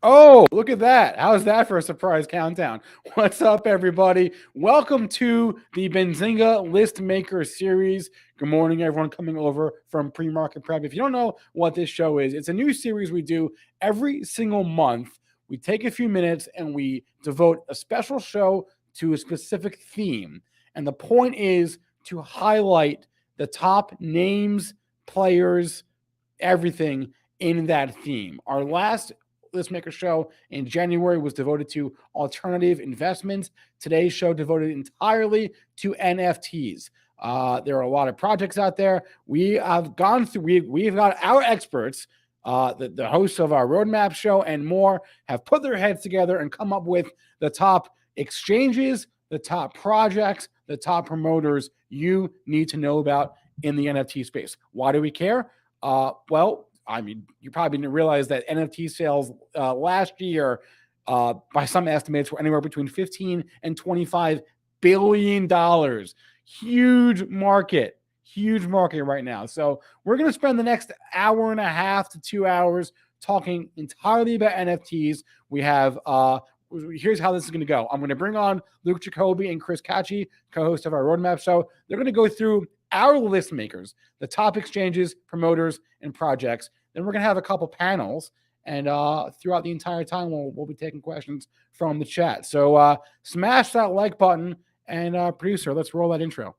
Oh, look at that. How's that for a surprise countdown? What's up, everybody? Welcome to the Benzinga Listmaker Series. Good morning, everyone coming over from Pre-Market Prep. If you don't know what this show is, it's a new series we do every single month. We take a few minutes and we devote a special show to a specific theme. And the point is to highlight the top names, players, everything in that theme. Our last Listmaker show in January was devoted to alternative investments. Today's show devoted entirely to NFTs. There are a lot of projects out there. We have gone through, we've got our experts, the hosts of our roadmap show and more, have put their heads together and come up with the top exchanges, the top projects, the top promoters you need to know about in the NFT space. Why do we care? Well, I mean, you probably didn't realize that NFT sales last year, by some estimates, were anywhere between $15 and $25 billion. Huge market right now. So we're going to spend the next hour and a half to 2 hours talking entirely about NFTs. We have, here's how this is going to go. I'm going to bring on Luke Jacobi and Chris Katje, co-host of our roadmap show. They're going to go through our list makers, the top exchanges, promoters, and projects. Then we're going to have a couple panels, and throughout the entire time, we'll be taking questions from the chat. So smash that like button, and producer, let's roll that intro.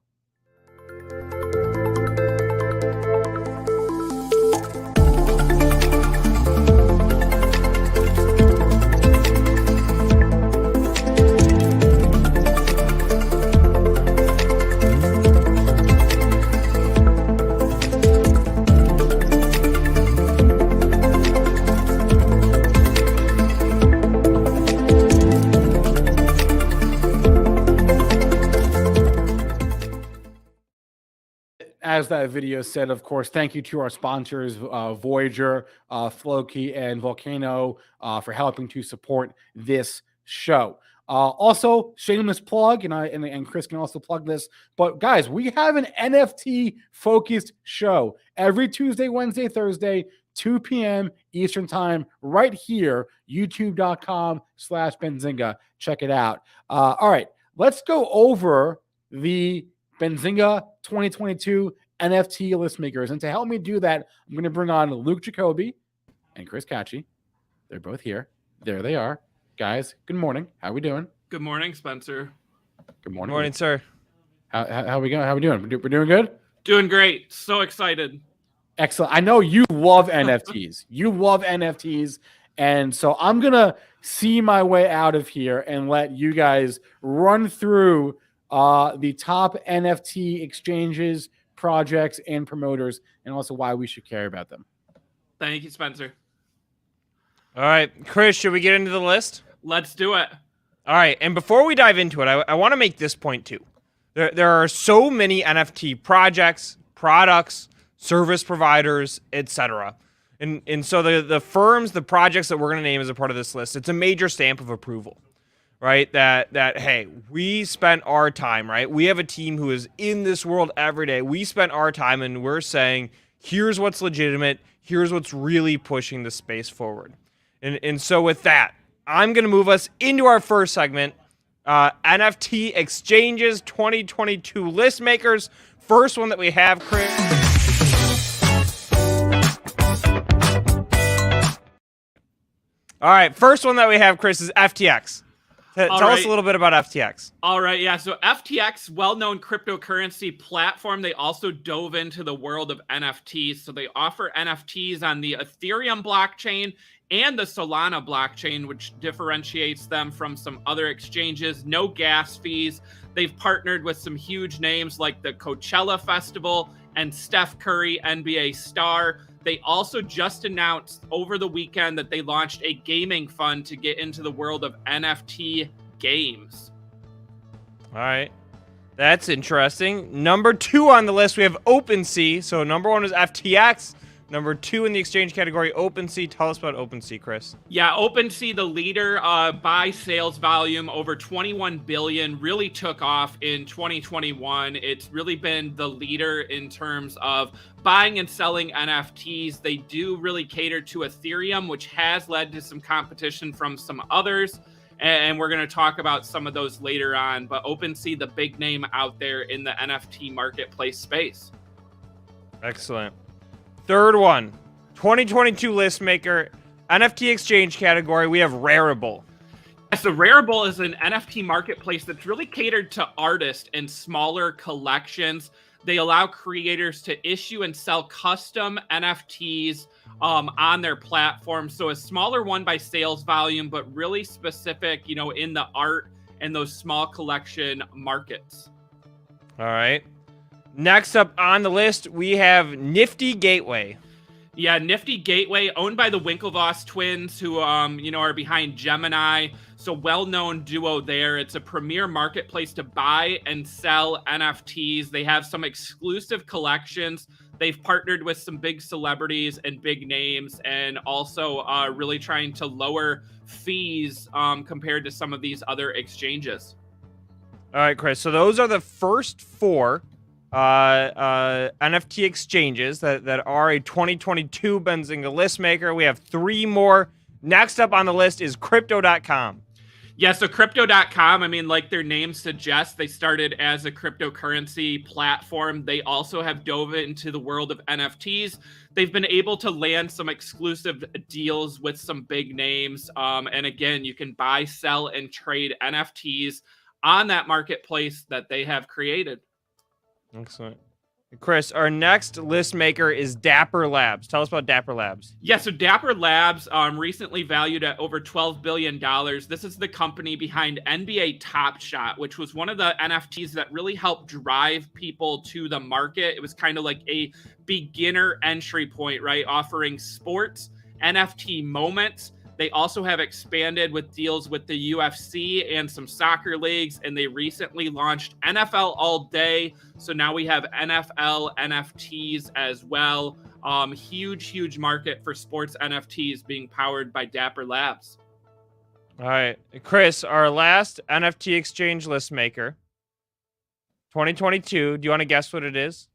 As that video said, of course, thank you to our sponsors, Voyager, Floki, and Volcano for helping to support this show. Also, shameless plug, and Chris can also plug this, but guys, we have an NFT-focused show every Tuesday, Wednesday, Thursday, 2 p.m. Eastern Time, right here, youtube.com/Benzinga. Check it out. All right, let's go over the Benzinga 2022 NFT list makers. And to help me do that, I'm going to bring on Luke Jacobi and Chris Katje. They're both here. There they are. Guys, good morning. How are we doing? Good morning, Spencer. Good morning. Good morning, sir. How we going? How we doing? We're doing good? Doing great. So excited. Excellent. I know you love NFTs. You love NFTs. And so I'm going to see my way out of here and let you guys run through the top NFT exchanges, projects, and promoters, and also why we should care about them. Thank you, Spencer. All right, Chris, should we get into the list? Let's do it. All right, and before we dive into it, I want to make this point too. There are so many NFT projects, products, service providers, etc. And so the firms, the projects that we're going to name as a part of this list, it's a major stamp of approval. Right? That hey, we spent our time, right? We have a team who is in this world every day. We spent our time and we're saying, here's what's legitimate, here's what's really pushing the space forward. And so with that, I'm gonna move us into our first segment, NFT exchanges 2022 list makers. First one that we have, Chris. All right, first one that we have, Chris, is FTX. Tell us a little bit about FTX. All right, yeah. So FTX, well-known cryptocurrency platform, they also dove into the world of NFTs. So they offer NFTs on the Ethereum blockchain and the Solana blockchain, which differentiates them from some other exchanges. No gas fees. They've partnered with some huge names like the Coachella Festival and Steph Curry, NBA star. They also just announced over the weekend that they launched a gaming fund to get into the world of NFT games. All right. That's interesting. Number 2 on the list, we have OpenSea. So number 1 is FTX. Number 2 in the exchange category, OpenSea. Tell us about OpenSea, Chris. Yeah, OpenSea, the leader by sales volume, over 21 billion, really took off in 2021. It's really been the leader in terms of buying and selling NFTs. They do really cater to Ethereum, which has led to some competition from some others. And we're going to talk about some of those later on. But OpenSea, the big name out there in the NFT marketplace space. Excellent. Third one, 2022 Listmaker, NFT exchange category, we have Rarible. So Rarible is an NFT marketplace that's really catered to artists and smaller collections. They allow creators to issue and sell custom NFTs on their platform. So a smaller one by sales volume, but really specific, in the art and those small collection markets. All right. Next up on the list, we have Nifty Gateway. Yeah, Nifty Gateway, owned by the Winklevoss twins, who are behind Gemini. So well-known duo there. It's a premier marketplace to buy and sell NFTs. They have some exclusive collections. They've partnered with some big celebrities and big names, and also really trying to lower fees compared to some of these other exchanges. All right, Chris. So those are the first 4 NFT exchanges that are a 2022 Benzinga Listmaker. We have 3 more. Next up on the list is Crypto.com. Yeah, so Crypto.com, like their name suggests, they started as a cryptocurrency platform. They also have dove into the world of NFTs. They've been able to land some exclusive deals with some big names. And again, you can buy, sell, and trade NFTs on that marketplace that they have created. Excellent. Chris, our next list maker is Dapper Labs. Tell us about Dapper Labs. Yeah, so Dapper Labs, recently valued at over $12 billion. This is the company behind NBA Top Shot, which was one of the NFTs that really helped drive people to the market. It was kind of like a beginner entry point, right? Offering sports, NFT moments. They also have expanded with deals with the UFC and some soccer leagues, and they recently launched NFL All Day. So now we have NFL NFTs as well. Huge market for sports NFTs being powered by Dapper Labs. All right, Chris, our last NFT exchange list maker, 2022. Do you want to guess what it is?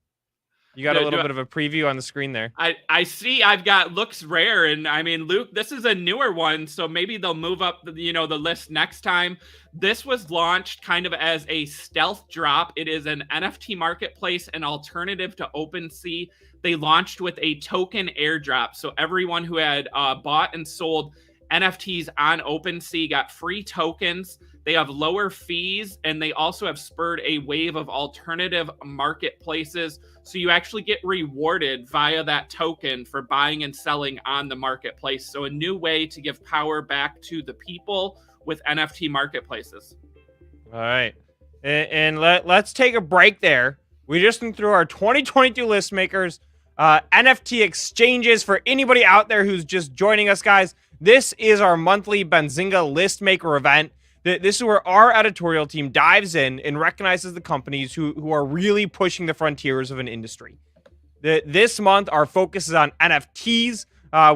You got a little bit of a preview on the screen there. I see I've got looks rare. And Luke, this is a newer one. So maybe they'll move up the list next time. This was launched kind of as a stealth drop. It is an NFT marketplace, an alternative to OpenSea. They launched with a token airdrop. So everyone who had bought and sold NFTs on OpenSea got free tokens. They have lower fees, and they also have spurred a wave of alternative marketplaces. So you actually get rewarded via that token for buying and selling on the marketplace. So a new way to give power back to the people with NFT marketplaces. All right. And let's take a break there. We just went through our 2022 list makers, NFT exchanges. For anybody out there who's just joining us, guys, this is our monthly Benzinga Listmaker event. This is where our editorial team dives in and recognizes the companies who are really pushing the frontiers of an industry. This month, our focus is on NFTs.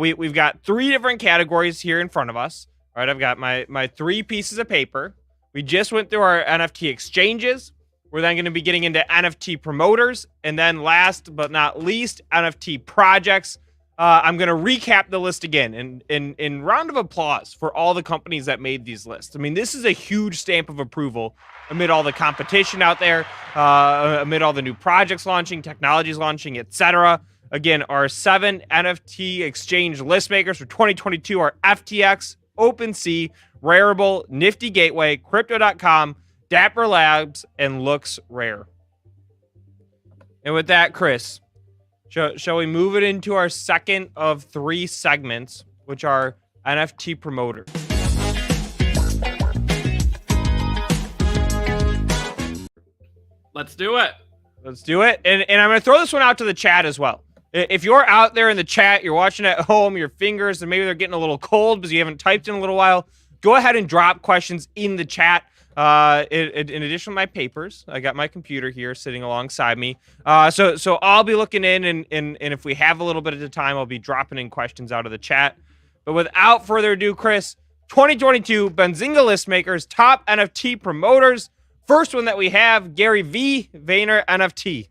We've got 3 different categories here in front of us. All right, I've got my 3 pieces of paper. We just went through our NFT exchanges. We're then going to be getting into NFT promoters. And then last but not least, NFT projects. I'm going to recap the list again in round of applause for all the companies that made these lists. This is a huge stamp of approval amid all the competition out there, amid all the new projects launching, technologies launching, etc. Again, our 7 NFT exchange list makers for 2022 are FTX, OpenSea, Rarible, Nifty Gateway, Crypto.com, Dapper Labs, and Looks Rare. And with that, Chris, shall we move it into our second of 3 segments, which are NFT promoters? Let's do it. Let's do it. And I'm going to throw this one out to the chat as well. If you're out there in the chat, you're watching at home, your fingers, and maybe they're getting a little cold because you haven't typed in a little while, go ahead and drop questions in the chat. In addition to my papers, I got my computer here sitting alongside me. So I'll be looking in, and if we have a little bit of time, I'll be dropping in questions out of the chat. But without further ado, Chris, 2022 Benzinga Listmakers top NFT promoters. First one that we have, Gary V, VaynerNFT.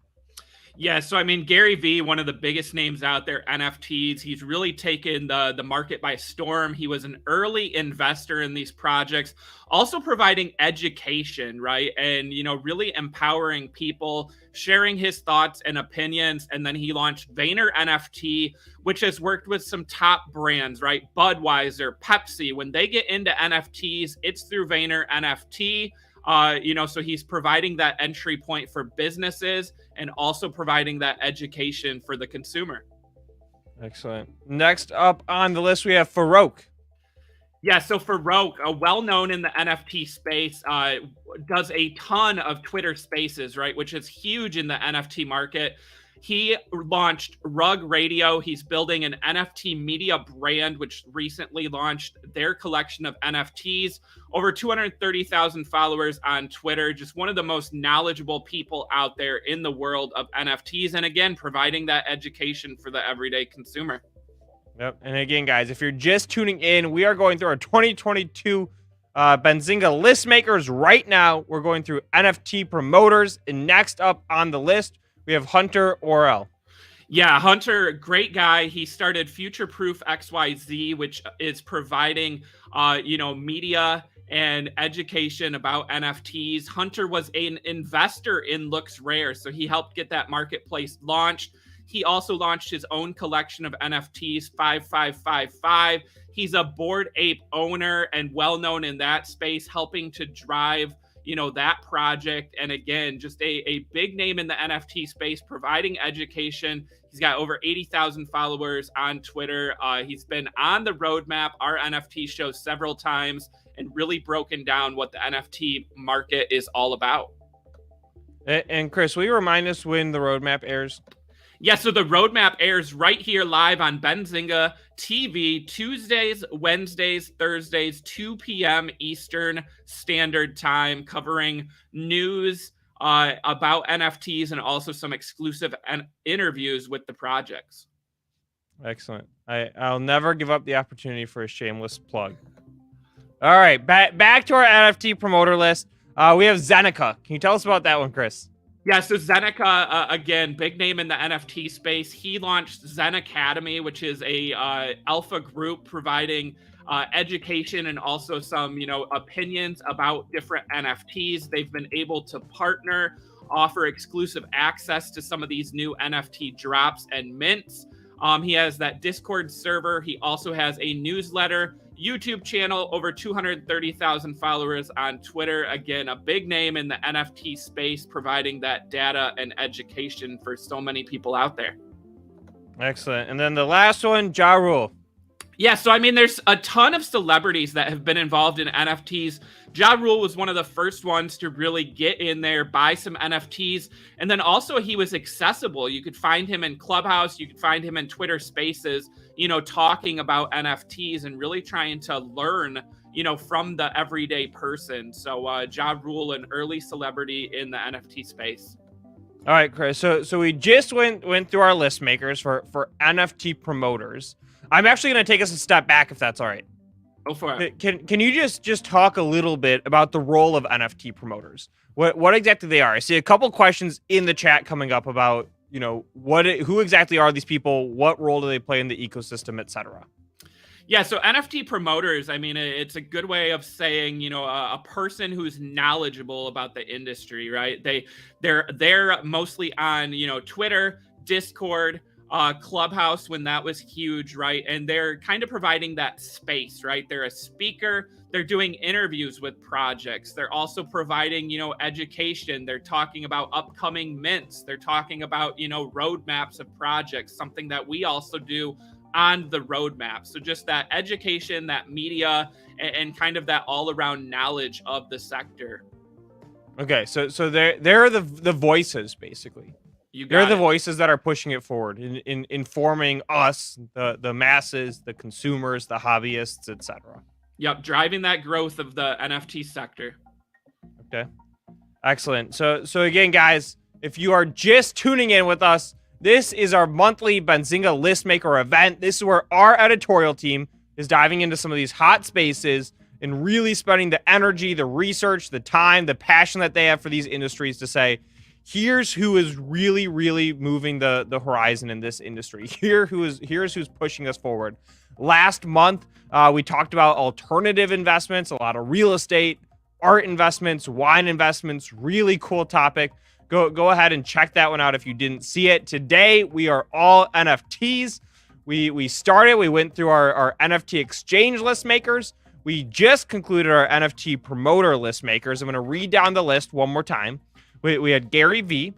Yeah, so I mean, Gary V, one of the biggest names out there, NFTs. He's really taken the market by storm. He was an early investor in these projects, also providing education, right? And, really empowering people, sharing his thoughts and opinions. And then he launched VaynerNFT, which has worked with some top brands, right? Budweiser, Pepsi. When they get into NFTs, it's through VaynerNFT. So he's providing that entry point for businesses and also providing that education for the consumer. Excellent. Next up on the list, we have Farouk. Yeah, so Farouk, well-known in the NFT space, does a ton of Twitter spaces, right, which is huge in the NFT market. He launched Rug Radio. He's building an NFT media brand, which recently launched their collection of NFTs. Over 230,000 followers on Twitter. Just one of the most knowledgeable people out there in the world of NFTs. And again, providing that education for the everyday consumer. Yep. And again, guys, if you're just tuning in, we are going through our 2022 Benzinga Listmakers right now. We're going through NFT promoters. And next up on the list, we have Hunter Orel. Yeah, Hunter, great guy. He started Future Proof XYZ, which is providing, media and education about NFTs. Hunter was an investor in Looks Rare, so he helped get that marketplace launched. He also launched his own collection of NFTs, 5555. He's a Bored Ape owner and well-known in that space, helping to drive that project. And again, just a big name in the NFT space, providing education. He's got over 80,000 followers on Twitter. He's been on the roadmap, our NFT show, several times, and really broken down what the NFT market is all about. And Chris, will you remind us when the roadmap airs? Yeah, so the roadmap airs right here live on Benzinga TV, Tuesdays, Wednesdays, Thursdays, 2 p.m. Eastern Standard Time, covering news about NFTs and also some exclusive interviews with the projects. Excellent. I'll never give up the opportunity for a shameless plug. All right, back to our NFT promoter list. We have Zeneca. Can you tell us about that one, Chris? Yeah, so Zeneca, again, big name in the NFT space. He launched Zen Academy, which is a alpha group providing education and also some, opinions about different NFTs. They've been able to partner, offer exclusive access to some of these new NFT drops and mints. He has that Discord server. He also has a newsletter, YouTube channel, over 230,000 followers on Twitter. Again, a big name in the NFT space, providing that data and education for so many people out there. Excellent. And then the last one, Ja Rule. Yeah, so I mean, there's a ton of celebrities that have been involved in NFTs. Ja Rule was one of the first ones to really get in there, buy some NFTs. And then also he was accessible. You could find him in Clubhouse. You could find him in Twitter Spaces, talking about NFTs and really trying to learn, from the everyday person. So Ja Rule, an early celebrity in the NFT space. All right, Chris. So we just went through our list makers for NFT promoters. I'm actually going to take us a step back, if that's all right. Go for it. Can you just talk a little bit about the role of NFT promoters? What exactly they are? I see a couple questions in the chat coming up about, who exactly are these people? What role do they play in the ecosystem, etc.? Yeah, so NFT promoters, I mean, it's a good way of saying, a person who's knowledgeable about the industry, right? They're mostly on, Twitter, Discord, Clubhouse when that was huge, right? And they're kind of providing that space, right? They're a speaker. They're doing interviews with projects. They're also providing, education. They're talking about upcoming mints. They're talking about, roadmaps of projects, something that we also do on the roadmap. So just that education, that media, and kind of that all-around knowledge of the sector. Okay, so they're the voices, basically. They're the voices that are pushing it forward, in informing us, the masses, the consumers, the hobbyists, etc. Yep, driving that growth of the NFT sector. Okay. Excellent. So again, guys, if you are just tuning in with us, this is our monthly Benzinga Listmaker event. This is where our editorial team is diving into some of these hot spaces and really spending the energy, the research, the time, the passion that they have for these industries to say, here's who is really, really moving the horizon in this industry. Here's who's pushing us forward. Last month, we talked about alternative investments, a lot of real estate, art investments, wine investments, really cool topic. Go ahead and check that one out if you didn't see it. Today, we are all NFTs. We went through our NFT exchange list makers. We just concluded our NFT promoter list makers. I'm going to read down the list one more time. We had Gary V,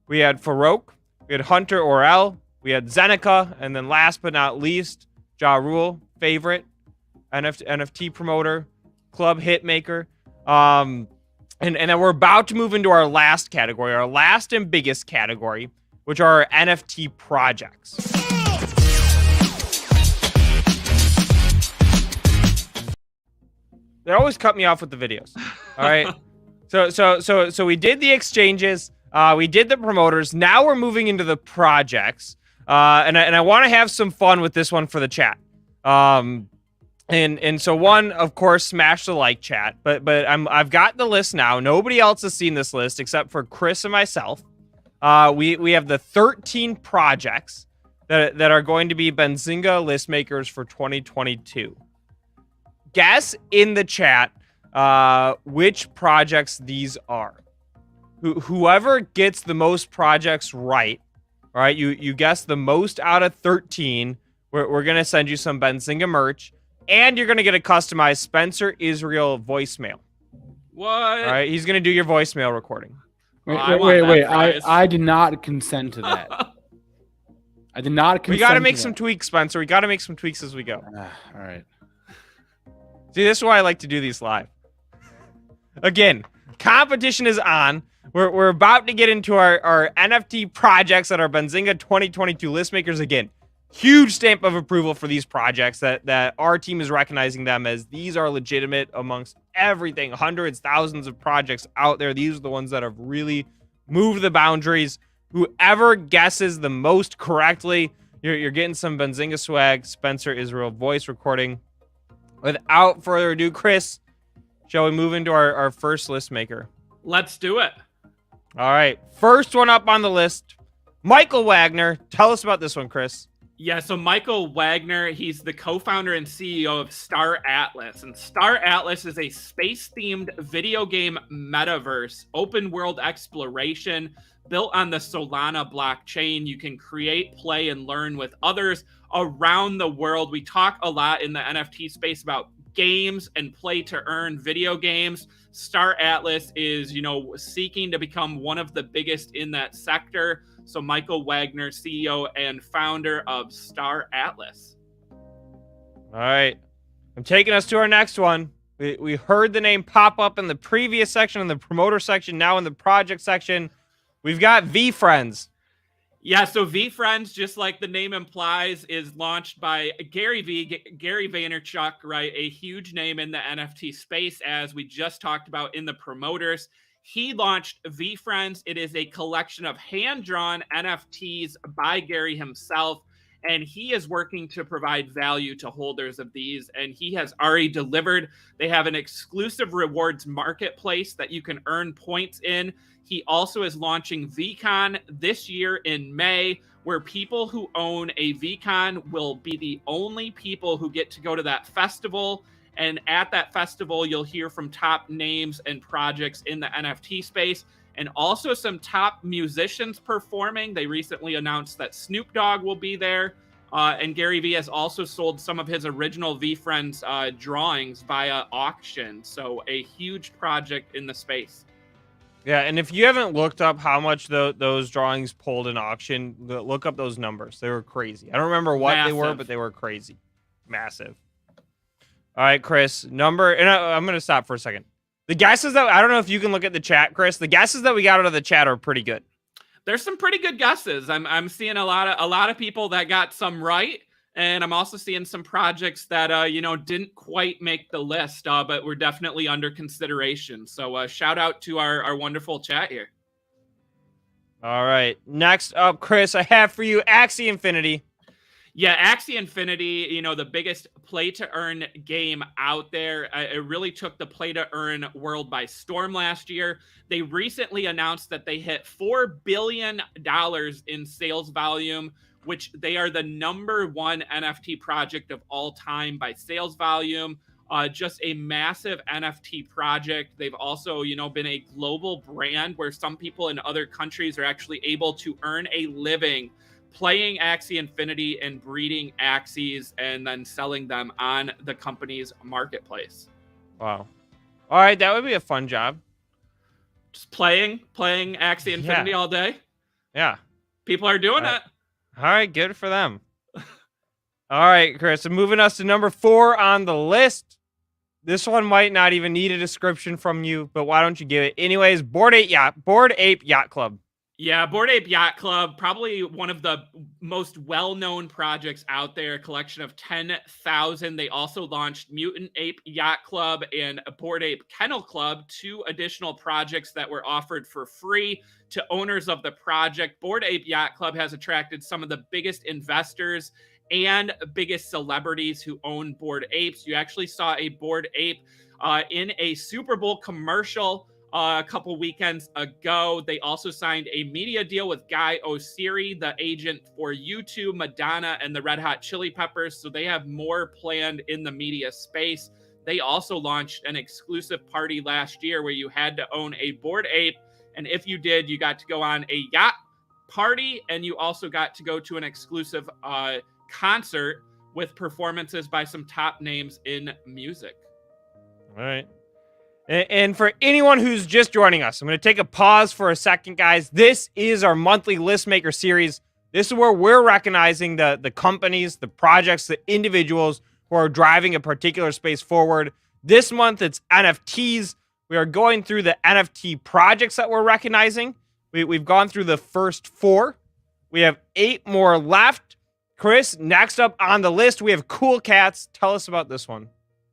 we had Farouk, we had Hunter Orel, we had Zeneca, and then last but not least, Ja Rule, favorite, NFT promoter, club hit maker. And then we're about to move into our last category, our last and biggest category, which are our NFT projects. They always cut me off with the videos. All right. So we did the exchanges, we did the promoters. Now we're moving into the projects. And I want to have some fun with this one for the chat. And so one, of course, smash the like chat, but I've got the list now. Nobody else has seen this list except for Chris and myself. We have the 13 projects that are going to be Benzinga Listmakers for 2022. Guess in the chat which projects these are. Whoever gets the most projects right, all right, you guess the most out of 13, we're going to send you some Benzinga merch. And you're going to get a customized Spencer Israel voicemail. What? All right, he's going to do your voicemail recording. Wait. Prize. I did not consent to that. I did not consent. We got to make some tweaks, Spencer. We got to make some tweaks as we go. All right. See, this is why I like to do these live. Again, competition is on. We're about to get into our NFT projects that are Benzinga 2022 Listmakers again. Huge stamp of approval for these projects that our team is recognizing them as these are legitimate amongst everything. Hundreds, thousands of projects out there. These are the ones that have really moved the boundaries. Whoever guesses the most correctly, you're getting some Benzinga swag, Spencer Israel voice recording. Without further ado, Chris, shall we move into our first list maker? Let's do it. All right. First one up on the list, Michael Wagner. Tell us about this one, Chris. Yeah, so Michael Wagner, he's the co-founder and CEO of Star Atlas. And Star Atlas is a space-themed video game metaverse, open world exploration, built on the Solana blockchain. You can create, play, and learn with others around the world. We talk a lot in the NFT space about games and play-to-earn video games. Star Atlas is, seeking to become one of the biggest in that sector. So Michael Wagner, CEO and founder of Star Atlas. All right. I'm taking us to our next one. We heard the name pop up in the previous section, in the promoter section, now in the project section. We've got VeeFriends. Yeah, so VeeFriends, just like the name implies, is launched by Gary Vaynerchuk, right? A huge name in the NFT space, as we just talked about in the promoters. He launched VeeFriends. It is a collection of hand-drawn NFTs by Gary himself, and he is working to provide value to holders of these, and he has already delivered. They have an exclusive rewards marketplace that you can earn points in. He also is launching VCon this year in May, where people who own a VCon will be the only people who get to go to that festival. And at that festival, you'll hear from top names and projects in the NFT space, and also some top musicians performing. They recently announced that Snoop Dogg will be there. And Gary V has also sold some of his original VeeFriends drawings via auction. So a huge project in the space. Yeah, and if you haven't looked up how much those drawings pulled in auction, look up those numbers. They were crazy. I don't remember what they were, but they were crazy. Massive. All right, Chris, and I'm going to stop for a second. The guesses that, I don't know if you can look at the chat, Chris. The guesses that we got out of the chat are pretty good. There's some pretty good guesses. I'm seeing a lot of people that got some right, And I'm also seeing some projects that, you know, didn't quite make the list, but were definitely under consideration. So shout out to our wonderful chat here. All right. Next up, Chris, I have for you Axie Infinity. Yeah, Axie Infinity, you know, the biggest play-to-earn game out there. It really took the play-to-earn world by storm last year. They recently announced that they hit $4 billion in sales volume, which they are the #1 NFT project of all time by sales volume. Just a massive NFT project. They've also, you know, been a global brand where some people in other countries are actually able to earn a living playing Axie Infinity and breeding Axies and then selling them on the company's marketplace. Wow. All right, that would be a fun job. Just playing Axie Infinity all day. Yeah. People are doing it. All right, good for them. All right, Chris, so moving us to number 4 on the list. This one might not even need a description from you, but why don't you give it? Anyways, Bored Ape Yacht Club. Yeah, Bored Ape Yacht Club, probably one of the most well-known projects out there, a collection of 10,000. They also launched Mutant Ape Yacht Club and Bored Ape Kennel Club, 2 additional projects that were offered for free to owners of the project. Bored Ape Yacht Club has attracted some of the biggest investors and biggest celebrities who own Bored Apes. You actually saw a Bored Ape in a Super Bowl commercial a couple weekends ago. They also signed a media deal with Guy Oseary, the agent for YouTube, Madonna, and the Red Hot Chili Peppers. So they have more planned in the media space. They also launched an exclusive party last year where you had to own a Bored Ape. And if you did, you got to go on a yacht party, and you also got to go to an exclusive concert with performances by some top names in music. All right. And for anyone who's just joining us, I'm going to take a pause for a second, guys. This is our monthly Listmaker series. This is where we're recognizing the companies, the projects, the individuals who are driving a particular space forward. This month, it's NFTs. We are going through the NFT projects that we're recognizing. We've gone through the first 4. We have 8 more left. Chris, next up on the list, we have Cool Cats. Tell us about this one.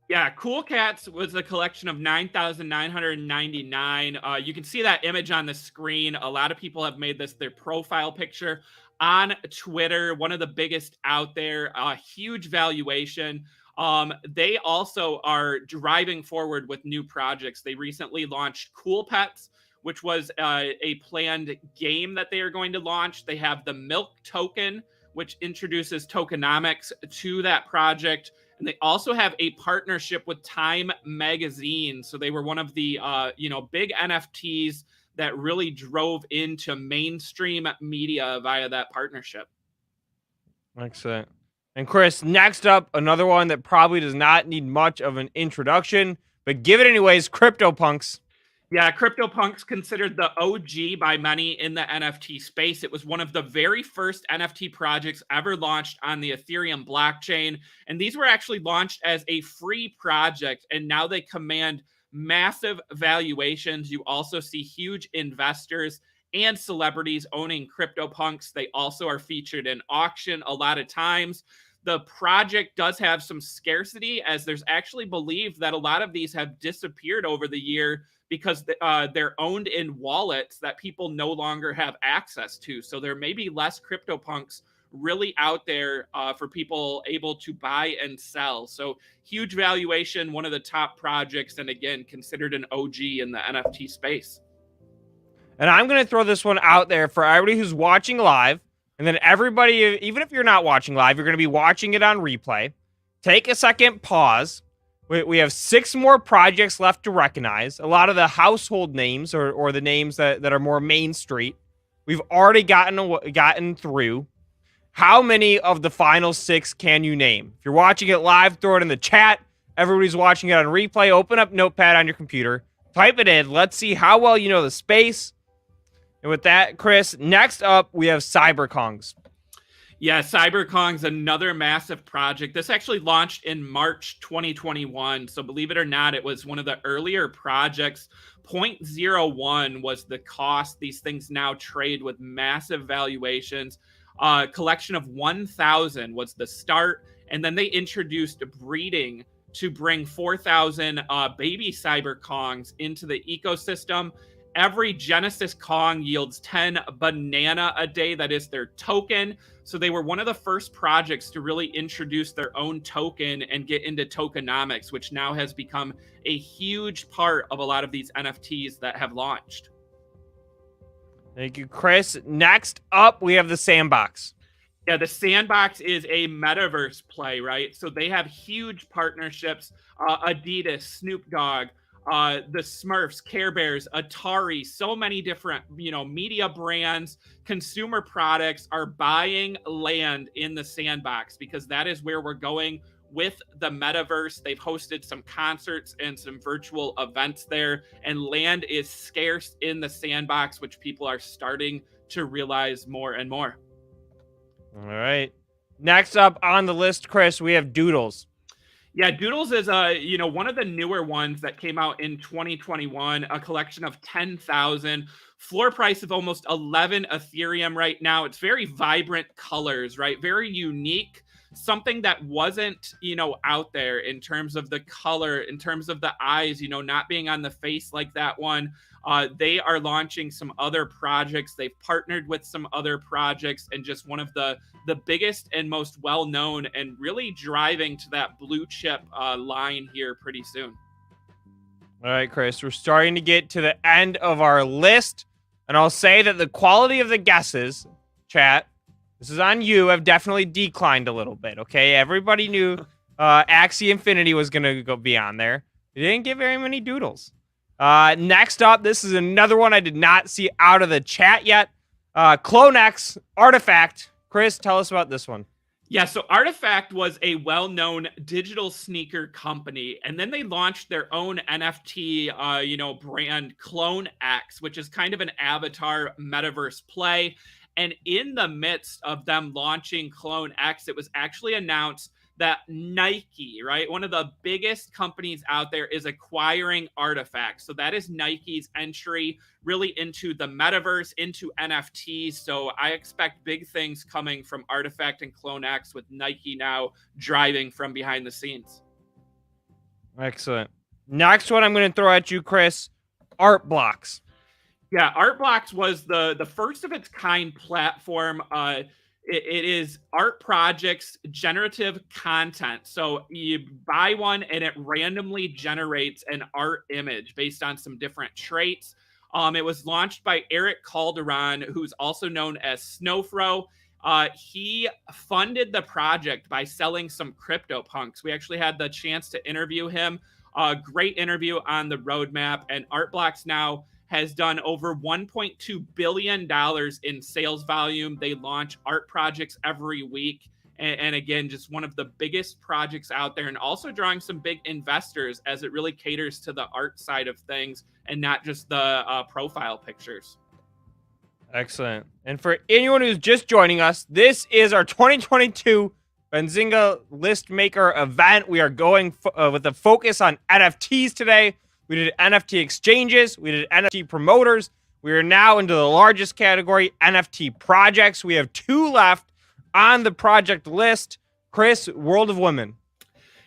Yeah, Cool Cats was a collection of 9,999. You can see that image on the screen. A lot of people have made this their profile picture on Twitter. One of the biggest out there. Huge valuation. They also are driving forward with new projects. They recently launched Cool Pets, which was a planned game that they are going to launch. They have the Milk Token, which introduces tokenomics to that project. And they also have a partnership with Time Magazine. So they were one of the, big NFTs that really drove into mainstream media via that partnership. Excellent. And Chris, next up, another one that probably does not need much of an introduction, but give it anyways, CryptoPunks. Yeah, CryptoPunks considered the OG by many in the NFT space. It was one of the very first NFT projects ever launched on the Ethereum blockchain. And these were actually launched as a free project, and now they command massive valuations. You also see huge investors and celebrities owning CryptoPunks. They also are featured in auction a lot of times. The project does have some scarcity, as there's actually believed that a lot of these have disappeared over the year because they're owned in wallets that people no longer have access to. So there may be less CryptoPunks really out there for people able to buy and sell. So huge valuation, one of the top projects, and again, considered an OG in the NFT space. And I'm going to throw this one out there for everybody who's watching live. And then everybody, even if you're not watching live, you're going to be watching it on replay. Take a second, pause. We have 6 more projects left to recognize. A lot of the household names or the names that are more Main Street, we've already gotten through. How many of the final 6 can you name? If you're watching it live, throw it in the chat. Everybody's watching it on replay. Open up Notepad on your computer. Type it in. Let's see how well you know the space. And with that, Chris, next up, we have CyberKongs. Yeah, CyberKong's another massive project. This actually launched in March 2021. So believe it or not, it was one of the earlier projects. 0.01 was the cost. These things now trade with massive valuations. Collection of 1,000 was the start, and then they introduced breeding to bring 4,000 baby cyber Kongs into the ecosystem. Every Genesis Kong yields 10 banana a day. That is their token. So they were one of the first projects to really introduce their own token and get into tokenomics, which now has become a huge part of a lot of these NFTs that have launched. Thank you, Chris. Next up, we have the Sandbox. Yeah, the Sandbox is a metaverse play, right? So they have huge partnerships. Adidas, Snoop Dogg, the Smurfs, Care Bears, Atari, so many different, media brands, consumer products are buying land in the Sandbox because that is where we're going with the metaverse. They've hosted some concerts and some virtual events there, and land is scarce in the Sandbox, which people are starting to realize more and more. All right. Next up on the list, Chris, we have Doodles. Yeah, Doodles is one of the newer ones that came out in 2021, a collection of 10,000, floor price of almost 11 Ethereum right now. It's very vibrant colors, right? Very unique, something that wasn't, out there in terms of the color, in terms of the eyes, not being on the face like that one. They are launching some other projects. They've partnered with some other projects, and just one of the biggest and most well-known, and really driving to that blue chip line here pretty soon. All right, Chris, we're starting to get to the end of our list, and I'll say that the quality of the guesses, chat, this is on you, have definitely declined a little bit, okay? Everybody knew Axie Infinity was going to be on there. They didn't get very many Doodles. Next up, this is another one I did not see out of the chat yet. CloneX Artifact. Chris, tell us about this one. Yeah, so Artifact was a well-known digital sneaker company, and then they launched their own NFT, brand, CloneX, which is kind of an avatar metaverse play. And in the midst of them launching CloneX, it was actually announced that Nike, right, one of the biggest companies out there, is acquiring Artifact. So that is Nike's entry really into the metaverse, into NFTs. So I expect big things coming from Artifact and CloneX, with Nike now driving from behind the scenes. Excellent. Next one I'm going to throw at you, Chris. Art Blocks. Yeah, Art Blocks was the first of its kind platform. It is art projects, generative content. So you buy one and it randomly generates an art image based on some different traits. It was launched by Eric Calderon, who's also known as Snowfro. He funded the project by selling some CryptoPunks. We actually had the chance to interview him. Great interview on the roadmap. And Art Blocks now has done over $1.2 billion in sales volume. They launch art projects every week. And again, just one of the biggest projects out there, and also drawing some big investors as it really caters to the art side of things and not just the profile pictures. Excellent. And for anyone who's just joining us, this is our 2022 Benzinga Listmaker event. We are going with a focus on NFTs today. We did NFT exchanges. We did NFT promoters. We are now into the largest category, NFT projects. We have 2 left on the project list. Chris, World of Women.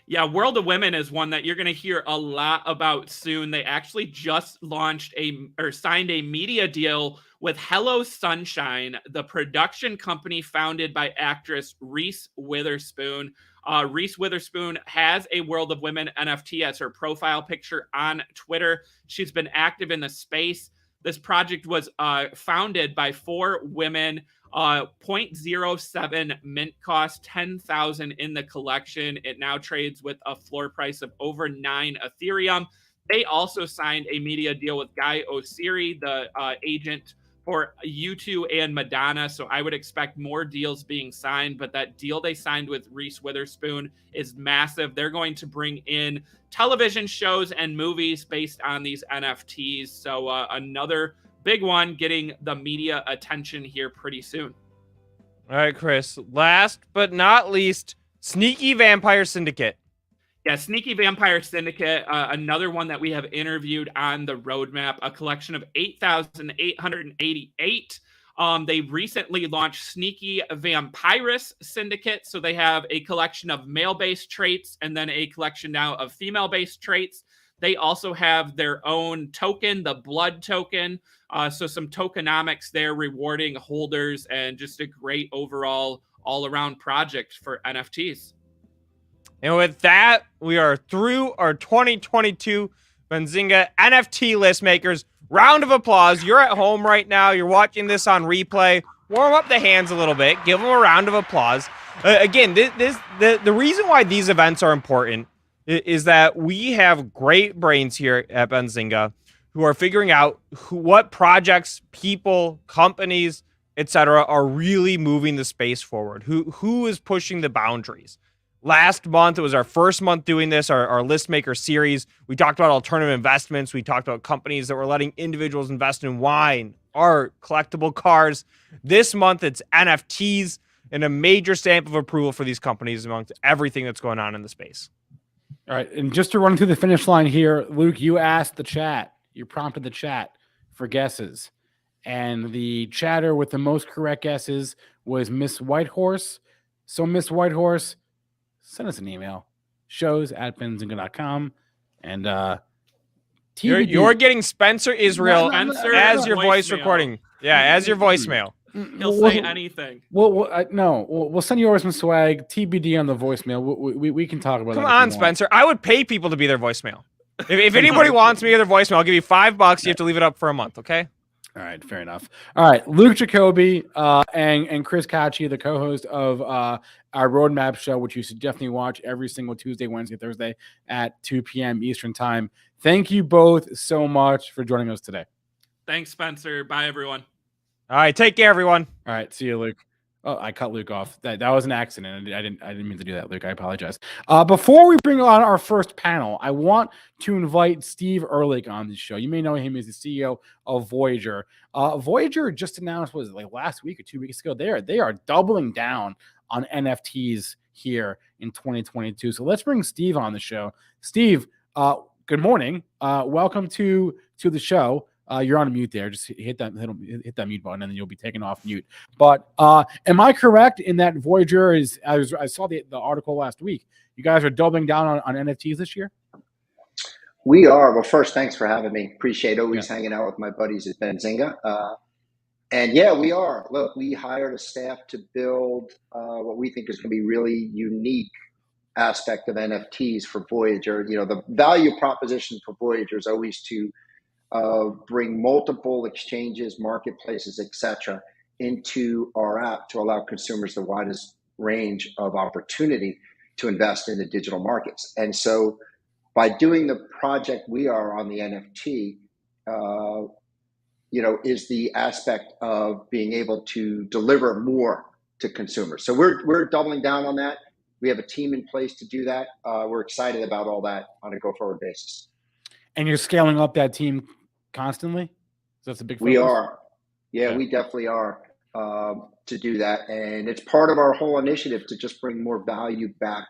Yeah, World of Women is one that you're going to hear a lot about soon. They actually just signed a media deal with Hello Sunshine, the production company founded by actress Reese Witherspoon. Reese Witherspoon has a World of Women NFT as her profile picture on Twitter. She's been active in the space. This project was founded by 4 women. 0.07 mint cost, 10,000 in the collection. It now trades with a floor price of over 9 Ethereum. They also signed a media deal with Guy Oseary, the agent for U2 and Madonna. So I would expect more deals being signed, but that deal they signed with Reese Witherspoon is massive. They're going to bring in television shows and movies based on these NFTs. So another big one getting the media attention here pretty soon. All right, Chris. Last but not least, Sneaky Vampire Syndicate. Yeah, Sneaky Vampire Syndicate, another one that we have interviewed on the roadmap, a collection of 8,888 They recently launched Sneaky Vampirus Syndicate. So they have a collection of male-based traits and then a collection now of female-based traits. They also have their own token, the Blood token. So some tokenomics there rewarding holders and just a great overall all-around project for NFTs. And with that, we are through our 2022 Benzinga NFT Listmakers. Round of applause. You're at home right now. You're watching this on replay. Warm up the hands a little bit. Give them a round of applause. Again, the reason why these events are important is that we have great brains here at Benzinga who are figuring out what projects, people, companies, etc., are really moving the space forward. Who is pushing the boundaries? Last month, it was our first month doing this, our Listmaker series. We talked about alternative investments. We talked about companies that were letting individuals invest in wine, art, collectible cars. This month, it's NFTs and a major stamp of approval for these companies amongst everything that's going on in the space. All right. And just to run through the finish line here, Luke, you asked the chat, you prompted the chat for guesses. And the chatter with the most correct guesses was Miss Whitehorse. So, Miss Whitehorse, send us an email, shows@benzinga.com. And you're getting Spencer Israel as your voice recording. Yeah, as your voicemail. He'll say anything. We'll send you over some swag. TBD on the voicemail. We can talk about that. Come on, Spencer. I would pay people to be their voicemail. If anybody wants me to be their voicemail, I'll give you $5. You have to leave it up for a month, okay? All right, fair enough. All right, Luke Jacobi and Chris Katje, the co-host of our Roadmap show, which you should definitely watch every single Tuesday, Wednesday, Thursday at 2 p.m. Eastern time. Thank you both so much for joining us today. Thanks, Spencer. Bye, everyone. All right, take care, everyone. All right, see you, Luke. Oh, I cut Luke off. That was an accident. I didn't mean to do that, Luke. I apologize. Before we bring on our first panel, I want to invite Steve Ehrlich on the show. You may know him as the CEO of Voyager. Voyager just announced, was it like last week or 2 weeks ago? They are doubling down on NFTs here in 2022. So let's bring Steve on the show. Steve, good morning. Welcome to the show. You're on mute there. Just hit that mute button, and then you'll be taken off mute. But am I correct in that Voyager is? I saw the article last week. You guys are doubling down on NFTs this year. We are. Well, first, thanks for having me. Appreciate always hanging out with my buddies at Benzinga. And yeah, we are. Look, we hired a staff to build what we think is going to be really unique aspect of NFTs for Voyager. You know, the value proposition for Voyager is always to bring multiple exchanges, marketplaces, etc., into our app to allow consumers the widest range of opportunity to invest in the digital markets. And so by doing the project we are on the NFT, is the aspect of being able to deliver more to consumers. So we're doubling down on that. We have a team in place to do that. We're excited about all that on a go-forward basis. And you're scaling up that team constantly? So that's a big focus? We are. Yeah, we definitely are to do that. And it's part of our whole initiative to just bring more value back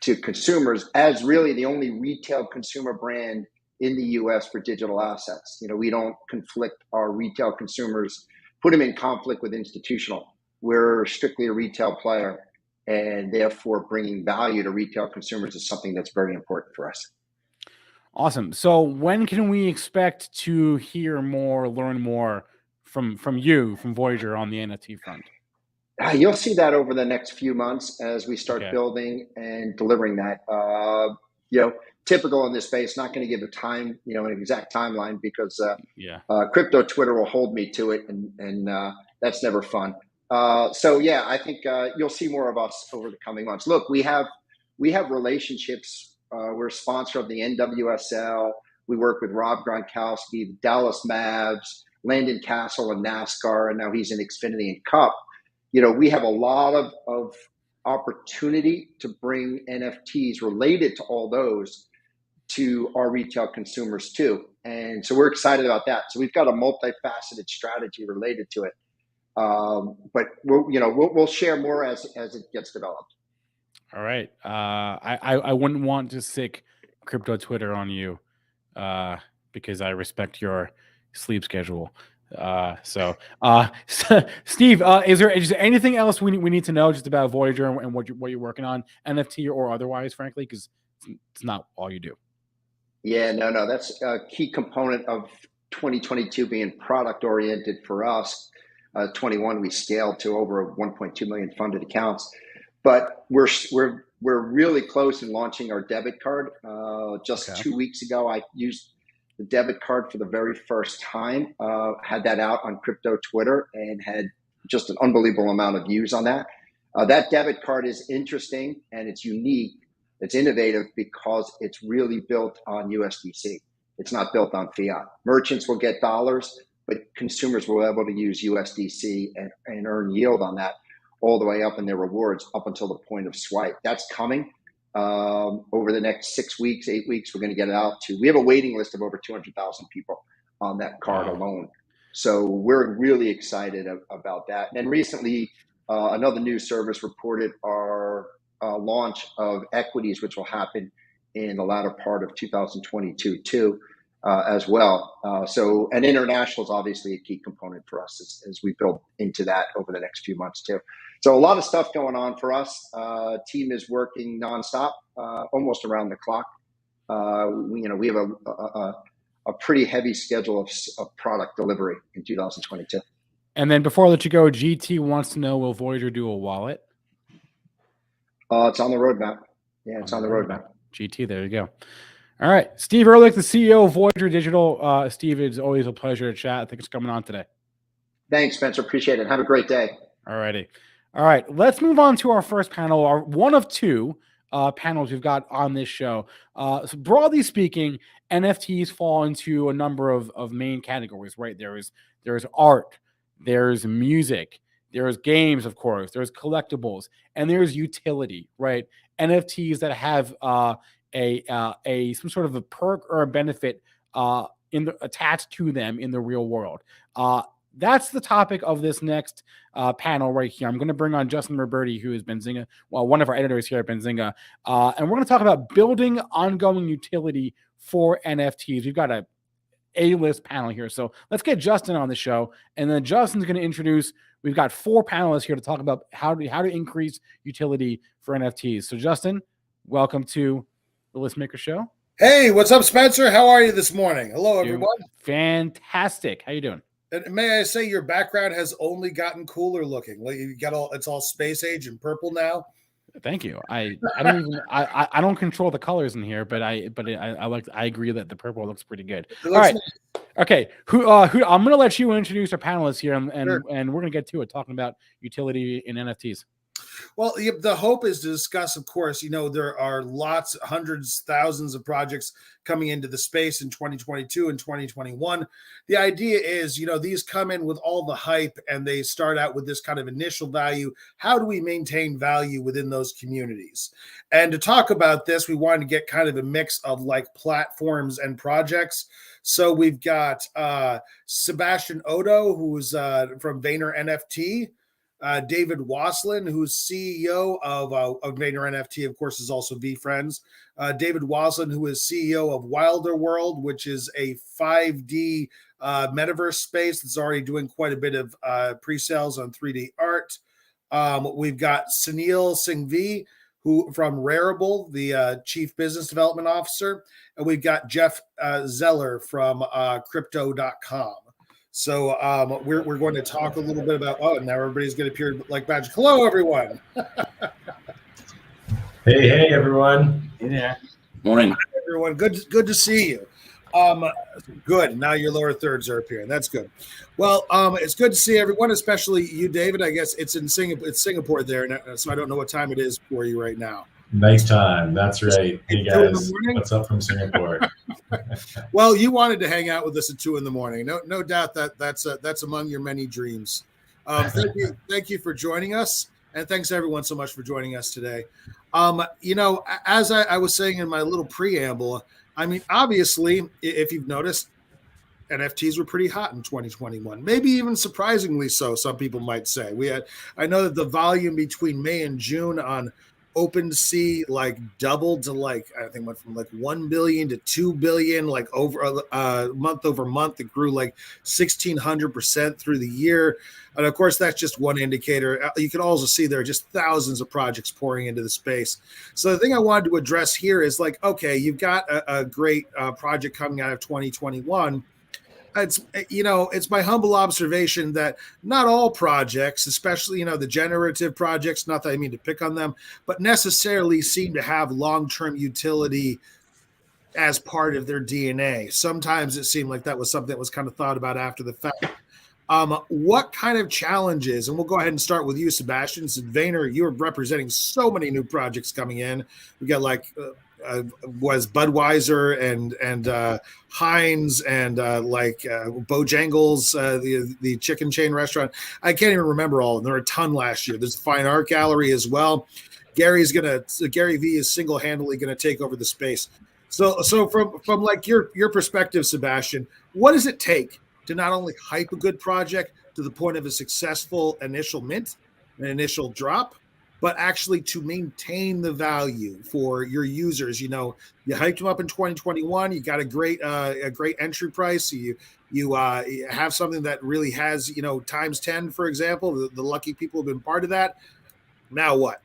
to consumers as really the only retail consumer brand in the U.S. for digital assets. You know, we don't conflict our retail consumers, put them in conflict with institutional. We're strictly a retail player, and therefore bringing value to retail consumers is something that's very important for us. Awesome. So when can we expect to hear more, learn more from Voyager on the NFT front? You'll see that over the next few months as we start building and delivering that. Typical in this space, not going to give an exact timeline because crypto Twitter will hold me to it, and that's never fun. I think you'll see more of us over the coming months. Look, we have relationships. We're a sponsor of the NWSL. We work with Rob Gronkowski, the Dallas Mavs, Landon Castle in NASCAR, and now he's in Xfinity and Cup. You know, we have a lot of opportunity to bring NFTs related to all those to our retail consumers too. And so we're excited about that. So we've got a multifaceted strategy related to it. But we'll share more as it gets developed. All right. I wouldn't want to sick crypto Twitter on you because I respect your sleep schedule. Steve, is there anything else we need to know just about Voyager and what you're working on, NFT or otherwise, frankly, because it's not all you do. Yeah, no, that's a key component of 2022 being product oriented for us. 21, we scaled to over 1.2 million funded accounts, but we're really close in launching our debit card. Just 2 weeks ago, I used the debit card for the very first time, had that out on crypto Twitter and had just an unbelievable amount of views on that. That debit card is interesting and it's unique. It's innovative because it's really built on USDC. It's not built on fiat. Merchants will get dollars, but consumers will be able to use USDC and earn yield on that all the way up in their rewards up until the point of swipe. That's coming. Over the next 6 weeks, 8 weeks, we're going to get it out to. We have a waiting list of over 200,000 people on that card alone. So we're really excited about that. And recently, another news service reported our launch of equities, which will happen in the latter part of 2022 too, as well. And international is obviously a key component for us as we build into that over the next few months too. So a lot of stuff going on for us. Team is working nonstop, almost around the clock. We have a pretty heavy schedule of product delivery in 2022. And then before I let you go, GT wants to know, will Voyager do a wallet? It's on the roadmap. Yeah, it's on the roadmap. GT, there you go. All right. Steve Ehrlich, the CEO of Voyager Digital. Steve, it's always a pleasure to chat. Thanks for coming on today. Thanks, Spencer. Appreciate it. Have a great day. All righty. All right. Let's move on to our first panel, our one of two panels we've got on this show. So broadly speaking, NFTs fall into a number of main categories, right? There's art, there's music, there's games, of course, there's collectibles, and there's utility, right? NFTs that have some sort of a perk or a benefit attached to them in the real world. That's the topic of this next panel right here. I'm going to bring on Justin Roberti, who is Benzinga, one of our editors here at Benzinga, and we're going to talk about building ongoing utility for NFTs. We've got A-list panel here, so let's get Justin on the show, and then Justin's going to introduce. We've got 4 panelists here to talk about how to increase utility for NFTs. So, Justin, welcome to the Listmaker Show. Hey, what's up, Spencer? How are you this morning? Hello, everyone. Fantastic. How you doing? And may I say your background has only gotten cooler looking. Like you got it's all space age and purple now. Thank you. I don't control the colors in here, but I agree that the purple looks pretty good. All right. Nice. Okay. Who I'm going to let you introduce our panelists here, and sure. And we're going to get to it, talking about utility in NFTs. Well, the hope is to discuss, of course, there are hundreds, thousands of projects coming into the space in 2022 and 2021. The idea is, these come in with all the hype and they start out with this kind of initial value. How do we maintain value within those communities? And to talk about this, we wanted to get kind of a mix of like platforms and projects. So we've got Sebastian Oddo, who's from VaynerNFT. David Waslen, who's CEO of VaynerNFT, of course, is also VFriends. David Waslen, who is CEO of Wilder World, which is a 5D metaverse space that's already doing quite a bit of pre-sales on 3D art. We've got Sunil Singhvi, who from Rarible, the Chief Business Development Officer. And we've got Jeff Zeller from Crypto.com. So we're going to talk a little bit about, now everybody's going to appear like magic. Hello, everyone. Hey, everyone. Hey there. Morning. Hi, everyone. Good to see you. Good. Now your lower thirds are appearing. That's good. Well, it's good to see everyone, especially you, David. I guess it's in Singapore. It's Singapore there, so I don't know what time it is for you right now. Nice time. That's right. Hey guys, what's up from Singapore? Well, you wanted to hang out with us at 2 a.m. No doubt that's among your many dreams. Thank you for joining us, and thanks everyone so much for joining us today. As I was saying in my little preamble, I mean, obviously, if you've noticed, NFTs were pretty hot in 2021, maybe even surprisingly so. Some people might say I know that the volume between May and June on OpenSea like doubled to like, I think went from like 1 billion to 2 billion, like over month over month. It grew like 1,600% through the year. And of course, that's just one indicator. You can also see there are just thousands of projects pouring into the space. So the thing I wanted to address here is like, okay, you've got a great project coming out of 2021. It's my humble observation that not all projects, especially, the generative projects, not that I mean to pick on them, but necessarily seem to have long-term utility as part of their DNA. Sometimes it seemed like that was something that was kind of thought about after the fact. What kind of challenges, and we'll go ahead and start with you, Sebastian. So Vayner, you're representing so many new projects coming in. We got like was Budweiser and Heinz and Bojangles, the chicken chain restaurant. I can't even remember all of them. There were a ton last year. There's a fine art gallery as well. Gary V is single-handedly gonna take over the space. So from like your perspective, Sebastian, what does it take to not only hype a good project to the point of a successful initial mint, an initial drop, but actually to maintain the value for your users? You hyped them up in 2021. You got a great entry price. You have something that really has, times 10, for example. The lucky people have been part of that. Now what?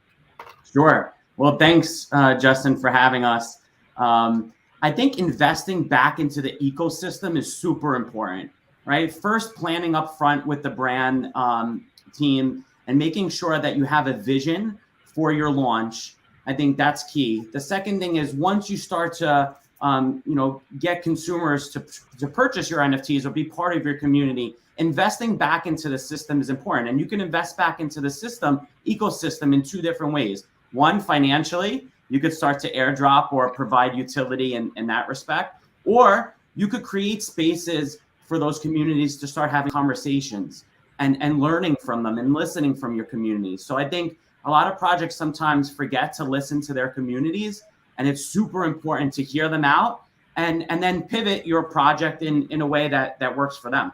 Sure. Well, thanks, Justin, for having us. I think investing back into the ecosystem is super important, right? First, planning up front with the brand team and making sure that you have a vision for your launch. I think that's key. The second thing is once you start to, get consumers to purchase your NFTs or be part of your community, investing back into the system is important. And you can invest back into the ecosystem in two different ways. One, financially, you could start to airdrop or provide utility in that respect. Or you could create spaces for those communities to start having conversations and learning from them and listening from your communities. So I think a lot of projects sometimes forget to listen to their communities, and it's super important to hear them out and then pivot your project in a way that works for them.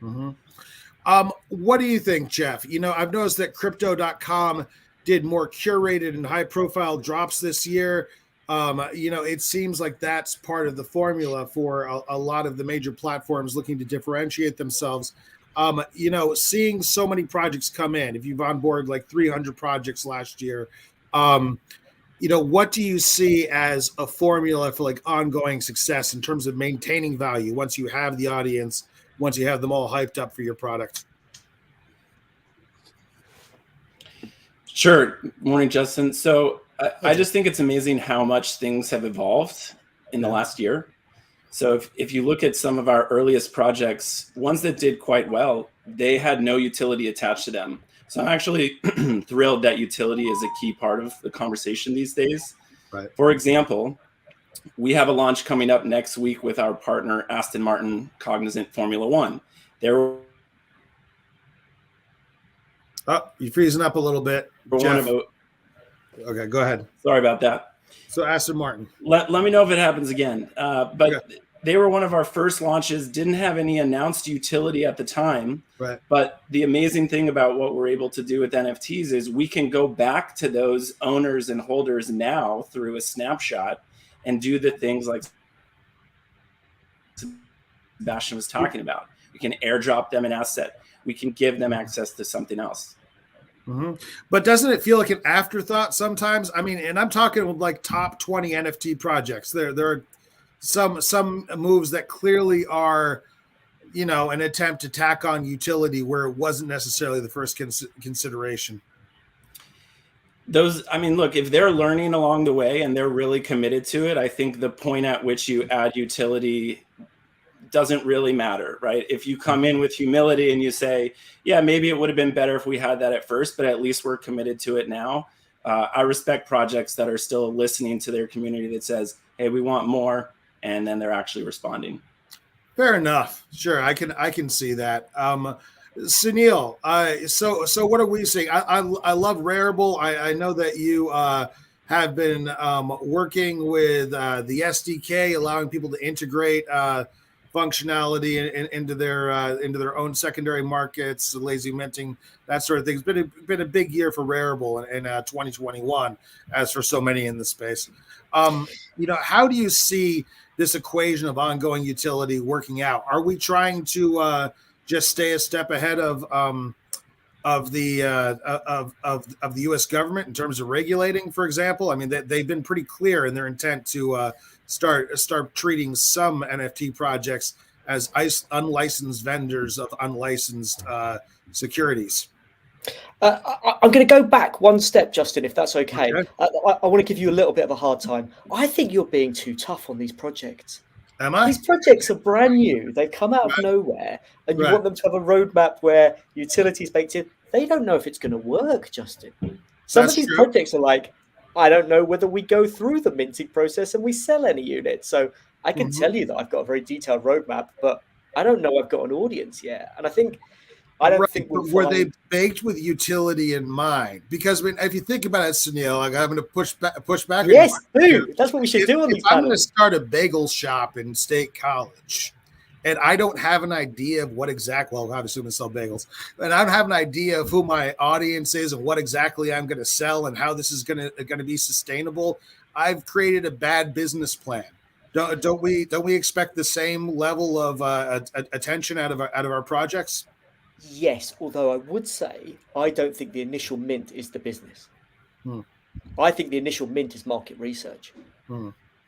Mm-hmm. What do you think, Jeff? I've noticed that crypto.com did more curated and high profile drops this year. It seems like that's part of the formula for a lot of the major platforms looking to differentiate themselves. Seeing so many projects come in, if you've onboarded like 300 projects last year, what do you see as a formula for like ongoing success in terms of maintaining value once you have the audience, once you have them all hyped up for your product? Sure. Morning, Justin. So I just think it's amazing how much things have evolved in the last year. So if you look at some of our earliest projects, ones that did quite well, they had no utility attached to them. So I'm actually thrilled that utility is a key part of the conversation these days. Right. For example, we have a launch coming up next week with our partner, Aston Martin Cognizant Formula One. You're freezing up a little bit. Okay, go ahead. Sorry about that. So Aston Martin. Let me know if it happens again. But they were one of our first launches, didn't have any announced utility at the time. Right. But the amazing thing about what we're able to do with NFTs is we can go back to those owners and holders now through a snapshot and do the things like Sebastian was talking about. We can airdrop them an asset. We can give them access to something else. Mm-hmm. But doesn't it feel like an afterthought sometimes? I mean, and I'm talking like top 20 NFT projects. There are some moves that clearly are, an attempt to tack on utility where it wasn't necessarily the first consideration. Look, if they're learning along the way and they're really committed to it, I think the point at which you add utility doesn't really matter, right? If you come in with humility and you say, yeah, maybe it would have been better if we had that at first, but at least we're committed to it now. I respect projects that are still listening to their community that says, hey, we want more. And then they're actually responding. Fair enough. Sure. I can see that. Sunil, so what are we saying? I love Rarible. I know that you have been working with the SDK, allowing people to integrate functionality into their own secondary markets, lazy minting, that sort of thing. It's been a big year for Rarible in 2021, as for so many in the space. How do you see this equation of ongoing utility working out? Are we trying to just stay a step ahead of the U.S. government in terms of regulating, for example? I mean, they've been pretty clear in their intent to start treating some NFT projects as unlicensed vendors of unlicensed securities. I'm going to go back one step, Justin, if that's okay. I want to give you a little bit of a hard time. I think you're being too tough on these projects. Am I? These projects are brand new. They've come out of nowhere, and you want them to have a roadmap where utilities baked in. They don't know if it's going to work, Justin. Some of these projects are like, I don't know whether we go through the minting process and we sell any units. So I can tell you that I've got a very detailed roadmap, but I don't know I've got an audience yet. And I don't think were they baked with utility in mind? Because if you think about it, Sunil, like I'm going to push back. Yes, dude, that's what we should do on these panels. I'm going to start a bagel shop in State College, and I don't have an idea of what well, I'm assuming sell bagels, and I don't have an idea of who my audience is and what exactly I'm going to sell and how this is going to be sustainable. I've created a bad business plan. Don't we expect the same level of attention out of our projects? Yes, although I would say I don't think the initial mint is the business. I think the initial mint is market research.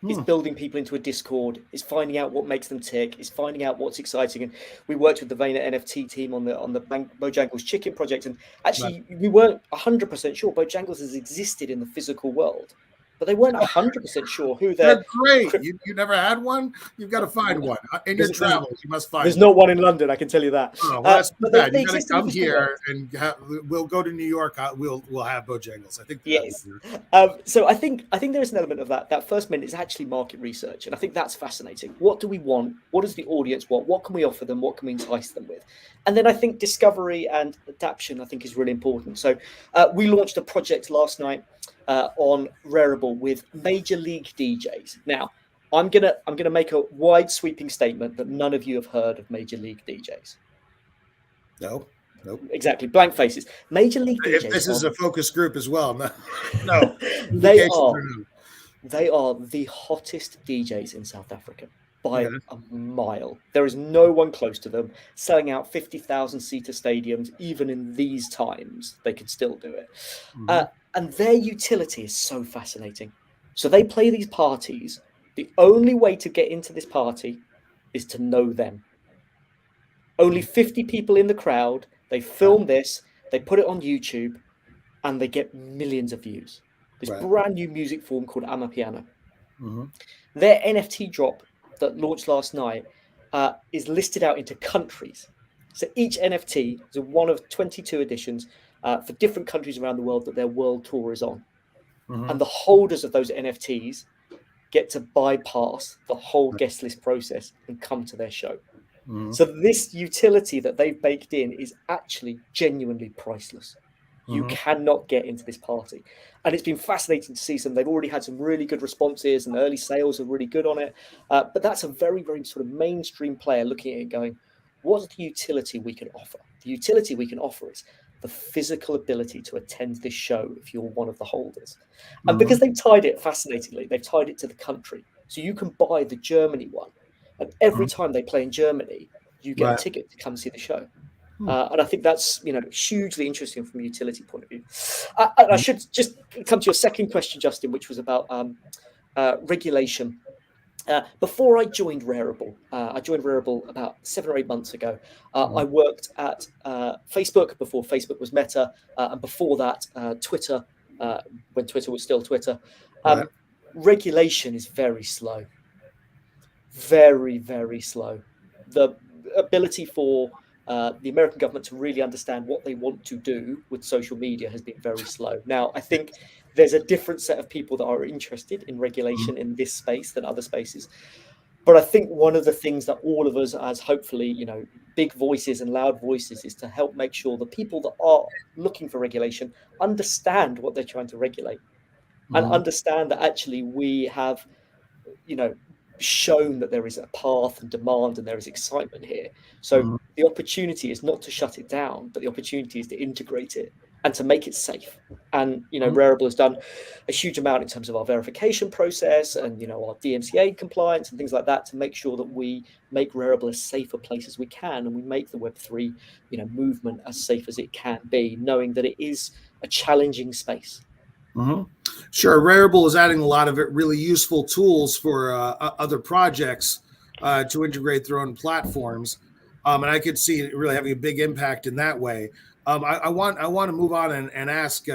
It's building people into a Discord. It's finding out what makes them tick. It's finding out what's exciting. And we worked with the VaynerNFT team on the Bojangles Chicken project, and actually we weren't 100% sure Bojangles has existed in the physical world. But they weren't 100% sure who they're great. You never had one? You've got to find one. In your travels, you must find There's not one in London, I can tell you that. Oh, well, that's bad. You got to come here and we'll go to New York. We'll have Bojangles. I think. Yes. So I think there is an element of that. That first minute is actually market research. And I think that's fascinating. What do we want? What does the audience want? What can we offer them? What can we entice them with? And then I think discovery and adaptation, I think, is really important. So we launched a project last night on Rarible with major league DJs. Now, I'm gonna make a wide sweeping statement that none of you have heard of major league DJs. No. Exactly, blank faces. Major league DJs. If this is a focus group as well, no. They are the hottest DJs in South Africa by a mile. There is no one close to them, selling out 50,000 seater stadiums. Even in these times, they could still do it. And their utility is so fascinating. So they play these parties. The only way to get into this party is to know them. Only 50 people in the crowd. They film this, they put it on YouTube, and they get millions of views. This brand new music form called Amapiano. Their NFT drop that launched last night is listed out into countries. So each NFT is one of 22 editions for different countries around the world that their world tour is on. And the holders of those NFTs get to bypass the whole guest list process and come to their show. So this utility that they've baked in is actually genuinely priceless. You cannot get into this party. And it's been fascinating to see some. They've already had some really good responses and early sales are really good on it. But that's a very, very sort of mainstream player looking at it going, what's the utility we can offer? The utility we can offer is the physical ability to attend this show if you're one of the holders. And because they've tied it, fascinatingly, they've tied it to the country. So you can buy the Germany one. And every time they play in Germany, you get a ticket to come see the show. And I think that's hugely interesting from a utility point of view. I should just come to your second question, Justin, which was about regulation. Before I joined Rarible, about 7 or 8 months ago. I worked at Facebook before Facebook was Meta, and before that, Twitter, when Twitter was still Twitter. Regulation is very slow. Very, very slow. The ability for the American government to really understand what they want to do with social media has been very slow. Now, I think there's a different set of people that are interested in regulation in this space than other spaces. But I think one of the things that all of us, as hopefully, big voices and loud voices, is to help make sure the people that are looking for regulation understand what they're trying to regulate and understand that actually we have, shown that there is a path and demand and there is excitement here. So the opportunity is not to shut it down, but the opportunity is to integrate it and to make it safe. And, Rarible has done a huge amount in terms of our verification process and, our DMCA compliance and things like that to make sure that we make Rarible as safe a place as we can, and we make the Web3, movement as safe as it can be, knowing that it is a challenging space. Sure. Rarible is adding a lot of really useful tools for other projects to integrate their own platforms. And I could see it really having a big impact in that way. I want to move on and ask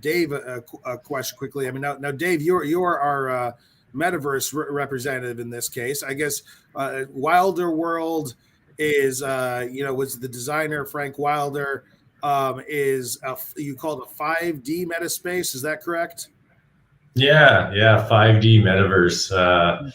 Dave a question quickly. I mean, now Dave, you're our metaverse representative in this case. I guess Wilder World is was the designer Frank Wilder. You called a 5D metaspace, is that correct? Yeah, 5D metaverse.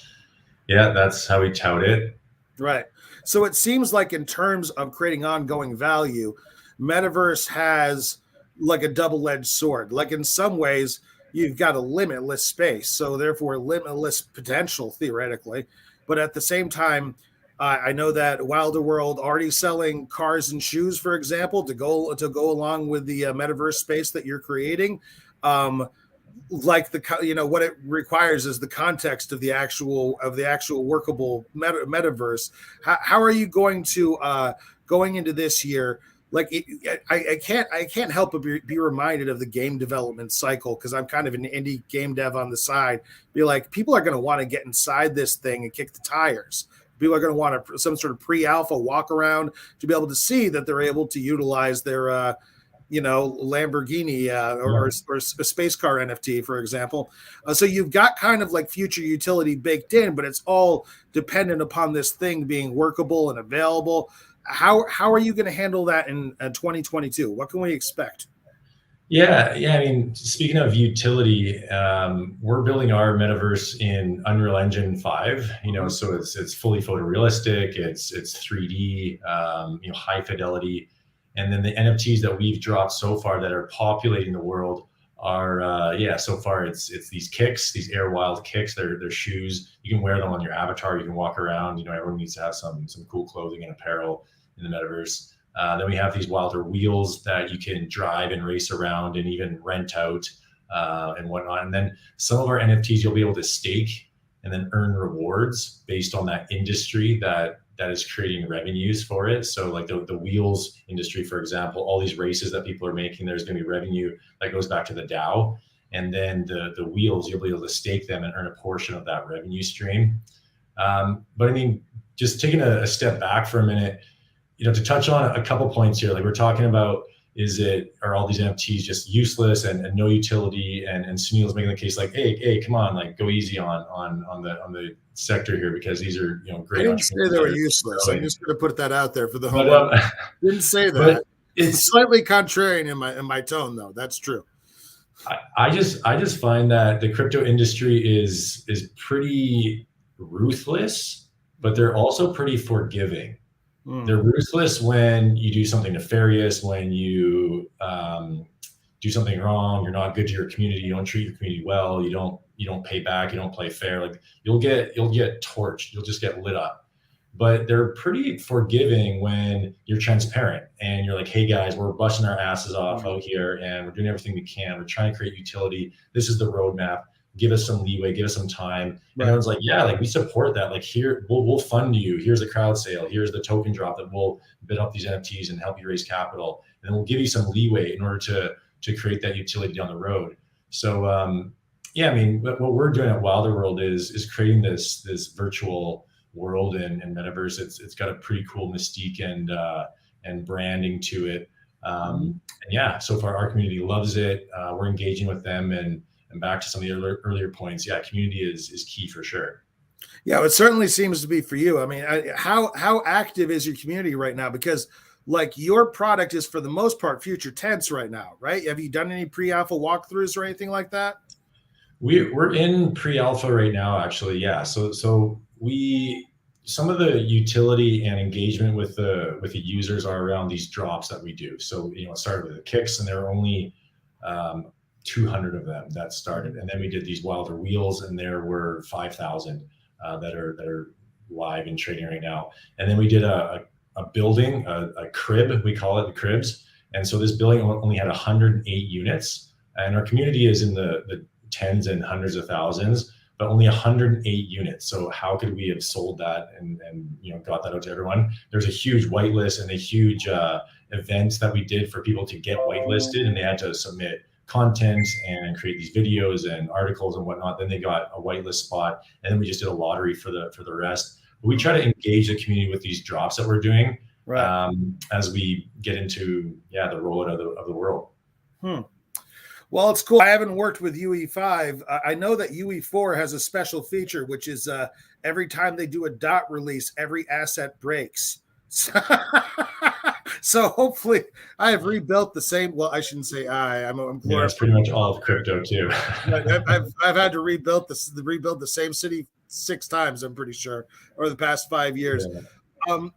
That's how we tout it. Right. So it seems like in terms of creating ongoing value, metaverse has like a double-edged sword. Like in some ways, you've got a limitless space, so therefore limitless potential theoretically. But at the same time, I know that Wilder World already selling cars and shoes, for example, to go along with the metaverse space that you're creating. Like what it requires is the context of the actual workable metaverse. How are you going to going into this year? Like I can't help but be reminded of the game development cycle, because I'm kind of an indie game dev on the side. Be like, people are going to want to get inside this thing and kick the tires. People are going to want some sort of pre-alpha walk around to be able to see that they're able to utilize their Lamborghini or a space car NFT, for example. So you've got kind of like future utility baked in, but it's all dependent upon this thing being workable and available. How are you going to handle that in 2022? What can we expect? Yeah. I mean, speaking of utility, we're building our metaverse in Unreal Engine 5. So it's fully photorealistic. It's 3D. High fidelity. And then the NFTs that we've dropped so far that are populating the world are so far it's these kicks, these Air Wild kicks. They're shoes. You can wear them on your avatar. You can walk around. Everyone needs to have some cool clothing and apparel in the metaverse. Then we have these Wilder wheels that you can drive and race around and even rent out and whatnot. And then some of our NFTs you'll be able to stake and then earn rewards based on that industry that is creating revenues for it. So like the wheels industry, for example, all these races that people are making, there's going to be revenue that goes back to the DAO. And then the wheels, you'll be able to stake them and earn a portion of that revenue stream. But I mean, just taking a step back for a minute, to touch on a couple points here, like we're talking about, are all these NFTs just useless and no utility? And Sunil's making the case like, hey, come on, like go easy on the sector here, because these are great. I didn't say they were useless. I'm just going to put that out there for the whole. Didn't say that. It's slightly contrarian in my tone, though. That's true. I just find that the crypto industry is pretty ruthless, but they're also pretty forgiving. They're ruthless when you do something nefarious, when you do something wrong, you're not good to your community, you don't treat your community well, you don't pay back, you don't play fair. Like you'll get torched, you'll just get lit up. But they're pretty forgiving when you're transparent and you're like, hey guys, we're busting our asses off out here and we're doing everything we can. We're trying to create utility. This is the roadmap. Give us some leeway, give us some time. And everyone's like, yeah, like we support that. Like here, we'll fund you. Here's a crowd sale. Here's the token drop that will bid up these NFTs and help you raise capital. And then we'll give you some leeway in order to create that utility down the road. So I mean, what we're doing at Wilder World is creating this virtual world and metaverse. It's got a pretty cool mystique and branding to it. And yeah, so far our community loves it. We're engaging with them and back to some of the earlier points, community is key for sure. Yeah, it certainly seems to be for you. I mean, how active is your community right now? Because like your product is for the most part future tense right now, right? Have you done any pre-alpha walkthroughs or anything like that? We're in pre-alpha right now, actually. Yeah. So some of the utility and engagement with the users are around these drops that we do. So it started with the kicks, and there were only 200 of them that started, and then we did these Wilder wheels, and there were 5,000. that are live and trading right now. And then we did a building, a crib, we call it the cribs. And so this building only had 108 units, and our community is in the tens and hundreds of thousands, but only 108 units. So how could we have sold that and got that out to everyone? There's a huge whitelist and a huge event that we did for people to get whitelisted, and they had to submit content and create these videos and articles and whatnot. Then they got a whitelist spot, and then we just did a lottery for the rest. But we try to engage the community with these drops that we're doing, right, as we get into the rollout of the world. Well, it's cool. I haven't worked with UE5. I know that UE4 has a special feature, which is every time they do a dot release, every asset breaks. So hopefully I have rebuilt the same. Well, I shouldn't say I'm yeah, that's pretty much all of crypto too. I've had to rebuild the same city 6 times, I'm pretty sure, over the past 5 years. Yeah.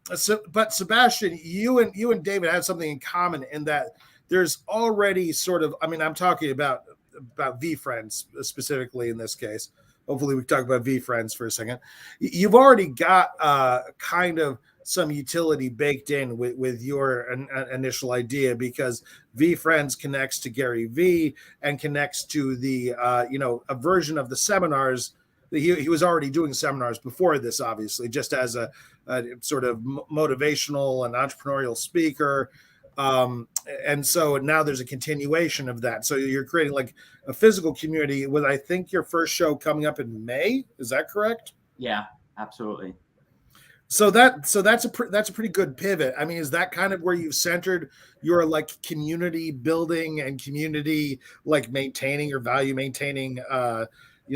But Sebastian, you and David have something in common in that there's already sort of, I mean, I'm talking about VeeFriends specifically in this case. Hopefully we talk about VeeFriends for a second. You've already got kind of some utility baked in with your initial idea, because VeeFriends connects to Gary V and connects to the, a version of the seminars. He was already doing seminars before this, obviously, just as a sort of motivational and entrepreneurial speaker. And so now there's a continuation of that. So you're creating like a physical community with, I think, your first show coming up in May. Is that correct? Yeah, absolutely. So that's a pretty good pivot. I mean, is that kind of where you've centered your like community building and community like maintaining or value maintaining,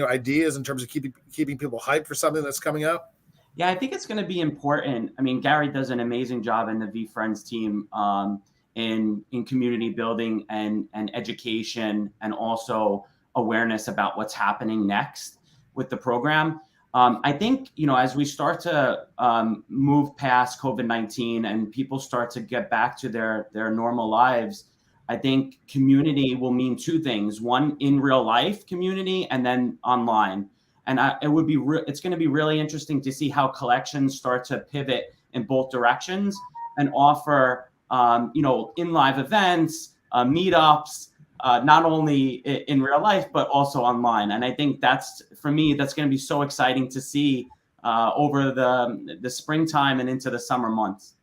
ideas in terms of keeping people hyped for something that's coming up? Yeah, I think it's going to be important. I mean, Gary does an amazing job in the VeeFriends team in community building and education, and also awareness about what's happening next with the program. I think, as we start to move past COVID-19 and people start to get back to their normal lives, I think community will mean 2 things: one, in real life community, and then online. And it's going to be really interesting to see how collections start to pivot in both directions and offer, in live events, meetups, not only in real life, but also online. And I think that's going to be so exciting to see over the springtime and into the summer months.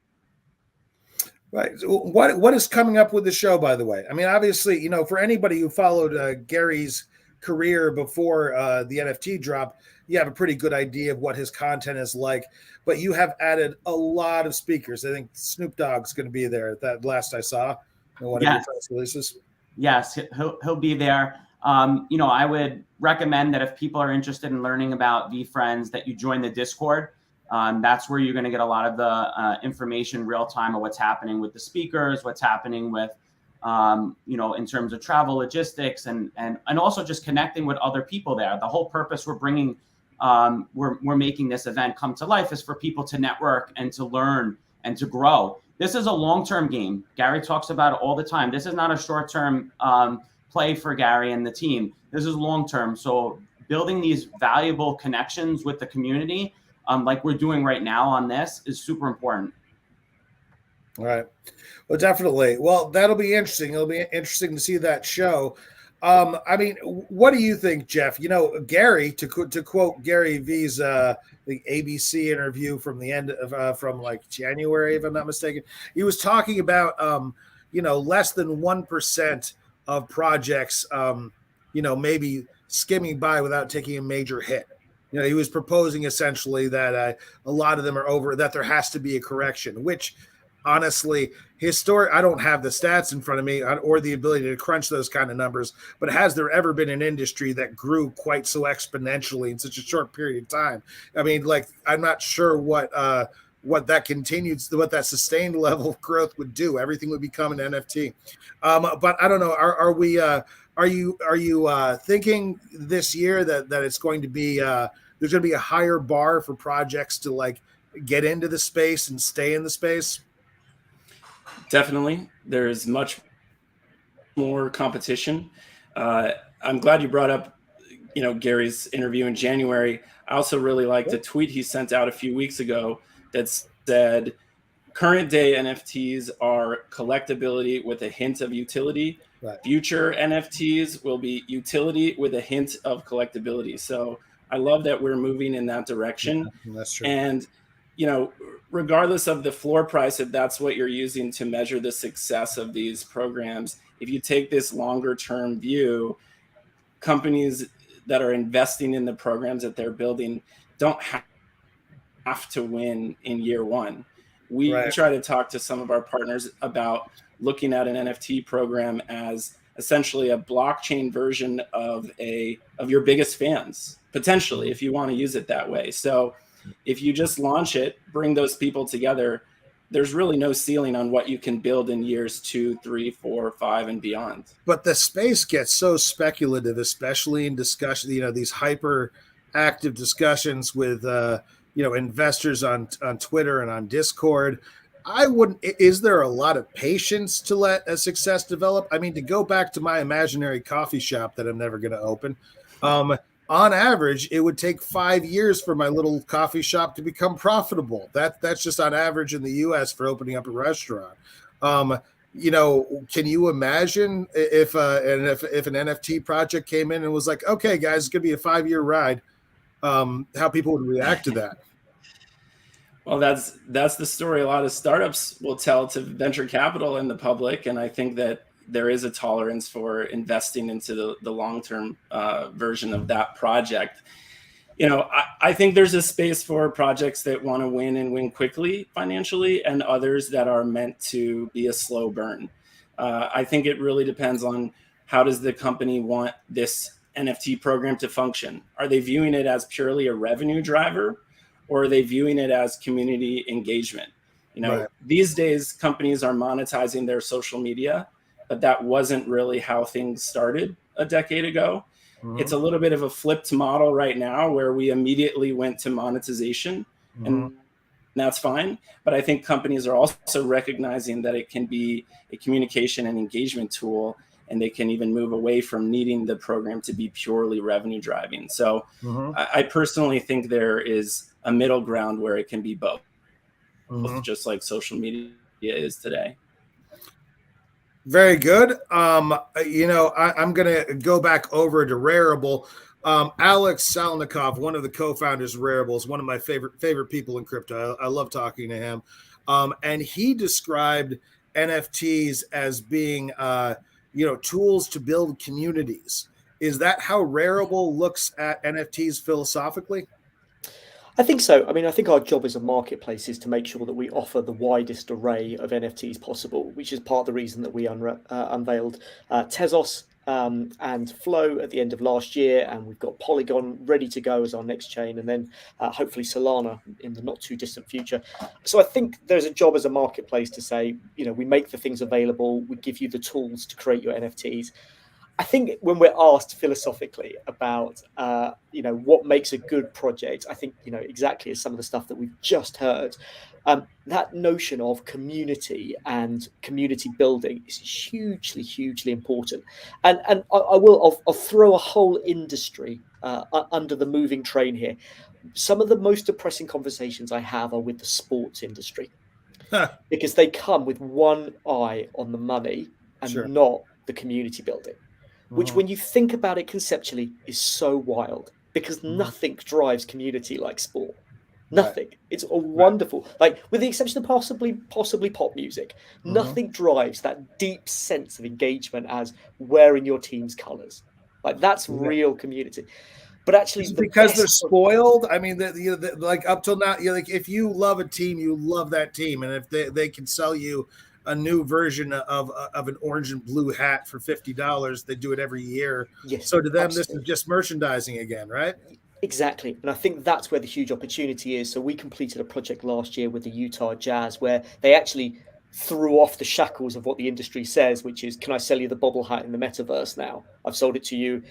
Right. What is coming up with the show, by the way? I mean, obviously, for anybody who followed Gary's career before the NFT drop, you have a pretty good idea of what his content is like, but you have added a lot of speakers. I think Snoop Dogg's going to be there, that last I saw in one of your press releases. Yes, he'll be there. I would recommend that if people are interested in learning about VeeFriends, that you join the Discord. That's where you're going to get a lot of the information real time of what's happening with the speakers, what's happening with, in terms of travel logistics, and also just connecting with other people there. The whole purpose we're bringing, we're making this event come to life is for people to network and to learn and to grow. This is a long-term game. Gary talks about it all the time. This is not a short-term play for Gary and the team. This is long-term. So building these valuable connections with the community, like we're doing right now on this, is super important. All right. Well, definitely. Well, that'll be interesting. It'll be interesting to see that show. I mean, what do you think, Jeff? Gary, to quote Gary V's the ABC interview from the end of from like January, if I'm not mistaken, he was talking about less than 1% of projects maybe skimming by without taking a major hit. He was proposing essentially that a lot of them are over, that there has to be a correction, which honestly, I don't have the stats in front of me or the ability to crunch those kind of numbers, but has there ever been an industry that grew quite so exponentially in such a short period of time? I mean, like, I'm not sure what that sustained level of growth would do. Everything would become an NFT. But I don't know. Are you thinking this year that it's going to be there's going to be a higher bar for projects to like get into the space and stay in the space? Definitely. There's much more competition. I'm glad you brought up Gary's interview in January. I also really liked a tweet he sent out a few weeks ago that said, current day NFTs are collectability with a hint of utility. Right. Future NFTs will be utility with a hint of collectability. So I love that we're moving in that direction. Yeah, that's true. And, regardless of the floor price, if that's what you're using to measure the success of these programs, if you take this longer term view, companies that are investing in the programs that they're building don't have to win in year one. We try to talk to some of our partners about looking at an NFT program as essentially a blockchain version of your biggest fans, potentially, if you want to use it that way. So if you just launch it, bring those people together, there's really no ceiling on what you can build in years 2, 3, 4, 5, and beyond. But the space gets so speculative, especially in discussion, these hyper active discussions with, investors on Twitter and on Discord. Is there a lot of patience to let a success develop? I mean, to go back to my imaginary coffee shop that I'm never going to open, on average, it would take 5 years for my little coffee shop to become profitable. That's just on average in the US for opening up a restaurant. Can you imagine if an NFT project came in and was like, okay, guys, it's going to be a 5-year ride, how people would react to that? Well, that's the story a lot of startups will tell to venture capital and the public. And I think that there is a tolerance for investing into the long-term version of that project. I think there's a space for projects that want to win and win quickly financially, and others that are meant to be a slow burn. I think it really depends on how does the company want this NFT program to function. Are they viewing it as purely a revenue driver, or are they viewing it as community engagement? These days companies are monetizing their social media, but that wasn't really how things started a decade ago. Mm-hmm. It's a little bit of a flipped model right now where we immediately went to monetization, and that's fine. But I think companies are also recognizing that it can be a communication and engagement tool, and they can even move away from needing the program to be purely revenue driving. So I personally think there is a middle ground where it can be both, just like social media is today. Very good. I'm going to go back over to Rarible. Alex Salnikov, one of the co-founders of Rarible, is one of my favorite people in crypto. I love talking to him. And he described NFTs as being, tools to build communities. Is that how Rarible looks at NFTs philosophically? I think so. I mean, I think our job as a marketplace is to make sure that we offer the widest array of NFTs possible, which is part of the reason that we unveiled Tezos and Flow at the end of last year, and we've got Polygon ready to go as our next chain, and then hopefully Solana in the not too distant future. So I think there's a job as a marketplace to say, we make the things available, we give you the tools to create your NFTs. I think when we're asked philosophically about, what makes a good project, I think, exactly as some of the stuff that we've just heard, that notion of community and community building is hugely, hugely important. And I'll throw a whole industry under the moving train here. Some of the most depressing conversations I have are with the sports industry because they come with one eye on the money and not the community building. Which, when you think about it conceptually, is so wild because nothing drives community like sport. Nothing. It's a wonderful, like with the exception of possibly pop music, nothing drives that deep sense of engagement as wearing your team's colours. Like that's real community. But actually, because they're spoiled. I mean, like up till now, like if you love a team, you love that team, and if they can sell you a new version of an orange and blue hat for $50. They do it every year. Yes, so to them, absolutely. This is just merchandising again, right? Exactly. And I think that's where the huge opportunity is. So we completed a project last year with the Utah Jazz where they actually threw off the shackles of what the industry says, which is, can I sell you the bobble hat in the metaverse now? I've sold it to you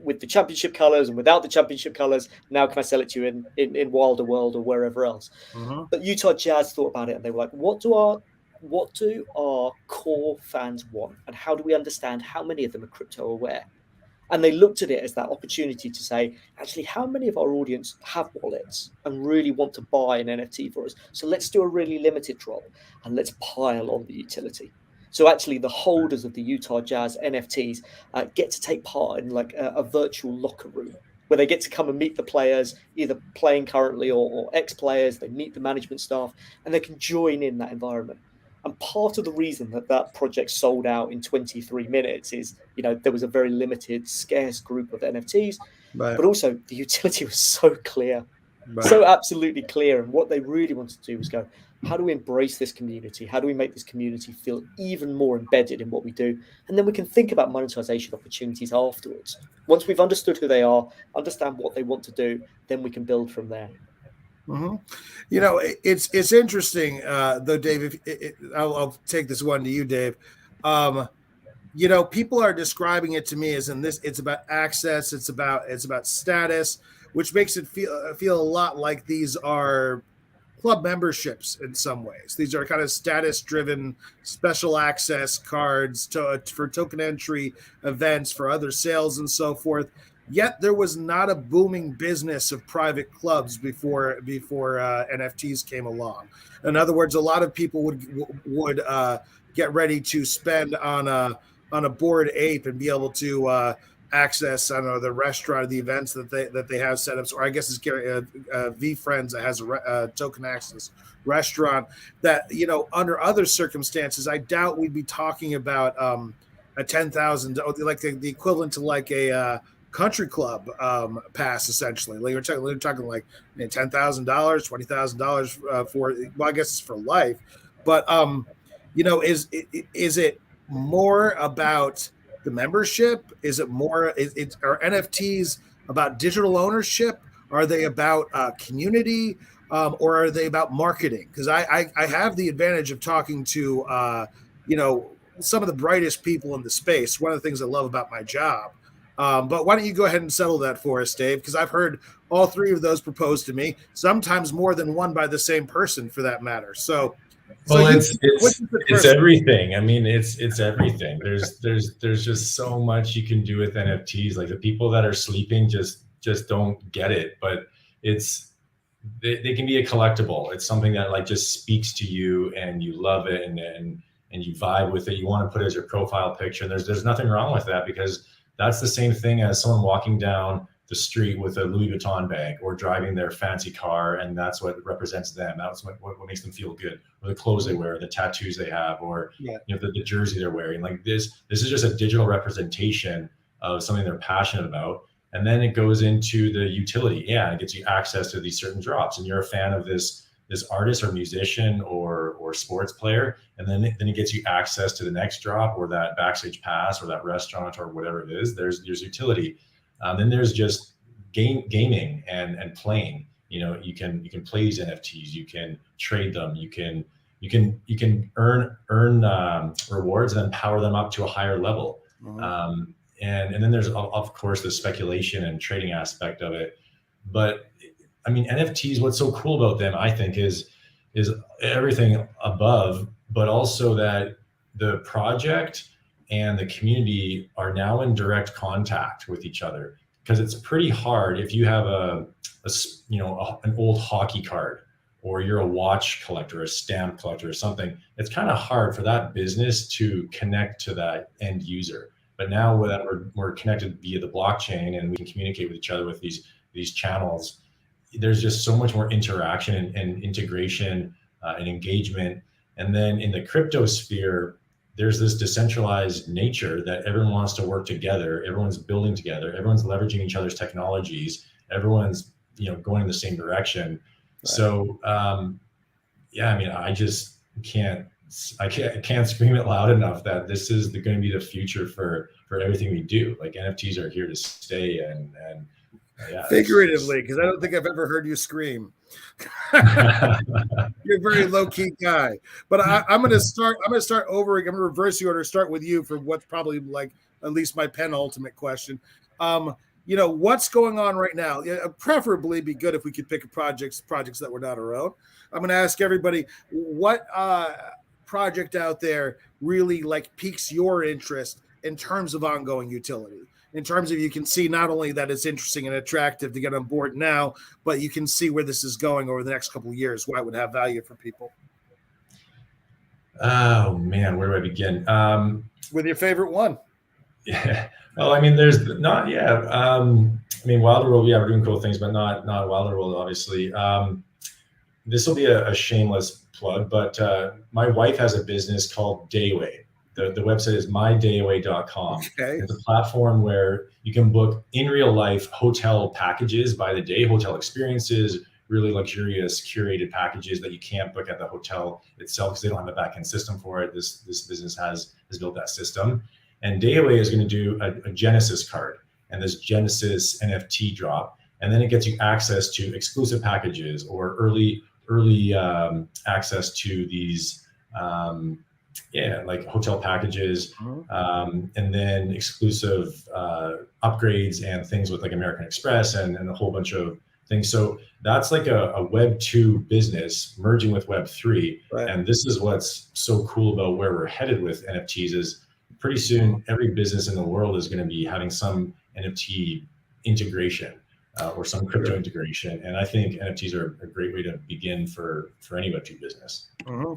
with the championship colors and without the championship colors. Now can I sell it to you in Wilder World or wherever else? But Utah Jazz thought about it and they were like, what do our core fans want? And how do we understand how many of them are crypto aware? And they looked at it as that opportunity to say, actually, how many of our audience have wallets and really want to buy an NFT for us? So let's do a really limited drop and let's pile on the utility. So actually, the holders of the Utah Jazz NFTs get to take part in like a virtual locker room where they get to come and meet the players, either playing currently or ex-players. They meet the management staff and they can join in that environment. And part of the reason that project sold out in 23 minutes is, there was a very limited, scarce group of NFTs, Right. but also the utility was so clear, Right. so absolutely clear. And what they really wanted to do was go, how do we embrace this community? How do we make this community feel even more embedded in what we do? And then we can think about monetization opportunities afterwards. Once we've understood who they are, understand what they want to do, then we can build from there. Mm-hmm. It's interesting, though, Dave. I'll take this one to you, Dave. People are describing it to me as in this. It's about access. It's about status, which makes it feel a lot like these are club memberships in some ways. These are kind of status-driven special access cards for token entry events, for other sales, and so forth. Yet there was not a booming business of private clubs before NFTs came along. In other words, a lot of people would get ready to spend on a Bored Ape and be able to access, the restaurant, the events that they have set up. Or I guess it's V Friends that has a token access restaurant that, under other circumstances, I doubt we'd be talking about a 10,000, like the equivalent to like a country club pass, essentially. Like we're talking like $10,000, $20,000 for, well, I guess it's for life. But is it more about the membership? Is it more? Are NFTs about digital ownership? Are they about community, or are they about marketing? Because I have the advantage of talking to some of the brightest people in the space. One of the things I love about my job. But why don't you go ahead and settle that for us, Dave? Because I've heard all three of those proposed to me, sometimes more than one by the same person, for that matter. It's everything. I mean, it's everything. There's just so much you can do with NFTs. Like the people that are sleeping just don't get it. But they can be a collectible. It's something that like just speaks to you and you love it and you vibe with it. You want to put it as your profile picture. And there's nothing wrong with that, because that's the same thing as someone walking down the street with a Louis Vuitton bag or driving their fancy car, and that's what represents them. That's what makes them feel good, or the clothes they wear, the tattoos they have, or the jersey they're wearing. Like this is just a digital representation of something they're passionate about. And then it goes into the utility. Yeah, it gets you access to these certain drops, and you're a fan of this artist or musician or sports player, and then it gets you access to the next drop, or that backstage pass, or that restaurant, or whatever it is. There's utility. Then there's just gaming and playing. You can play these NFTs. You can trade them. You can earn rewards and then power them up to a higher level. Mm-hmm. And then there's of course the speculation and trading aspect of it. But I mean, NFTs, what's so cool about them, I think, is everything above, but also that the project and the community are now in direct contact with each other. Because it's pretty hard if you have an old hockey card, or you're a watch collector, a stamp collector, or something. It's kind of hard for that business to connect to that end user. But now that we're connected via the blockchain and we can communicate with each other with these channels, there's just so much more interaction and integration and engagement. And then in the crypto sphere, there's this decentralized nature that everyone wants to work together. Everyone's building together. Everyone's leveraging each other's technologies. Everyone's going in the same direction. Right. So I mean, I just can't scream it loud enough that this is going to be the future for everything we do. Like NFTs are here to stay, and figuratively, because I don't think I've ever heard you scream. You're a very low-key guy. But I'm going to start over. I'm going to reverse the order. Start with you for what's probably like at least my penultimate question. What's going on right now? Preferably be good if we could pick projects that were not our own. I'm going to ask everybody what project out there really like piques your interest in terms of ongoing utility. in terms of you can see not only that it's interesting and attractive to get on board now, but you can see where this is going over the next couple of years, why it would have value for people. Oh man, where do I begin? With your favorite one. Yeah. Well, I mean, there's not. Yeah. I mean, Wilder World. Yeah, we're doing cool things, but not Wilder World, obviously. This will be a shameless plug, but my wife has a business called Dayway. The website is mydayway.com. Okay. It's a platform where you can book in real life hotel packages by the day, hotel experiences, really luxurious curated packages that you can't book at the hotel itself because they don't have a back-end system for it. This business has built that system. And Dayway is going to do a Genesis card and this Genesis NFT drop. And then it gets you access to exclusive packages or early access to these like hotel packages, and then exclusive upgrades and things with like American Express and a whole bunch of things. So that's like a Web 2 business merging with Web 3. Right. And this is what's so cool about where we're headed with NFTs is pretty soon every business in the world is going to be having some NFT integration or some crypto integration. And I think NFTs are a great way to begin for any Web 2 business.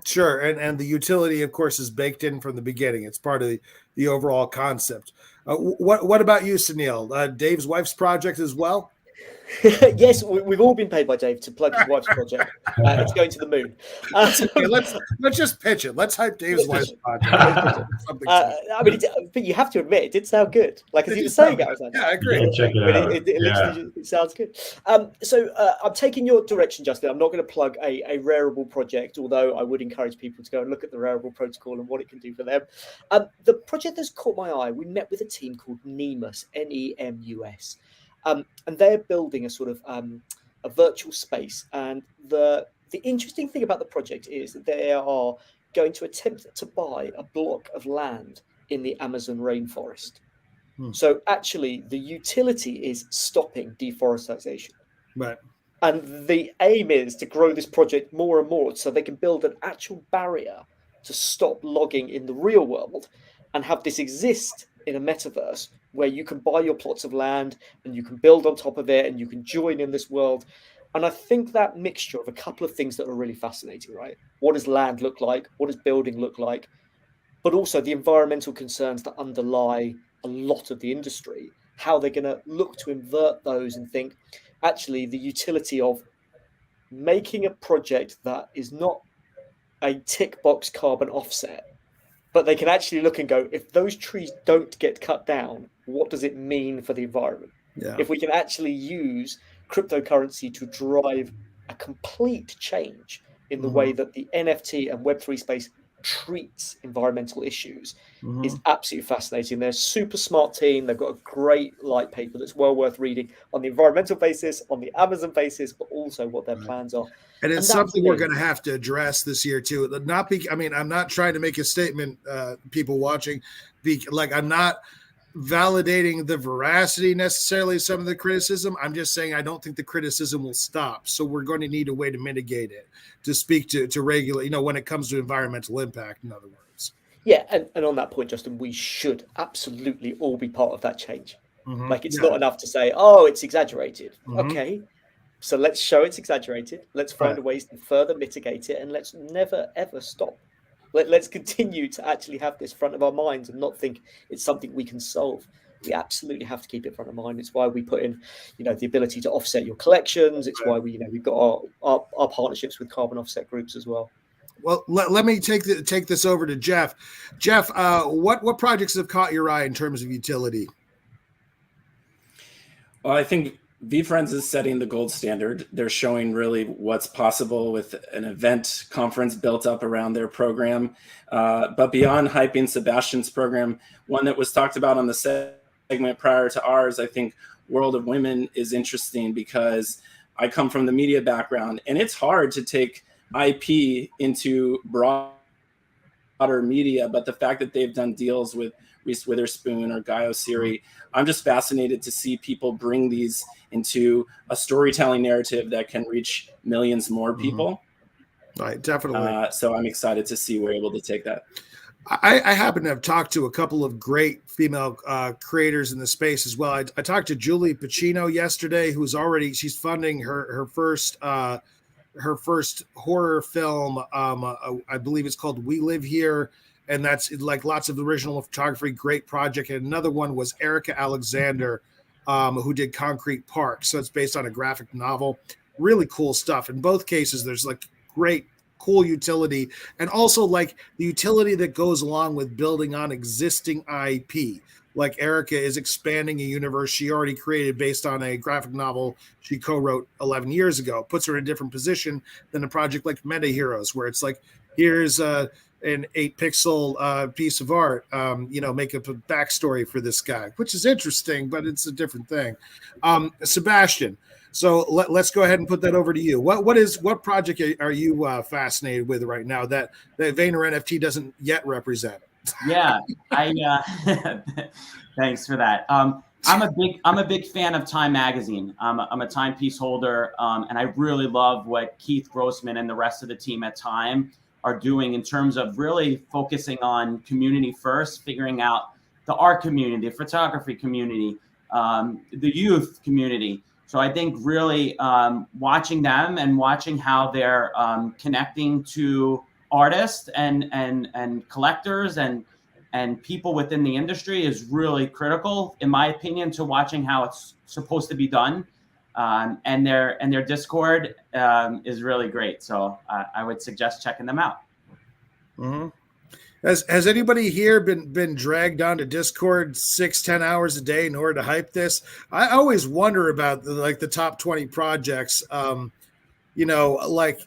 Sure. And the utility, of course, is baked in from the beginning. It's part of the overall concept. What about you, Sunil? Dave's wife's project as well? Yes, we've all been paid by Dave to plug his wife's project. It's going to the moon. Okay, let's just pitch it. Let's hype Dave's wife's project. I mean, but you have to admit, it did sound good. Like as he was saying, I was like, yeah, I agree. Check it out. It literally it sounds good. So I'm taking your direction, Justin. I'm not going to plug a Rarible project, although I would encourage people to go and look at the Rarible protocol and what it can do for them. The project that's caught my eye, we met with a team called Nemus, Nemus. And they're building a sort of a virtual space. And the interesting thing about the project is that they are going to attempt to buy a block of land in the Amazon rainforest. So actually, the utility is stopping deforestation. Right. And the aim is to grow this project more and more so they can build an actual barrier to stop logging in the real world and have this exist in a metaverse where you can buy your plots of land and you can build on top of it and you can join in this world. And I think that mixture of a couple of things that are really fascinating, right? What does land look like? What does building look like? But also the environmental concerns that underlie a lot of the industry, how they're going to look to invert those and think, actually, the utility of making a project that is not a tick box carbon offset, but they can actually look and go, if those trees don't get cut down, what does it mean for the environment? Yeah. If we can actually use cryptocurrency to drive a complete change in the way that the NFT and Web3 space treats environmental issues is absolutely fascinating. They're a super smart team. They've got a great light paper that's well worth reading on the environmental basis, on the Amazon basis, but also what their plans are. And it's something we're going to have to address this year too. I'm not trying to make a statement, people watching, I'm not validating the veracity necessarily of some of the criticism. I'm just saying I don't think the criticism will stop. So we're going to need a way to mitigate it, to speak to regulate, when it comes to environmental impact, in other words. Yeah, and on that point, Justin, we should absolutely all be part of that change. It's not enough to say, oh, it's exaggerated. Okay, so let's show it's exaggerated. Let's find ways to further mitigate it, and let's never, ever stop. Let's continue to actually have this front of our minds and not think it's something we can solve. We absolutely have to keep it front of mind. It's why we put in, the ability to offset your collections. It's why we've got our partnerships with carbon offset groups as well. Well, let me take this over to Jeff. Jeff, what projects have caught your eye in terms of utility? Well, I think VFriends is setting the gold standard. They're showing really what's possible with an event conference built up around their program. But beyond hyping Sebastian's program, one that was talked about on the segment prior to ours, I think World of Women is interesting because I come from the media background, and it's hard to take IP into broader media. But the fact that they've done deals with Reese Witherspoon or Guy Osiri, I'm just fascinated to see people bring these into a storytelling narrative that can reach millions more people. Right, definitely. So I'm excited to see we're able to take that. I happen to have talked to a couple of great female creators in the space as well. I talked to Julie Pacino yesterday, she's funding her first horror film. I believe it's called We Live Here, and that's like lots of original photography, great project. And another one was Erica Alexander, who did Concrete Park. So it's based on a graphic novel. Really cool stuff. In both cases, there's like great cool utility, and also like the utility that goes along with building on existing IP. Like Erica is expanding a universe she already created based on a graphic novel she co-wrote 11 years ago. It puts her in a different position than a project like Meta Heroes, where it's like, here's an 8-pixel piece of art, make up a backstory for this guy, which is interesting, but it's a different thing. Sebastian, so let's go ahead and put that over to you. What project are you fascinated with right now that VaynerNFT doesn't yet represent? Yeah, thanks for that. I'm a big fan of Time Magazine. I'm a timepiece holder, and I really love what Keith Grossman and the rest of the team at Time are doing in terms of really focusing on community first, figuring out the art community, the photography community, the youth community. So I think really watching them and watching how they're connecting to artists and collectors and people within the industry is really critical, in my opinion, to watching how it's supposed to be done. And their Discord is really great. So I would suggest checking them out. Mm-hmm. Has anybody here been dragged onto Discord 6-10 hours a day in order to hype this? I always wonder about the top 20 projects. Like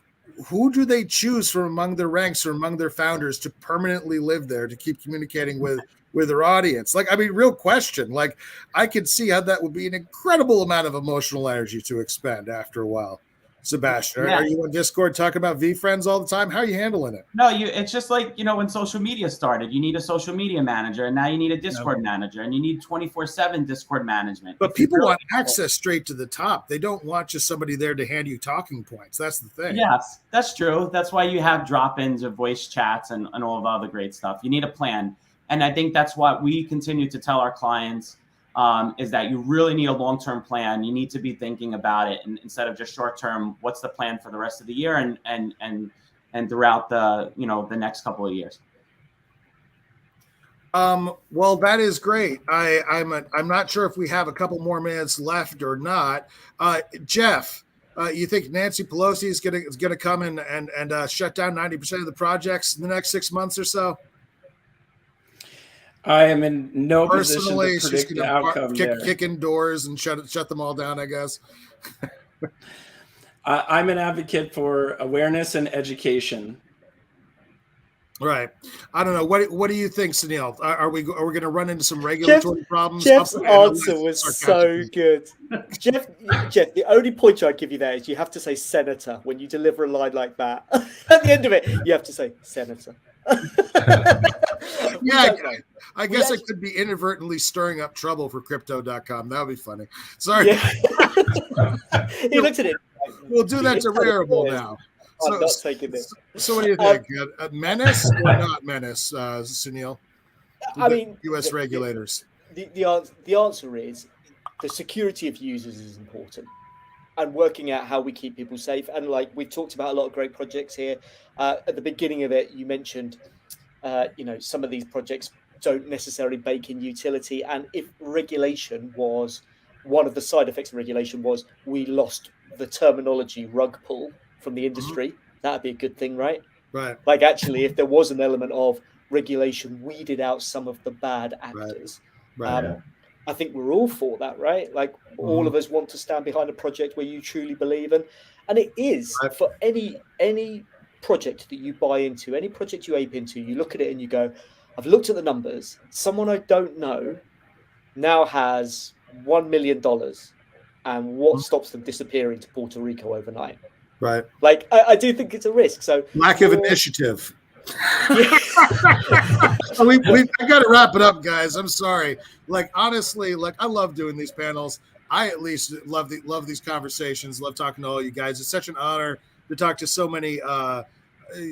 who do they choose from among their ranks or among their founders to permanently live there to keep communicating with their audience? Like, I mean, real question. Like, I could see how that would be an incredible amount of emotional energy to expend after a while. Sebastian, are you on Discord talking about VFriends all the time? How are you handling it? No, it's just like, when social media started, you need a social media manager, and now you need a Discord manager, and you need 24/7 Discord management. But people want access straight to the top. They don't want just somebody there to hand you talking points. That's the thing. Yes, that's true. That's why you have drop-ins of voice chats and all of the other great stuff. You need a plan. And I think that's what we continue to tell our clients, is that you really need a long-term plan. You need to be thinking about it, and instead of just short-term, what's the plan for the rest of the year and throughout the the next couple of years. Well, that is great. I'm not sure if we have a couple more minutes left or not. Jeff, you think Nancy Pelosi is gonna come in and shut down 90% of the projects in the next 6 months or so? I am in no Personally, position to predict the outcome kick in doors and shut them all down, I guess. I'm an advocate for awareness and education. Right. I don't know. What do you think, Sunil? Are we going to run into some regulatory problems? Jeff's answer was so good. Jeff, the only point I'd give you there is you have to say senator when you deliver a line like that. At the end of it, you have to say senator. Yeah, I guess I could be inadvertently stirring up trouble for crypto.com. That would be funny. Sorry. Yeah. He looked at it. We'll do that to Rarible now. I'm not taking this. So what do you think? A menace or not menace, Sunil? I mean, U.S. regulators. The answer is the security of users is important, and working out how we keep people safe. And like we've talked about a lot of great projects here. At the beginning of it, you mentioned, some of these projects don't necessarily bake in utility. And if regulation was one of the side effects of regulation was we lost the terminology rug pull from the industry, that'd be a good thing, right? Right. Like actually, if there was an element of regulation weeded out some of the bad actors. Right. I think we're all for that, right? Like all of us want to stand behind a project where you truly believe in. And it is for any project that you buy into, any project you ape into, you look at it and you go, I've looked at the numbers. Someone I don't know now has $1 million. And what stops them disappearing to Puerto Rico overnight? Right. Like, I do think it's a risk. So lack of initiative. I got to wrap it up, guys. I'm sorry. Like, honestly, I love doing these panels. I at least love these conversations. Love talking to all you guys. It's such an honor to talk to so many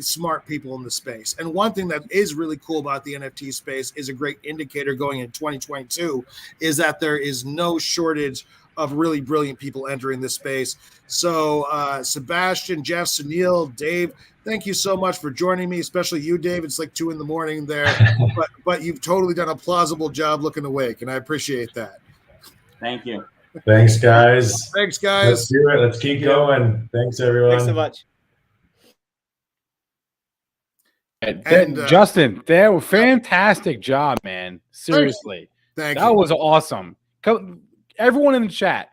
smart people in the space. And one thing that is really cool about the NFT space is a great indicator going in 2022 is that there is no shortage of really brilliant people entering this space. So Sebastian, Jeff, Sunil, Dave, thank you so much for joining me, especially you, Dave. It's like 2 a.m. there, but you've totally done a plausible job looking awake, and I appreciate that. Thank you. Thanks, guys. Thanks, guys. Let's do it. Let's keep going. Thanks, everyone. Thanks so much. And Justin, that was fantastic job, man. Seriously, Thank that you. was awesome. Everyone in the chat,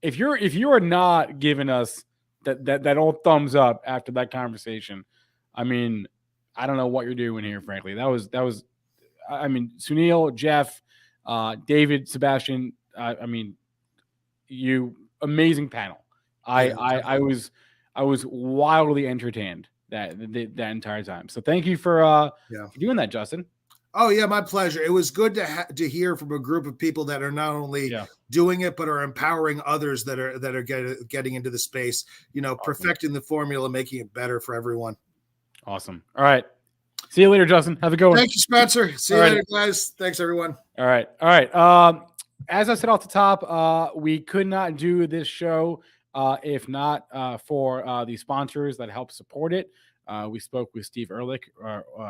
if you are not giving us that old thumbs up after that conversation, I mean, I don't know what you're doing here. Frankly, that was. I mean, Sunil, Jeff, David, Sebastian. I mean, you amazing panel. I was wildly entertained that entire time. So thank you for doing that, Justin. Oh yeah, my pleasure. It was good to hear from a group of people that are not only doing it but are empowering others that are getting into the space. You know, perfecting the formula, making it better for everyone. Awesome. All right. See you later, Justin. Have a good one. Thank you, Spencer. See you later, guys. Thanks, everyone. All right. As I said off the top, we could not do this show if not for the sponsors that help support it. We spoke with Steve Ehrlich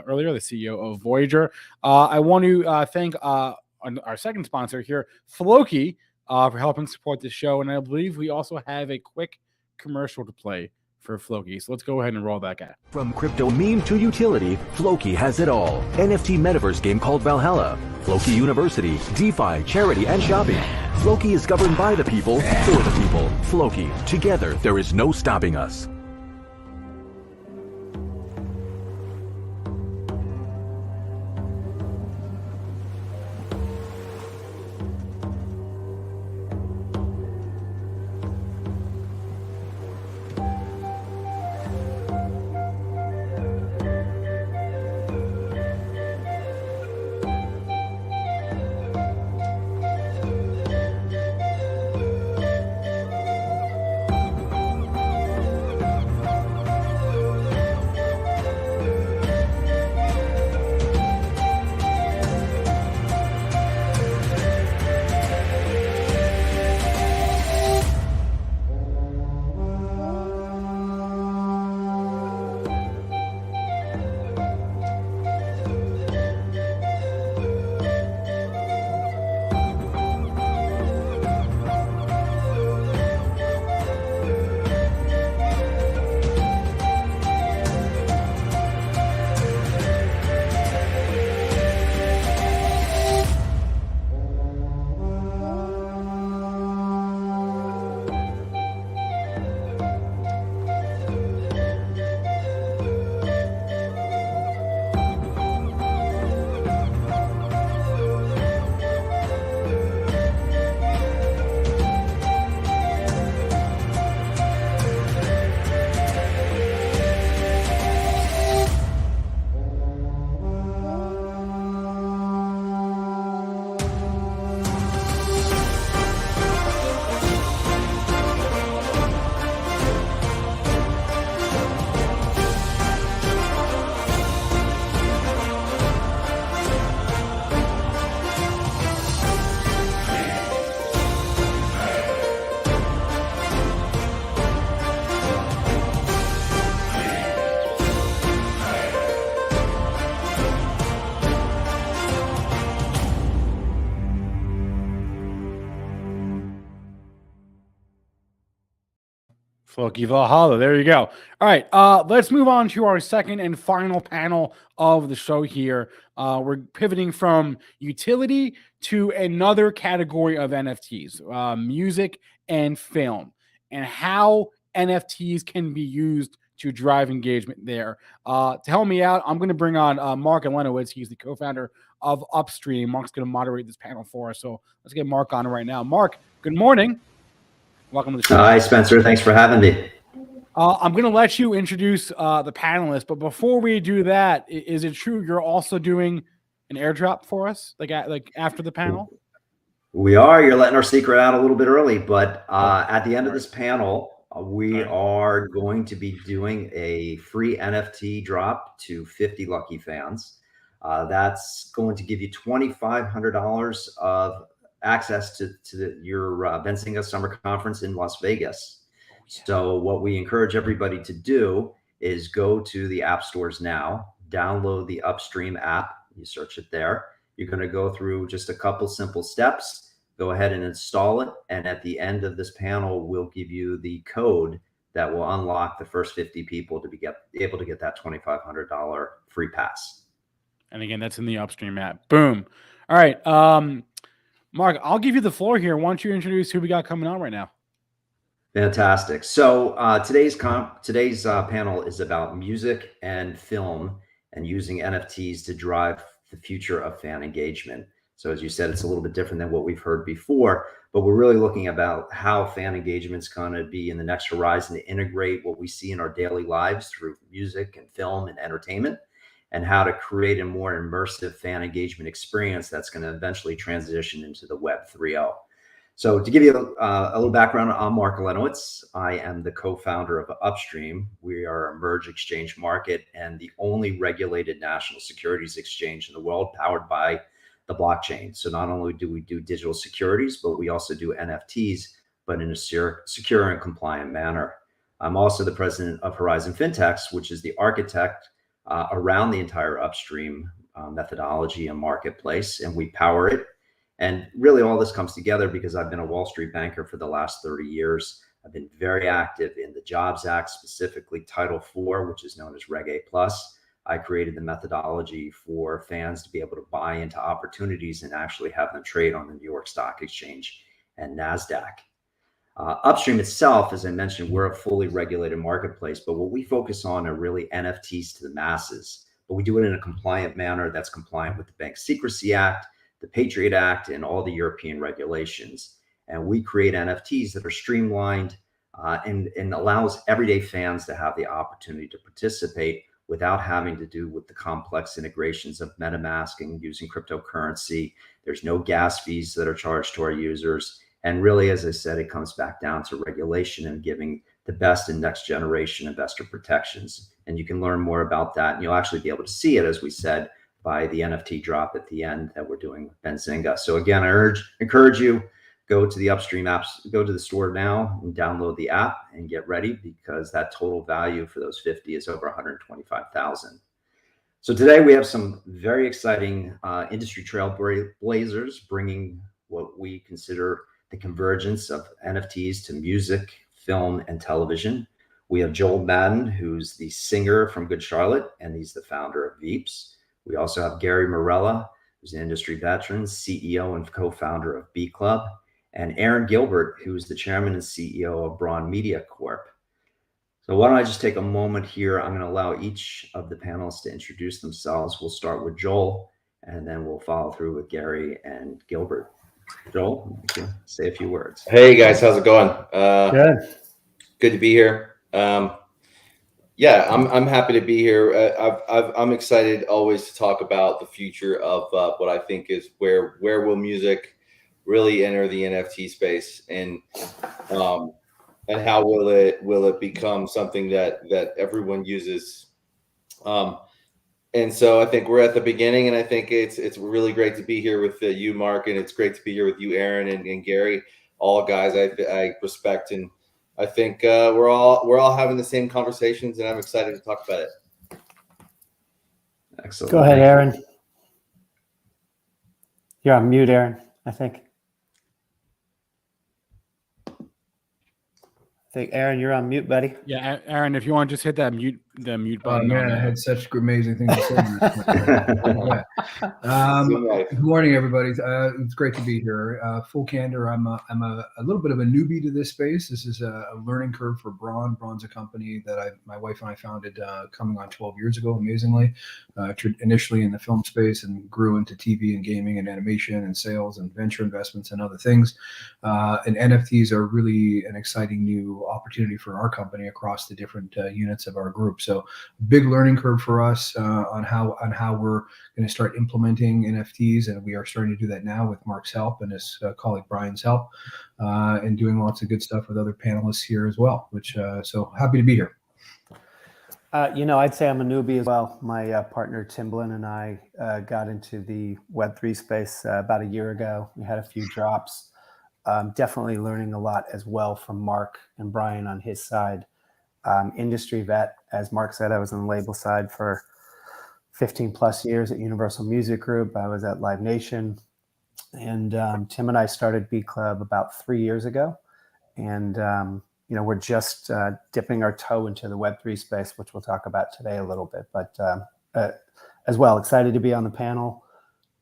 earlier, the CEO of Voyager. I want to thank our second sponsor here, Floki, for helping support this show. And I believe we also have a quick commercial to play for Floki. So let's go ahead and roll that guy. From crypto meme to utility, Floki has it all. NFT metaverse game called Valhalla, Floki University, DeFi, charity, and shopping. Floki is governed by the people, for the people. Floki, together there is no stopping us. Floki Valhalla. There you go. All right. Let's move on to our second and final panel of the show here. We're pivoting from utility to another category of NFTs, music and film, and how NFTs can be used to drive engagement there. To help me out, I'm going to bring on Mark Alenowitz. He's the co-founder of Upstream. Mark's going to moderate this panel for us. So let's get Mark on right now. Mark, good morning. Welcome to the show. Hi, Spencer. Thanks for having me. I'm going to let you introduce the panelists, but before we do that, is it true you're also doing an airdrop for us, like after the panel? We are. You're letting our secret out a little bit early, but at the end of this panel, We are going to be doing a free NFT drop to 50 lucky fans. That's going to give you $2,500 of access to your Benzinga Summer Conference in Las Vegas. So what we encourage everybody to do is go to the app stores now, download the Upstream app. You search it there. You're going to go through just a couple simple steps. Go ahead and install it. And at the end of this panel, we'll give you the code that will unlock the first 50 people to be able to get that $2,500 free pass. And again, that's in the Upstream app. Boom. All right. Mark, I'll give you the floor here. Why don't you introduce who we got coming on right now? Fantastic. So today's panel is about music and film and using NFTs to drive the future of fan engagement. So as you said, it's a little bit different than what we've heard before, but we're really looking about how fan engagement is going to be in the next horizon to integrate what we see in our daily lives through music and film and entertainment, and how to create a more immersive fan engagement experience that's going to eventually transition into the Web 3.0. So to give you a little background, I'm Mark Lenowitz. I am the co-founder of Upstream. We are a merge exchange market and the only regulated national securities exchange in the world powered by the blockchain. So not only do we do digital securities, but we also do NFTs, but in a secure and compliant manner. I'm also the president of Horizon Fintechs, which is the architect around the entire Upstream methodology and marketplace, and we power it. And really all this comes together because I've been a Wall Street banker for the last 30 years. I've been very active in the Jobs Act, specifically Title IV, which is known as Reg A+. I created the methodology for fans to be able to buy into opportunities and actually have them trade on the New York Stock Exchange and NASDAQ. Upstream itself, as I mentioned, we're a fully regulated marketplace, but what we focus on are really NFTs to the masses. But we do it in a compliant manner that's compliant with the Bank Secrecy Act, the Patriot Act, and all the European regulations. And we create NFTs that are streamlined and allows everyday fans to have the opportunity to participate without having to do with the complex integrations of MetaMask and using cryptocurrency. There's no gas fees that are charged to our users. And really, as I said, it comes back down to regulation and giving the best and next generation investor protections. And you can learn more about that. And you'll actually be able to see it, as we said, by the NFT drop at the end that we're doing with Benzinga. So again, I encourage you, go to the Upstream apps, go to the store now and download the app and get ready, because that total value for those 50 is over 125,000. So today we have some very exciting industry trailblazers bringing what we consider the convergence of NFTs to music, film, and television. We have Joel Madden, who's the singer from Good Charlotte, and he's the founder of Veeps. We also have Gary Marella, who's an industry veteran, CEO and co-founder of Beatclub, and Aaron Gilbert, who's the chairman and CEO of BRON Media Corp. So why don't I just take a moment here? I'm going to allow each of the panelists to introduce themselves. We'll start with Joel, and then we'll follow through with Gary and Gilbert. Joel, say a few words. Hey guys, how's it going? Good. Good to be here. Yeah, I'm happy to be here. I'm excited always to talk about the future of what I think is where will music really enter the NFT space, and how will it become something that everyone uses. And so I think we're at the beginning, and I think it's really great to be here with you, Mark, and it's great to be here with you, Aaron, and Gary, all guys I respect, and I think we're all having the same conversations, and I'm excited to talk about it. Excellent. Go ahead, Aaron. You're on mute, Aaron, I think. Aaron, you're on mute, buddy. Yeah, Aaron, if you want to just hit that mute button. Oh man, I had such amazing things to say. Good morning, everybody. It's great to be here. Full candor, I'm a little bit of a newbie to this space. This is a learning curve for BRON. BRON's a company that my wife and I founded coming on 12 years ago, amazingly. Initially in the film space, and grew into TV and gaming and animation and sales and venture investments and other things. And NFTs are really an exciting new opportunity for our company across the different units of our group. So big learning curve for us on how we're going to start implementing NFTs, and we are starting to do that now with Mark's help and his colleague Brian's help, and doing lots of good stuff with other panelists here as well. Which so happy to be here. I'd say I'm a newbie as well. My partner Timblin and I got into the Web3 space about a year ago. We had a few drops. Definitely learning a lot as well from Mark and Brian on his side. Industry vet, as Mark said, I was on the label side for 15 plus years at Universal Music Group. I was at Live Nation, and Tim and I started Beatclub about 3 years ago. And we're just dipping our toe into the Web3 space, which we'll talk about today a little bit. But as well, excited to be on the panel.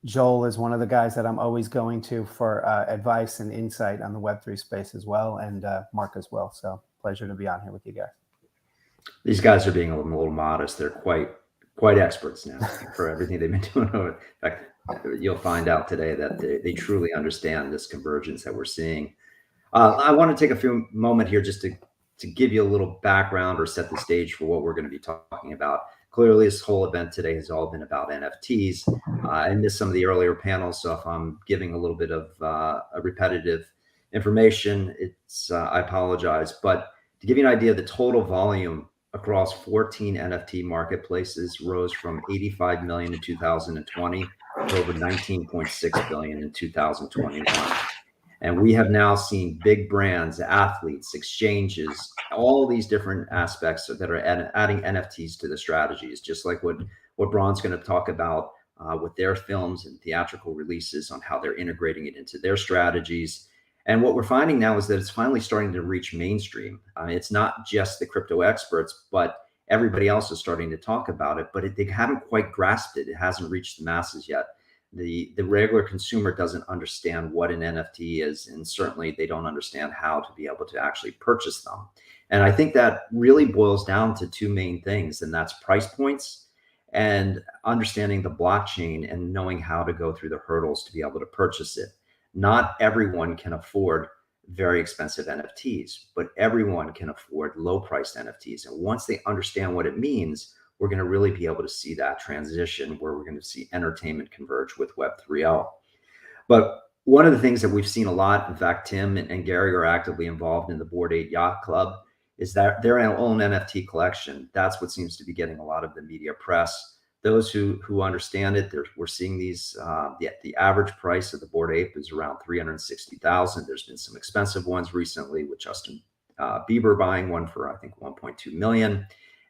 Joel is one of the guys that I'm always going to for advice and insight on the Web3 space as well, and Mark as well. So pleasure to be on here with you guys. These guys are being a little modest. They're quite experts now for everything they've been doing. In fact, you'll find out today that they truly understand this convergence that we're seeing. I want to take a moment here just to give you a little background or set the stage for what we're going to be talking about. Clearly, this whole event today has all been about NFTs. I missed some of the earlier panels, so if I'm giving a little bit of a repetitive information, I apologize. But to give you an idea, the total volume across 14 NFT marketplaces rose from 85 million in 2020 to over 19.6 billion in 2021. And we have now seen big brands, athletes, exchanges, all these different aspects that are adding NFTs to the strategies, just like what BRON's going to talk about with their films and theatrical releases on how they're integrating it into their strategies. And what we're finding now is that it's finally starting to reach mainstream. It's not just the crypto experts, but everybody else is starting to talk about it, but they haven't quite grasped it. It hasn't reached the masses yet. The regular consumer doesn't understand what an NFT is, and certainly they don't understand how to be able to actually purchase them. And I think that really boils down to two main things, and that's price points and understanding the blockchain and knowing how to go through the hurdles to be able to purchase it. Not everyone can afford very expensive NFTs, but everyone can afford low-priced NFTs. And once they understand what it means, we're going to really be able to see that transition where we're going to see entertainment converge with Web 3.0. But one of the things that we've seen a lot, in fact, Tim and Gary are actively involved in the Bored Ape Yacht Club, is that their own NFT collection. That's what seems to be getting a lot of the media press. Those who understand it, we're seeing these, the average price of the Bored Ape is around $360,000. There's been some expensive ones recently with Justin Bieber buying one for, I think, 1.2 million.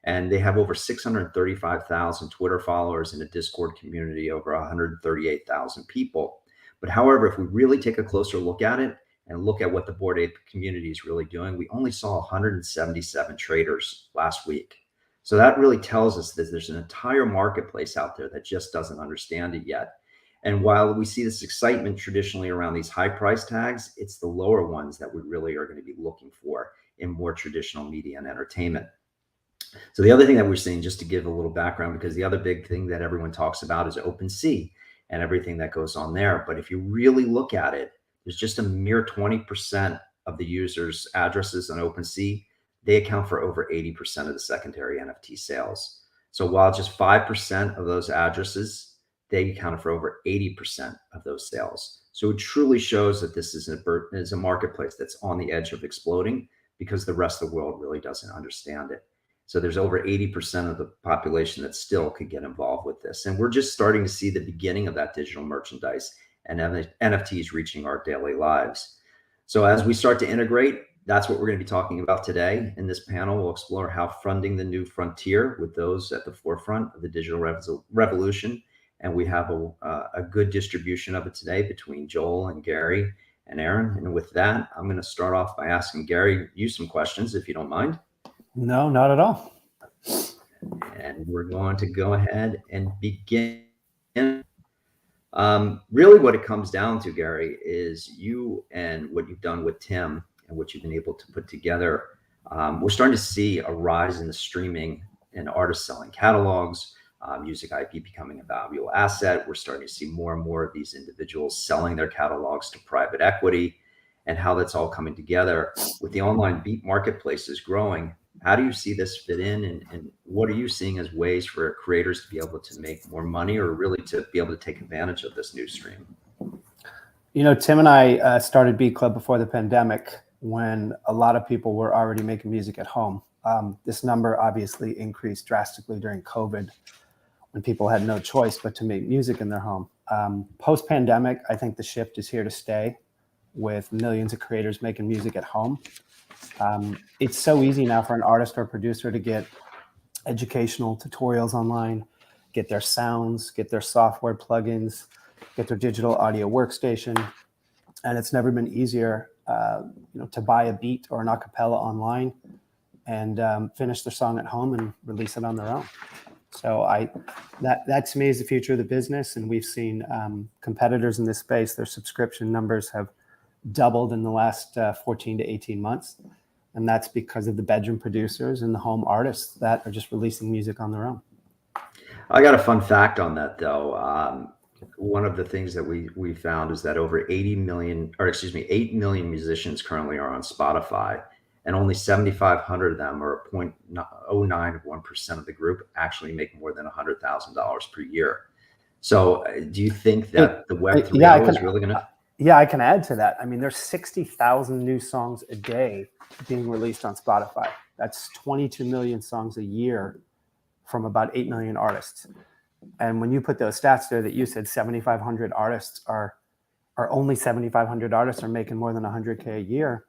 And they have over 635,000 Twitter followers and a Discord community over 138,000 people. But however, if we really take a closer look at it and look at what the Bored Ape community is really doing, we only saw 177 traders last week. So that really tells us that there's an entire marketplace out there that just doesn't understand it yet. And while we see this excitement traditionally around these high price tags, it's the lower ones that we really are going to be looking for in more traditional media and entertainment. So the other thing that we're seeing, just to give a little background, because the other big thing that everyone talks about is OpenSea and everything that goes on there. But if you really look at it, there's just a mere 20% of the users' addresses on OpenSea. They account for over 80% of the secondary NFT sales. So while just 5% of those addresses, they accounted for over 80% of those sales. So it truly shows that this is a marketplace that's on the edge of exploding because the rest of the world really doesn't understand it. So there's over 80% of the population that still could get involved with this. And we're just starting to see the beginning of that digital merchandise and NFTs reaching our daily lives. So as we start to integrate, that's what we're going to be talking about today. In this panel, we'll explore how funding the new frontier with those at the forefront of the digital revolution. And we have a good distribution of it today between Joel and Gary and Aaron. And with that, I'm going to start off by asking Gary you some questions, if you don't mind. No, not at all. And we're going to go ahead and begin. Really what it comes down to, Gary, is you and what you've done with Tim and what you've been able to put together. We're starting to see a rise in the streaming and artists selling catalogs, music IP becoming a valuable asset. We're starting to see more and more of these individuals selling their catalogs to private equity, and how that's all coming together with the online beat marketplaces growing. How do you see this fit in, and what are you seeing as ways for creators to be able to make more money, or really to be able to take advantage of this new stream? You know, Tim and I started Beatclub before the pandemic, when a lot of people were already making music at home. This number obviously increased drastically during COVID, when people had no choice but to make music in their home. Post-pandemic, I think the shift is here to stay, with millions of creators making music at home. It's so easy now for an artist or producer to get educational tutorials online, get their sounds, get their software plugins, get their digital audio workstation. And it's never been easier to buy a beat or an acapella online and finish their song at home and release it on their own. So that to me is the future of the business. And we've seen competitors in this space, their subscription numbers have doubled in the last 14 to 18 months. And that's because of the bedroom producers and the home artists that are just releasing music on their own. I got a fun fact on that, though. One of the things that we found is that over 8 million musicians currently are on Spotify, and only 7,500 of them, or 0.09% of the group, actually make more than $100,000 per year. So do you think that the Web 3.0 is really going to... Yeah, I can add to that. I mean, there's 60,000 new songs a day being released on Spotify. That's 22 million songs a year from about 8 million artists. And when you put those stats there that you said 7,500 artists are only 7,500 artists are making more than 100K a year,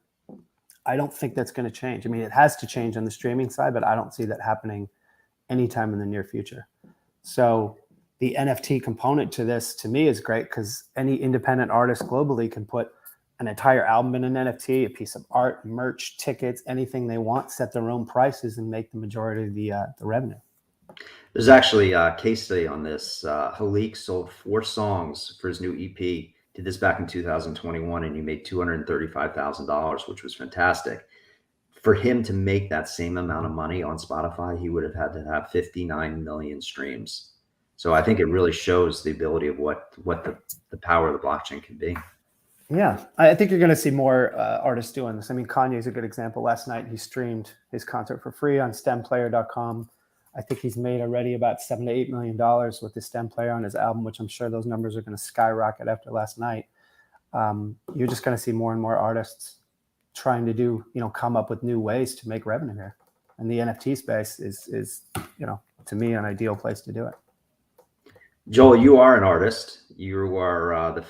I don't think that's going to change. I mean, it has to change on the streaming side, but I don't see that happening anytime in the near future. So the NFT component to this, to me, is great, because any independent artist globally can put an entire album in an NFT, a piece of art, merch, tickets, anything they want, set their own prices, and make the majority of the revenue. There's actually a case study on this. Ehrlich sold 4 songs for his new EP. Did this back in 2021, and he made $235,000, which was fantastic. For him to make that same amount of money on Spotify, he would have had to have 59 million streams. So I think it really shows the ability of what the power of the blockchain can be. Yeah, I think you're going to see more artists doing this. I mean, Kanye is a good example. Last night, he streamed his concert for free on stemplayer.com. I think he's made already about $7 to $8 million with the stem player on his album, which I'm sure those numbers are going to skyrocket after last night. You're just going to see more and more artists trying to come up with new ways to make revenue here. And the NFT space is to me, an ideal place to do it. Joel, you are an artist. You are the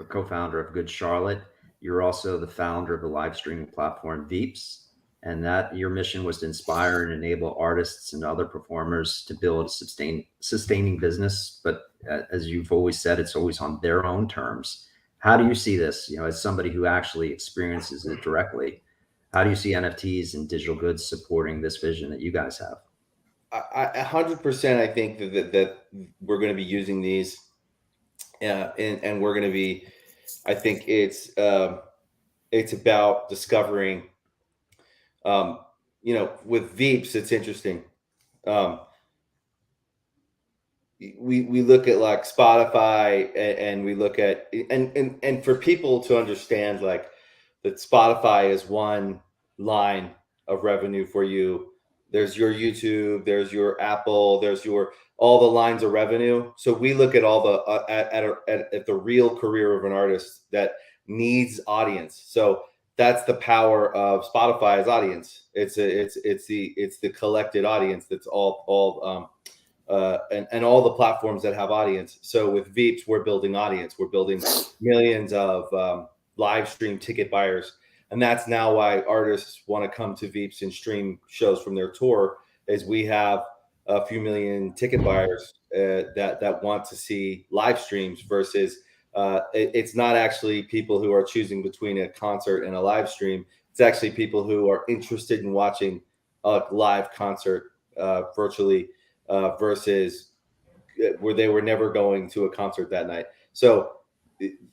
co-founder of Good Charlotte. You're also the founder of the live streaming platform Veeps. And that your mission was to inspire and enable artists and other performers to build a sustaining business. But as you've always said, it's always on their own terms. How do you see this? As somebody who actually experiences it directly, how do you see NFTs and digital goods supporting this vision that you guys have? 100%. I think that we're going to be using these, and we're going to be. I think it's about discovering. With Veeps, it's interesting. We look at like Spotify, and we look at and for people to understand like that Spotify is one line of revenue for you. There's your YouTube, there's your Apple, there's all the lines of revenue. So we look at all the at the real career of an artist that needs audience. So that's the power of Spotify as audience. It's the collected audience that's all and all the platforms that have audience. So with Veeps, we're building audience. We're building millions of live stream ticket buyers, and that's now why artists want to come to Veeps and stream shows from their tour. Is we have a few million ticket buyers that want to see live streams versus. It's not actually people who are choosing between a concert and a live stream. It's actually people who are interested in watching a live concert virtually versus where they were never going to a concert that night. So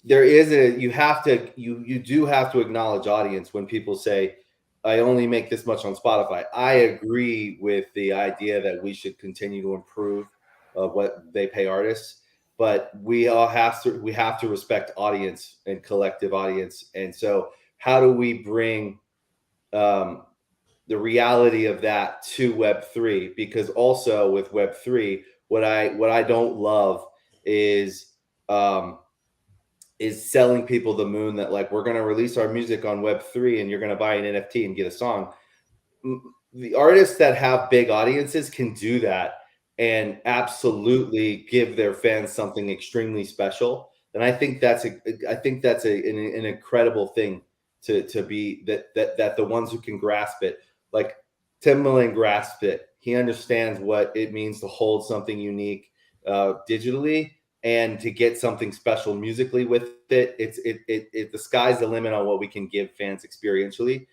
there is you do have to acknowledge audience when people say, I only make this much on Spotify. I agree with the idea that we should continue to improve what they pay artists. But we have to respect audience and collective audience. And so how do we bring reality of that to Web3, because also with Web3, what I don't love is selling people the moon that like, we're going to release our music on Web3 and you're going to buy an NFT and get a song. The artists that have big audiences can do that and absolutely give their fans something extremely special. And I think that's an incredible thing to be that the ones who can grasp it, like Timbaland grasped it. He understands what it means to hold something unique digitally and to get something special musically with it. The sky's the limit on what we can give fans experientially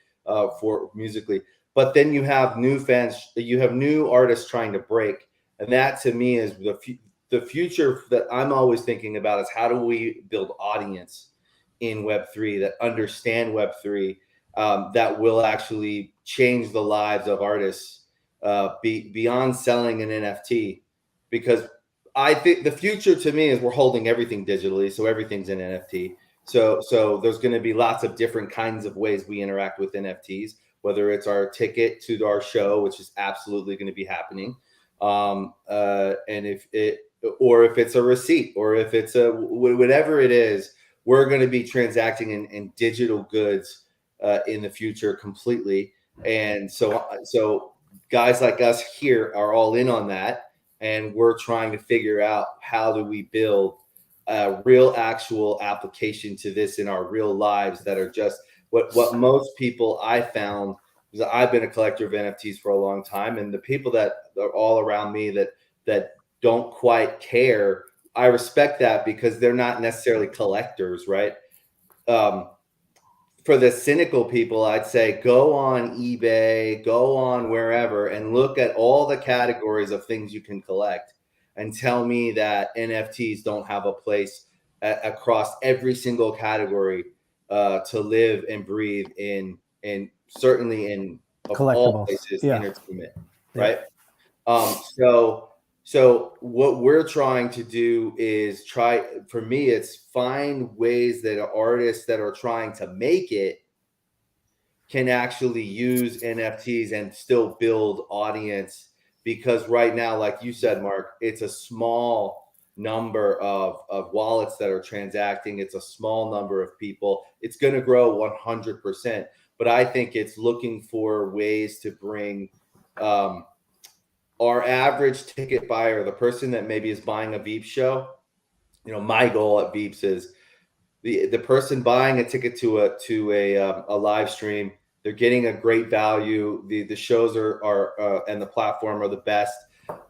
for musically. But then you have new fans, you have new artists trying to break. And that to me is the future that I'm always thinking about, is how do we build audience in Web3 that understand Web3, that will actually change the lives of artists beyond selling an NFT. Because I think the future to me is we're holding everything digitally, so everything's an NFT. So there's going to be lots of different kinds of ways we interact with NFTs, whether it's our ticket to our show, which is absolutely going to be happening, and if it's a receipt, or if it's a whatever it is, we're going to be transacting in digital goods in the future completely. And so guys like us here are all in on that. And we're trying to figure out how do we build a real actual application to this in our real lives that are just what most people I found, because I've been a collector of NFTs for a long time, and the people that are all around me that don't quite care, I respect that because they're not necessarily collectors, right? For the cynical people, I'd say go on eBay, go on wherever, and look at all the categories of things you can collect, and tell me that NFTs don't have a place across every single category to live and breathe in, and certainly in of all places, entertainment, right? So what we're trying to do is for me, it's find ways that artists that are trying to make it can actually use NFTs and still build audience. Because right now, like you said, Mark, it's a small number of wallets that are transacting. It's a small number of people. It's going to grow 100%. But I think it's looking for ways to bring our average ticket buyer, the person that maybe is buying a Veeps show. You know, my goal at Veeps is the person buying a ticket to a live stream. They're getting a great value. The shows are and the platform are the best.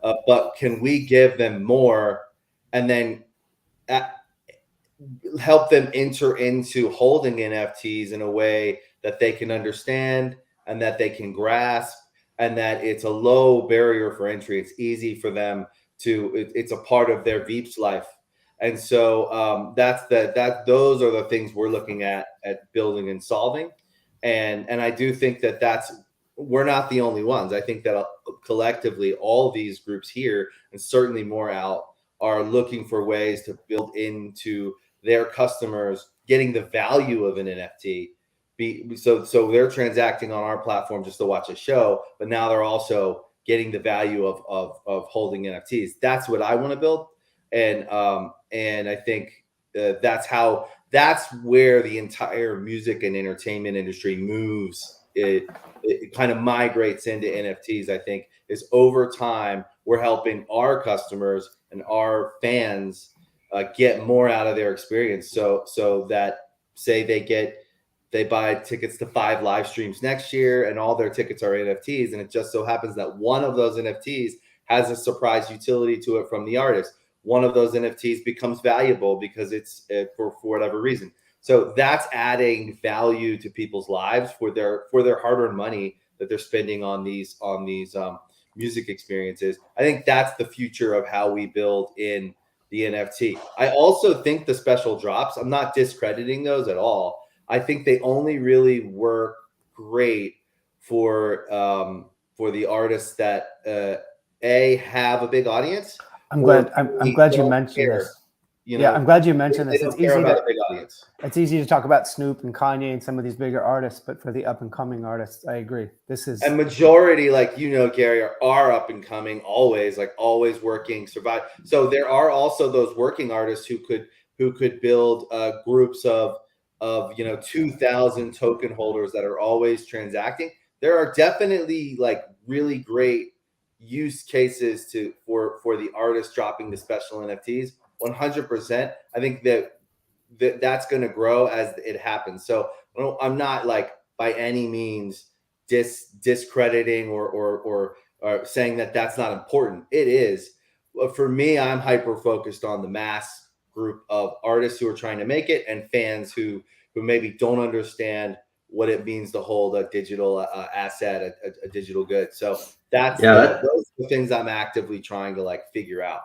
But can we give them more, and then help them enter into holding NFTs in a way that they can understand and that they can grasp, and that it's a low barrier for entry. It's easy for them it's a part of their Veeps life. And so those are the things we're looking at building and solving. And I do think we're not the only ones. I think that collectively, all these groups here, and certainly more out, are looking for ways to build into their customers getting the value of an NFT. So they're transacting on our platform just to watch a show, but now they're also getting the value of holding NFTs. That's what I want to build, and I think that's where the entire music and entertainment industry moves. It kind of migrates into NFTs. I think is over time we're helping our customers and our fans get more out of their experience. So that say they buy tickets to 5 live streams next year, and all their tickets are NFTs. And it just so happens that one of those NFTs has a surprise utility to it from the artist. One of those NFTs becomes valuable because it's for whatever reason. So that's adding value to people's lives for their hard-earned money that they're spending on these music experiences. I think that's the future of how we build in the NFT. I also think the special drops, I'm not discrediting those at all. I think they only really work great for the artists that have a big audience. I'm glad you mentioned this. You know, yeah, I'm glad you mentioned this. They don't care about a big audience. It's easy to talk about Snoop and Kanye and some of these bigger artists, but for the up and coming artists, I agree. This is and majority, like Gary, are up and coming, always working, survive. So there are also those working artists who could build groups of 2,000 token holders that are always transacting. There are definitely like really great use cases for the artists dropping the special NFTs. 100%. I think that's going to grow as it happens. So I'm not like by any means discrediting or saying that that's not important. It is. But for me, I'm hyper focused on the mass group of artists who are trying to make it and fans who maybe don't understand what it means to hold a digital asset, a digital good. So those are the things I'm actively trying to like figure out.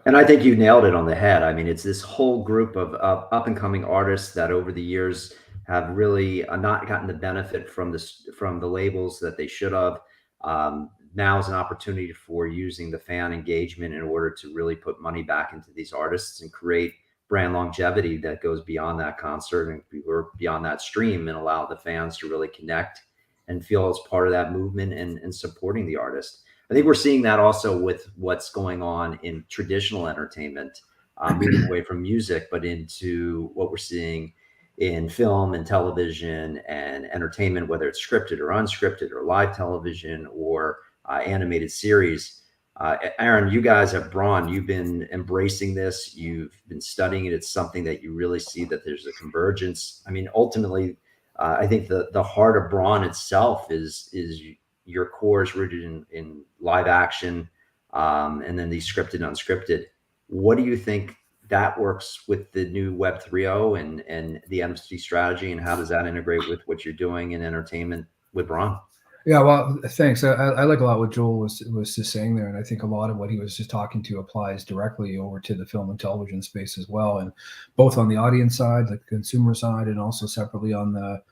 And I think you nailed it on the head. I mean, it's this whole group of up and coming artists that over the years have really not gotten the benefit from the labels that they should have. Now is an opportunity for using the fan engagement in order to really put money back into these artists and create brand longevity that goes beyond that concert and beyond that stream, and allow the fans to really connect and feel as part of that movement and supporting the artist. I think we're seeing that also with what's going on in traditional entertainment, moving away from music, but into what we're seeing in film and television and entertainment, whether it's scripted or unscripted or live television or animated series. Aaron, you guys at BRON, you've been embracing this. You've been studying it. It's something that you really see that there's a convergence. I mean, ultimately, I think the heart of BRON itself is your core is rooted in live action, and then these scripted, unscripted. What do you think that works with the new Web 3.0 and the NFT strategy, and how does that integrate with what you're doing in entertainment with BRON? Yeah, well, thanks. I like a lot what Joel was just saying there, and I think a lot of what he was just talking to applies directly over to the film and television space as well, and both on the audience side, like the consumer side, and also separately on the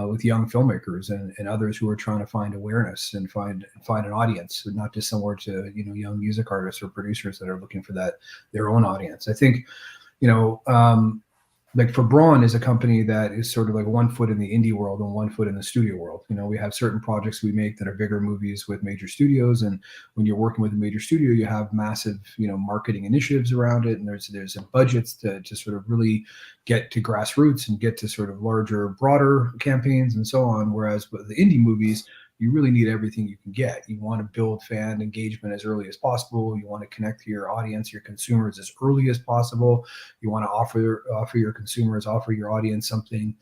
with young filmmakers and others who are trying to find awareness and find an audience, not just somewhere to young music artists or producers that are looking for their own audience. I think like for BRON is a company that is sort of like 1 foot in the indie world and 1 foot in the studio world. We have certain projects we make that are bigger movies with major studios, and when you're working with a major studio, you have massive marketing initiatives around it, and there's budgets to sort of really get to grassroots and get to sort of larger, broader campaigns and so on. Whereas with the indie movies, you really need everything you can get. You want to build fan engagement as early as possible. You want to connect to your audience, your consumers as early as possible. You want to offer your consumers, offer your audience something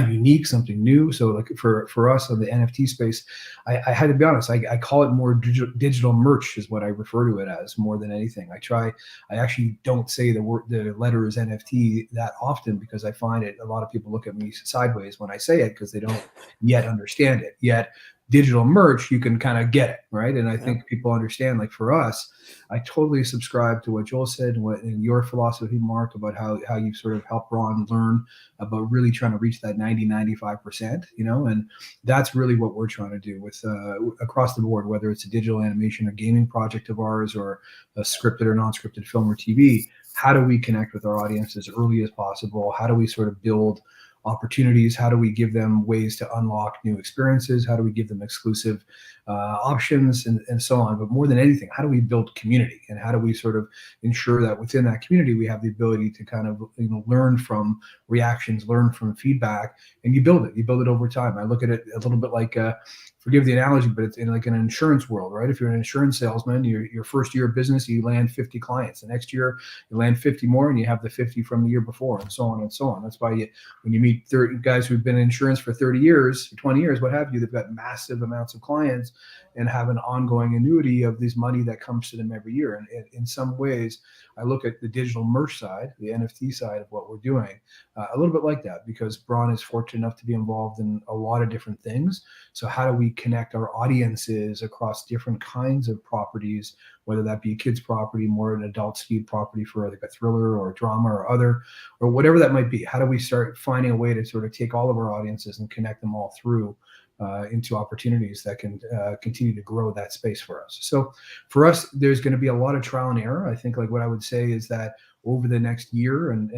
unique, something new. So like for us on the NFT space, I had to be honest, I call it more digital merch is what I refer to it as more than anything. I actually don't say the letter is NFT that often, because I find a lot of people look at me sideways when I say it because they don't yet understand it. Yet digital merch, you can kind of get it, right? And I think people understand, like for us, I totally subscribe to what Joel said and your philosophy, Mark, about how you sort of help BRON learn about really trying to reach that 90-95%, and that's really what we're trying to do with across the board, whether it's a digital animation or gaming project of ours or a scripted or non-scripted film or TV. How do we connect with our audience as early as possible? How do we sort of build opportunities? How do we give them ways to unlock new experiences? How do we give them exclusive options and so on? But more than anything, how do we build community, and how do we sort of ensure that within that community we have the ability to kind of learn from reactions, learn from feedback, and you build it over time. I look at it a little bit like forgive the analogy, but it's in like an insurance world, right? If you're an insurance salesman, your first year of business, you land 50 clients. The next year, you land 50 more, and you have the 50 from the year before, and so on and so on. That's why when you meet 30 guys who've been in insurance for 30 years, 20 years, what have you, they've got massive amounts of clients and have an ongoing annuity of this money that comes to them every year. And in some ways, I look at the digital merch side, the NFT side of what we're doing, a little bit like that, because BRON is fortunate enough to be involved in a lot of different things. So how do we connect our audiences across different kinds of properties, whether that be a kid's property, more an adult skewed property for like a thriller or a drama or whatever that might be? How do we start finding a way to sort of take all of our audiences and connect them all through into opportunities that can continue to grow that space for us. So for us, there's going to be a lot of trial and error. I think like what I would say is that over the next year, and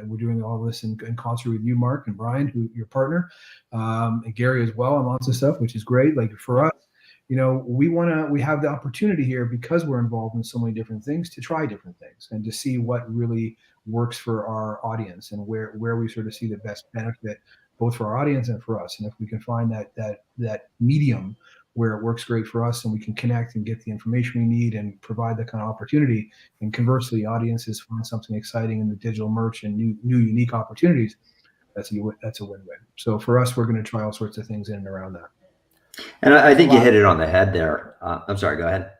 we're doing all this in concert with you, Mark, and Brian, who your partner, and Gary as well, and lots of stuff, which is great. Like for us, we have the opportunity here because we're involved in so many different things to try different things and to see what really works for our audience and where we sort of see the best benefit both for our audience and for us. And if we can find that medium where it works great for us and we can connect and get the information we need and provide that kind of opportunity, and conversely, audiences find something exciting in the digital merch and new unique opportunities, that's a win-win. So for us, we're going to try all sorts of things in and around that. And I think you hit it on the head there. I'm sorry, go ahead.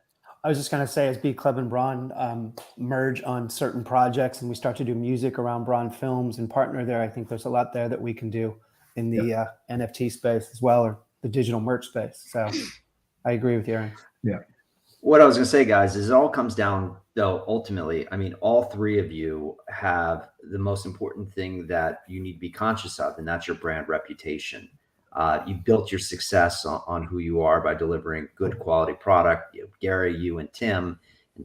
I was just going to say, as Beatclub and BRON merge on certain projects and we start to do music around BRON films and partner there, I think there's a lot there that we can do in the NFT space as well, or the digital merch space. So I agree with you, Aaron. Yeah. What I was going to say, guys, is it all comes down, though, ultimately, I mean, all three of you have the most important thing that you need to be conscious of, and that's your brand reputation. You built your success on who you are by delivering good quality product. Gary, you and Tim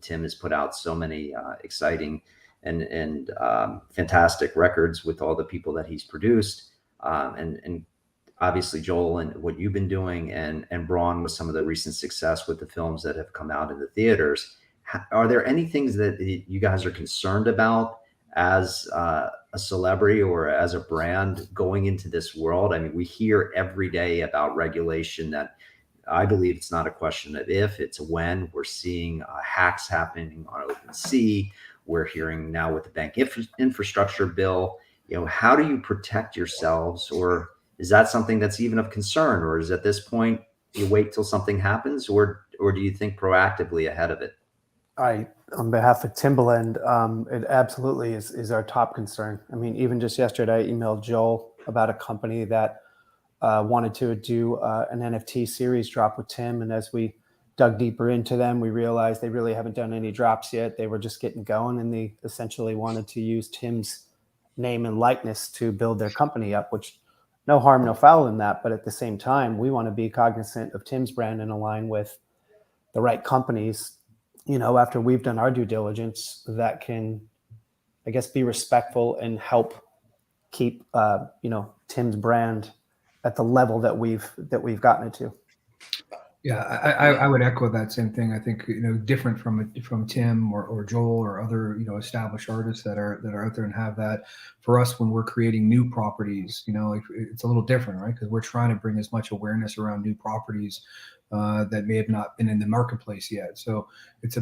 has put out so many exciting and fantastic records with all the people that he's produced. And obviously Joel and what you've been doing, and BRON with some of the recent success with the films that have come out in the theaters. Are there any things that you guys are concerned about as a celebrity or as a brand going into this world? I mean, we hear every day about regulation that I believe it's not a question of if, it's when. We're seeing hacks happening on OpenSea. We're hearing now with the bank infrastructure bill. How do you protect yourselves, or is that something that's even of concern, or is at this point you wait till something happens, or do you think proactively ahead of it? On behalf of Timbaland, it absolutely is our top concern. I mean, even just yesterday, I emailed Joel about a company that wanted to do an NFT series drop with Tim. And as we dug deeper into them, we realized they really haven't done any drops yet. They were just getting going, and they essentially wanted to use Tim's name and likeness to build their company up, which no harm, no foul in that. But at the same time, we want to be cognizant of Tim's brand and align with the right companies, after we've done our due diligence, that can, I guess, be respectful and help keep, Tim's brand at the level that we've gotten it to. Yeah, I would echo that same thing. I think different from Tim or Joel or other established artists that are out there and have that. For us, when we're creating new properties, it's a little different, right? Because we're trying to bring as much awareness around new properties that may have not been in the marketplace yet. So it's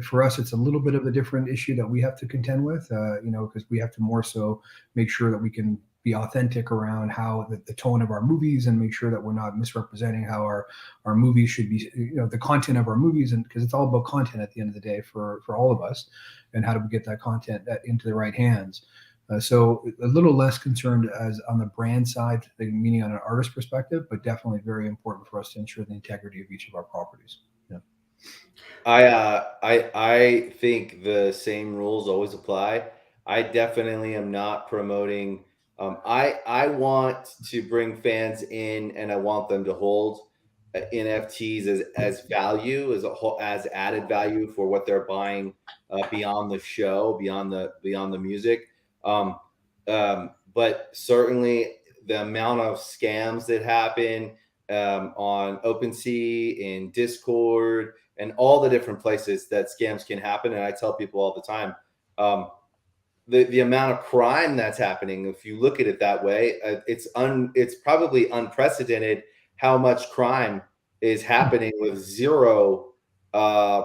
for us, it's a little bit of a different issue that we have to contend with, because we have to more so make sure that we can be authentic around how the tone of our movies, and make sure that we're not misrepresenting how our movies should be, the content of our movies, and because it's all about content at the end of the day for all of us, and how do we get that content into the right hands. So a little less concerned as on the brand side, meaning on an artist perspective, but definitely very important for us to ensure the integrity of each of our properties. Yeah. I think the same rules always apply. I definitely am not promoting. I want to bring fans in, and I want them to hold NFTs as value, as added value for what they're buying beyond the show, beyond the music. But certainly the amount of scams that happen on OpenSea, in Discord, and all the different places that scams can happen, and I tell people all the time. The amount of crime that's happening, if you look at it that way, it's probably unprecedented how much crime is happening with zero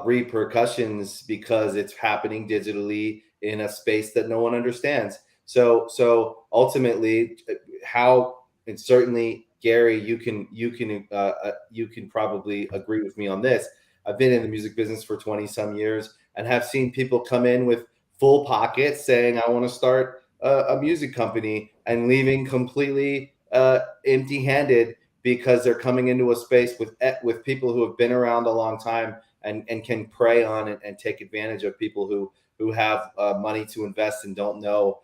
repercussions, because it's happening digitally in a space that no one understands. So ultimately, and certainly Gary, you can probably agree with me on this. I've been in the music business for 20 some years and have seen people come in with full pockets saying, I want to start a music company, and leaving completely empty-handed, because they're coming into a space with people who have been around a long time and can prey on and take advantage of people who have money to invest and don't know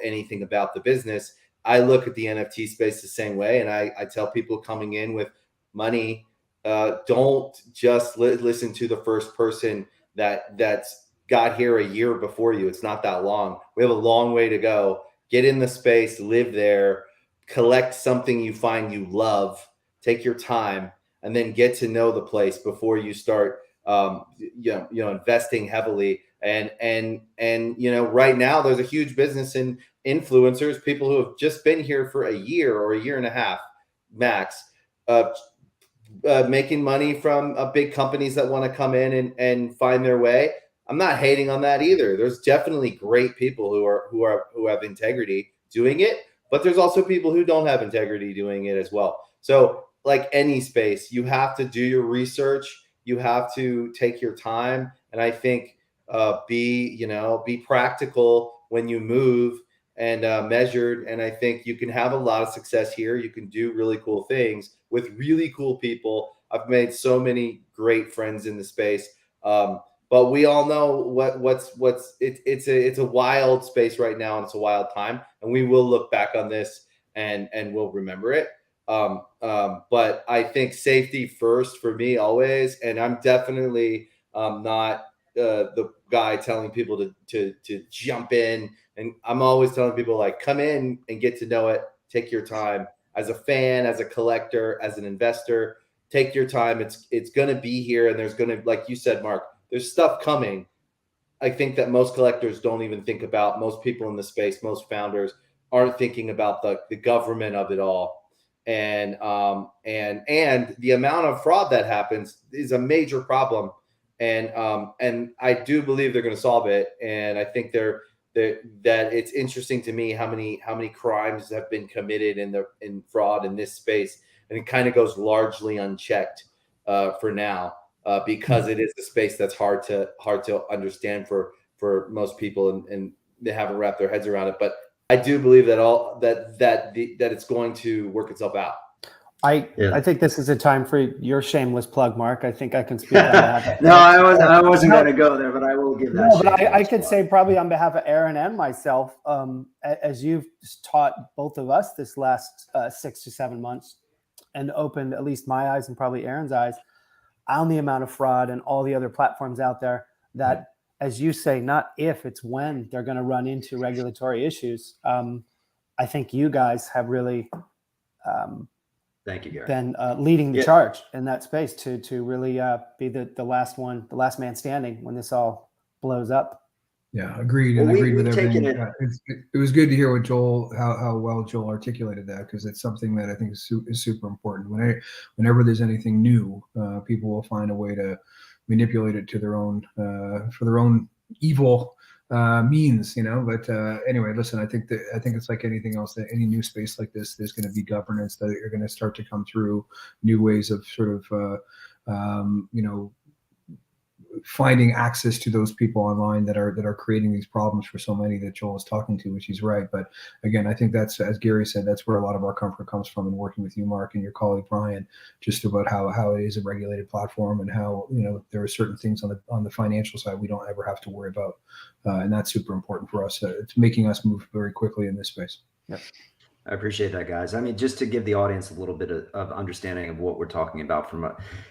anything about the business. I look at the NFT space the same way, and I tell people coming in with money, don't just listen to the first person that's got here a year before you. It's not that long. We have a long way to go. Get in the space, live there, collect something you find you love, take your time, and then get to know the place before you start investing heavily. And right now there's a huge business in influencers, people who have just been here for a year or a year and a half max, making money from big companies that want to come in and find their way. I'm not hating on that either. There's definitely great people who have integrity doing it, but there's also people who don't have integrity doing it as well. So like any space, you have to do your research. You have to take your time. And I think be practical when you move and measured. And I think you can have a lot of success here. You can do really cool things with really cool people. I've made so many great friends in the space. But we all know it's a wild space right now, and it's a wild time, and we will look back on this and we'll remember it. But I think safety first for me always, and I'm definitely not the guy telling people to jump in, and I'm always telling people like come in and get to know it, take your time as a fan, as a collector, as an investor. Take your time. It's going to be here, and there's going to, like you said, Mark, there's stuff coming. I think that most collectors don't even think about, most people in the space, most founders aren't thinking about the government of it all. And the amount of fraud that happens is a major problem. And I do believe they're going to solve it. And I think that it's interesting to me how many crimes have been committed in fraud in this space. And it kind of goes largely unchecked for now. Because it is a space that's hard to understand for most people, and they haven't wrapped their heads around it. But I do believe that it's going to work itself out. I think this is a time for your shameless plug, Mark. I think I can speak on behalf. No, I wasn't going to go there, but I will give that. No, but I could say probably on behalf of Aaron and myself, as you've taught both of us this last 6 to 7 months, and opened at least my eyes and probably Aaron's eyes on the amount of fraud and all the other platforms out there that, as you say, not if, it's when they're going to run into regulatory issues. I think you guys have really thank you, Gary, been leading the charge in that space to really be the last man standing when this all blows up. Yeah, agreed. And agreed with everything. It was good to hear what Joel, how well Joel articulated that, because it's something that I think is super important. Whenever there's anything new, people will find a way to manipulate it to their own for their own evil means, But anyway, listen, I think it's like anything else. That any new space like this, there's going to be governance that are going to start to come through, new ways of sort of finding access to those people online that are creating these problems for so many that Joel is talking to, which he's right. But again, I think that's, as Gary said, that's where a lot of our comfort comes from in working with you, Mark, and your colleague Brian, just about how it is a regulated platform, and how there are certain things on the financial side we don't ever have to worry about, and that's super important for us. It's making us move very quickly in this space. Yep. I appreciate that, guys. I mean, just to give the audience a little bit of understanding of what we're talking about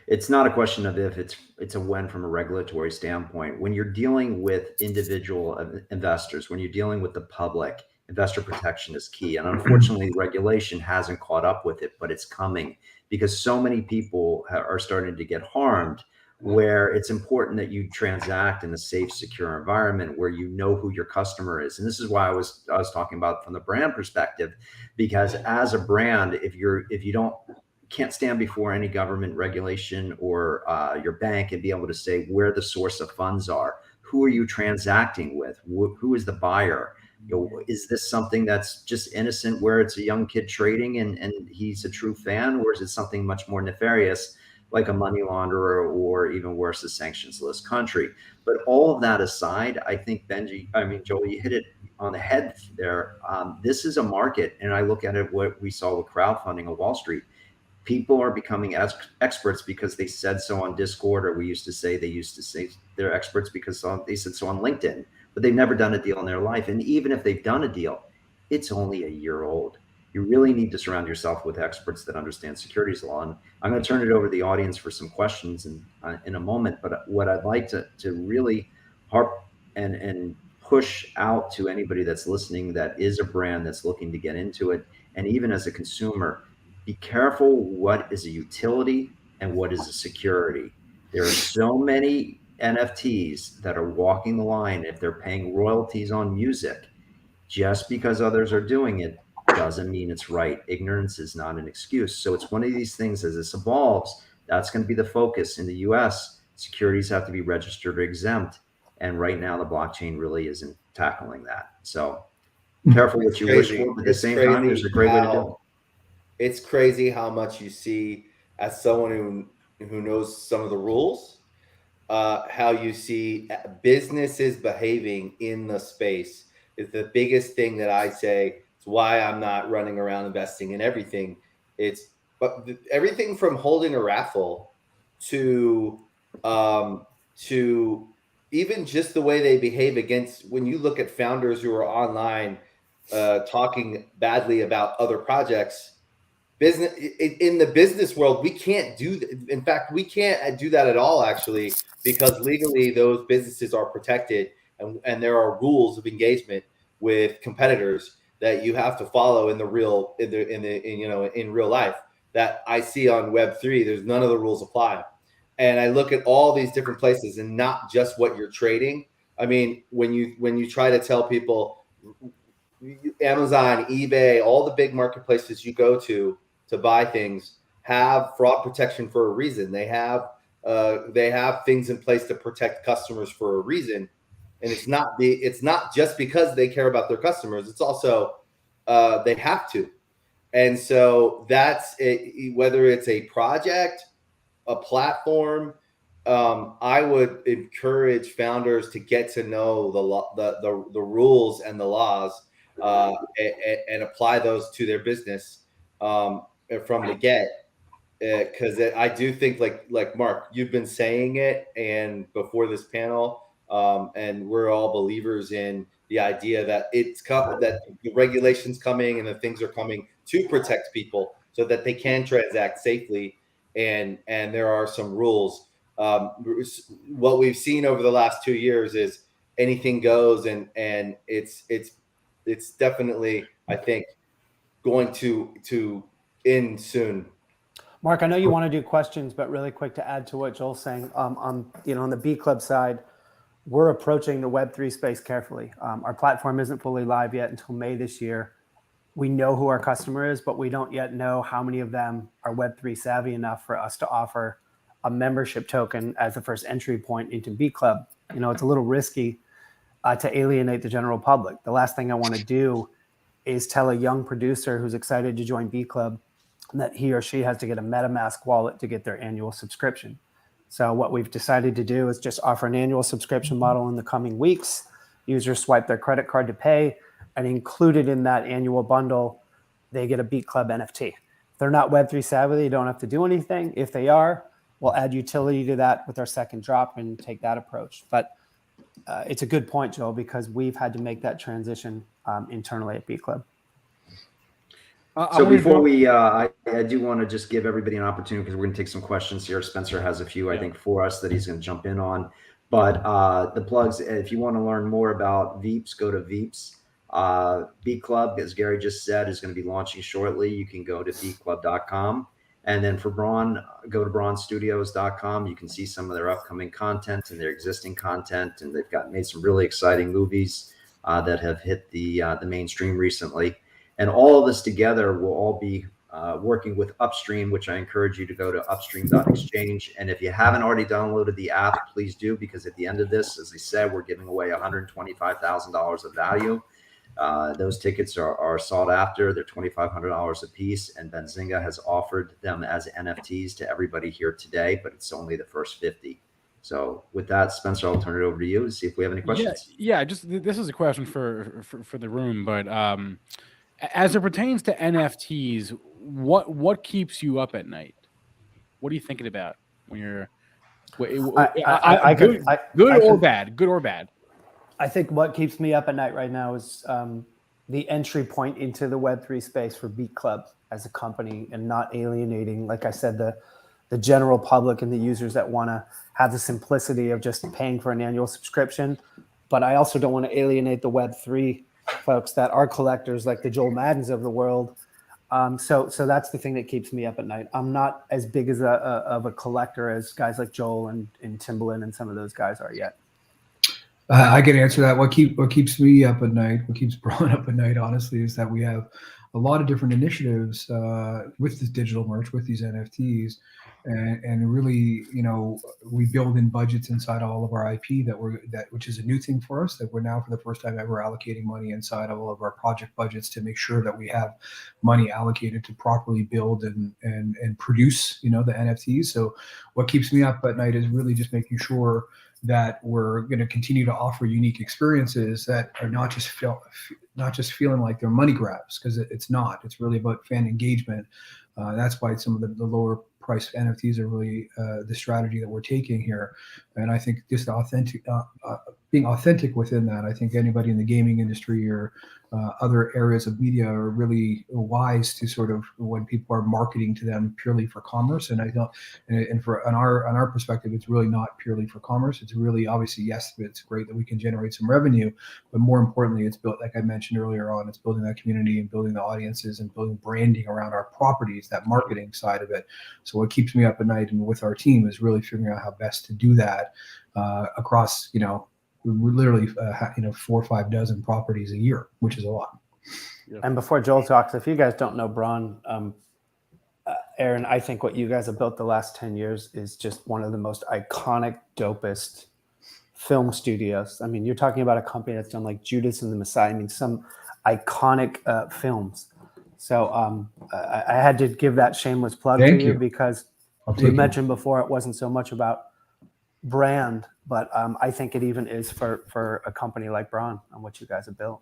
it's not a question of if, it's a when from a regulatory standpoint. When you're dealing with individual investors, when you're dealing with the public, investor protection is key. And unfortunately, regulation hasn't caught up with it, but it's coming because so many people are starting to get harmed, where it's important that you transact in a safe, secure environment where you know who your customer is. And this is why I was talking about from the brand perspective, because as a brand, if you can't stand before any government regulation or your bank and be able to say where the source of funds are, who are you transacting with, who is the buyer? Is this something that's just innocent where it's a young kid trading and he's a true fan, or is it something much more nefarious, like a money launderer, or even worse, a sanctions list country? But all of that aside, I think Joel, you hit it on the head there. This is a market, and I look at it, what we saw with crowdfunding on Wall Street. People are becoming experts because they said so on Discord, or they used to say they're experts because they said so on LinkedIn, but they've never done a deal in their life. And even if they've done a deal, it's only a year old. you really need to surround yourself with experts that understand securities law. And I'm going to turn it over to the audience for some questions in a moment. But what I'd like to really harp and push out to anybody that's listening that is a brand that's looking to get into it, and even as a consumer, be careful what is a utility and what is a security. There are so many NFTs that are walking the line. If they're paying royalties on music, just because others are doing it doesn't mean it's right. Ignorance is not an excuse. So it's one of these things, as this evolves, that's going to be the focus. In the US, securities have to be registered or exempt. And right now the blockchain really isn't tackling that. So careful what you wish for, but at the same time, there's a great way to do it. It's crazy how much you see as someone who knows some of the rules, how you see businesses behaving in the space is the biggest thing that I say. It's why I'm not running around investing in everything. But everything from holding a raffle to even just the way they behave against, when you look at founders who are online talking badly about other projects. Business in the business world, we can't do that. In fact, we can't do that at all, actually, because legally those businesses are protected, and there are rules of engagement with competitors that you have to follow in real life that I see on Web3. There's none of the rules apply. And I look at all these different places and not just what you're trading. I mean, when you try to tell people Amazon, eBay, all the big marketplaces you go to buy things have fraud protection for a reason. They have things in place to protect customers for a reason. And it's not just because they care about their customers. It's also they have to. And so that's it, whether it's a project, a platform. I would encourage founders to get to know the rules and the laws and apply those to their business from the get. Because I do think, like Mark, you've been saying it, and before this panel, and we're all believers in the idea that that the regulations coming and the things are coming to protect people so that they can transact safely, and there are some rules. What we've seen over the last 2 years is anything goes, and it's definitely, I think, going to end soon. Mark, I know you want to do questions, but really quick to add to what Joel's saying, on the Beatclub side, we're approaching the Web3 space carefully. Our platform isn't fully live yet until May this year. We know who our customer is, but we don't yet know how many of them are Web3 savvy enough for us to offer a membership token as the first entry point into Beatclub. It's a little risky to alienate the general public. The last thing I want to do is tell a young producer who's excited to join Beatclub that he or she has to get a MetaMask wallet to get their annual subscription. So what we've decided to do is just offer an annual subscription model in the coming weeks. Users swipe their credit card to pay, and included in that annual bundle, they get a Beatclub NFT. If they're not Web3 savvy, they don't have to do anything. If they are, we'll add utility to that with our second drop and take that approach. But it's a good point, Joel, because we've had to make that transition internally at Beatclub. So before I do want to just give everybody an opportunity, because we're going to take some questions here. Spencer has a few, I think, for us that he's going to jump in on. But the plugs, if you want to learn more about Veeps, go to Veeps. Beatclub, as Gary just said, is going to be launching shortly. You can go to beatclub.com. And then for BRON, go to bronstudios.com. You can see some of their upcoming content and their existing content. And they've made some really exciting movies that have hit the mainstream recently. And all of this together will all be working with Upstream, which I encourage you to go to upstream.exchange. And if you haven't already downloaded the app, please do, because at the end of this, as I said, we're giving away $125,000 of value. Those tickets are sought after. They're $2,500 a piece, and Benzinga has offered them as NFTs to everybody here today, but it's only the first 50. So with that, Spencer, I'll turn it over to you to see if we have any questions. Yeah. Just this is a question for the room, but as it pertains to NFTs, what keeps you up at night? What are you thinking about when you're good or bad? I think what keeps me up at night right now is the entry point into the Web3 space for Beatclub as a company, and not alienating, like I said, the general public and the users that want to have the simplicity of just paying for an annual subscription. But I also don't want to alienate the Web3 folks that are collectors, like the Joel Maddens of the world. So that's the thing that keeps me up at night. I'm not as big as of a collector as guys like Joel and Timbaland and some of those guys are yet. I can answer that. What keeps me up at night, what keeps Bron up at night, honestly, is that we have a lot of different initiatives with this digital merch, with these NFTs, and really, we build in budgets inside all of our IP which is a new thing for us, that we're now for the first time ever allocating money inside all of our project budgets to make sure that we have money allocated to properly build and produce, the NFTs. So what keeps me up at night is really just making sure that we're going to continue to offer unique experiences that are not just feeling like they're money grabs, because it's not. It's really about fan engagement. That's why some of the lower price NFTs are really the strategy that we're taking here. And I think just being authentic within that, I think anybody in the gaming industry or other areas of media are really wise to sort of, when people are marketing to them purely for commerce. And on our perspective, it's really not purely for commerce. It's really, obviously, yes, it's great that we can generate some revenue, but more importantly, it's built, like I mentioned earlier on, it's building that community and building the audiences and building branding around our properties, that marketing side of it. So what keeps me up at night and with our team is really figuring out how best to do that across, literally 4 or 5 dozen properties a year, which is a lot. And before Joel talks, if you guys don't know Bron, Aaron, I think what you guys have built the last 10 years is just one of the most iconic, dopest film studios. I mean, you're talking about a company that's done like Judas and the Messiah. I mean, some iconic films. So I had to give that shameless plug to you because you mentioned before it wasn't so much about brand, but I think it even is for a company like Bron on what you guys have built.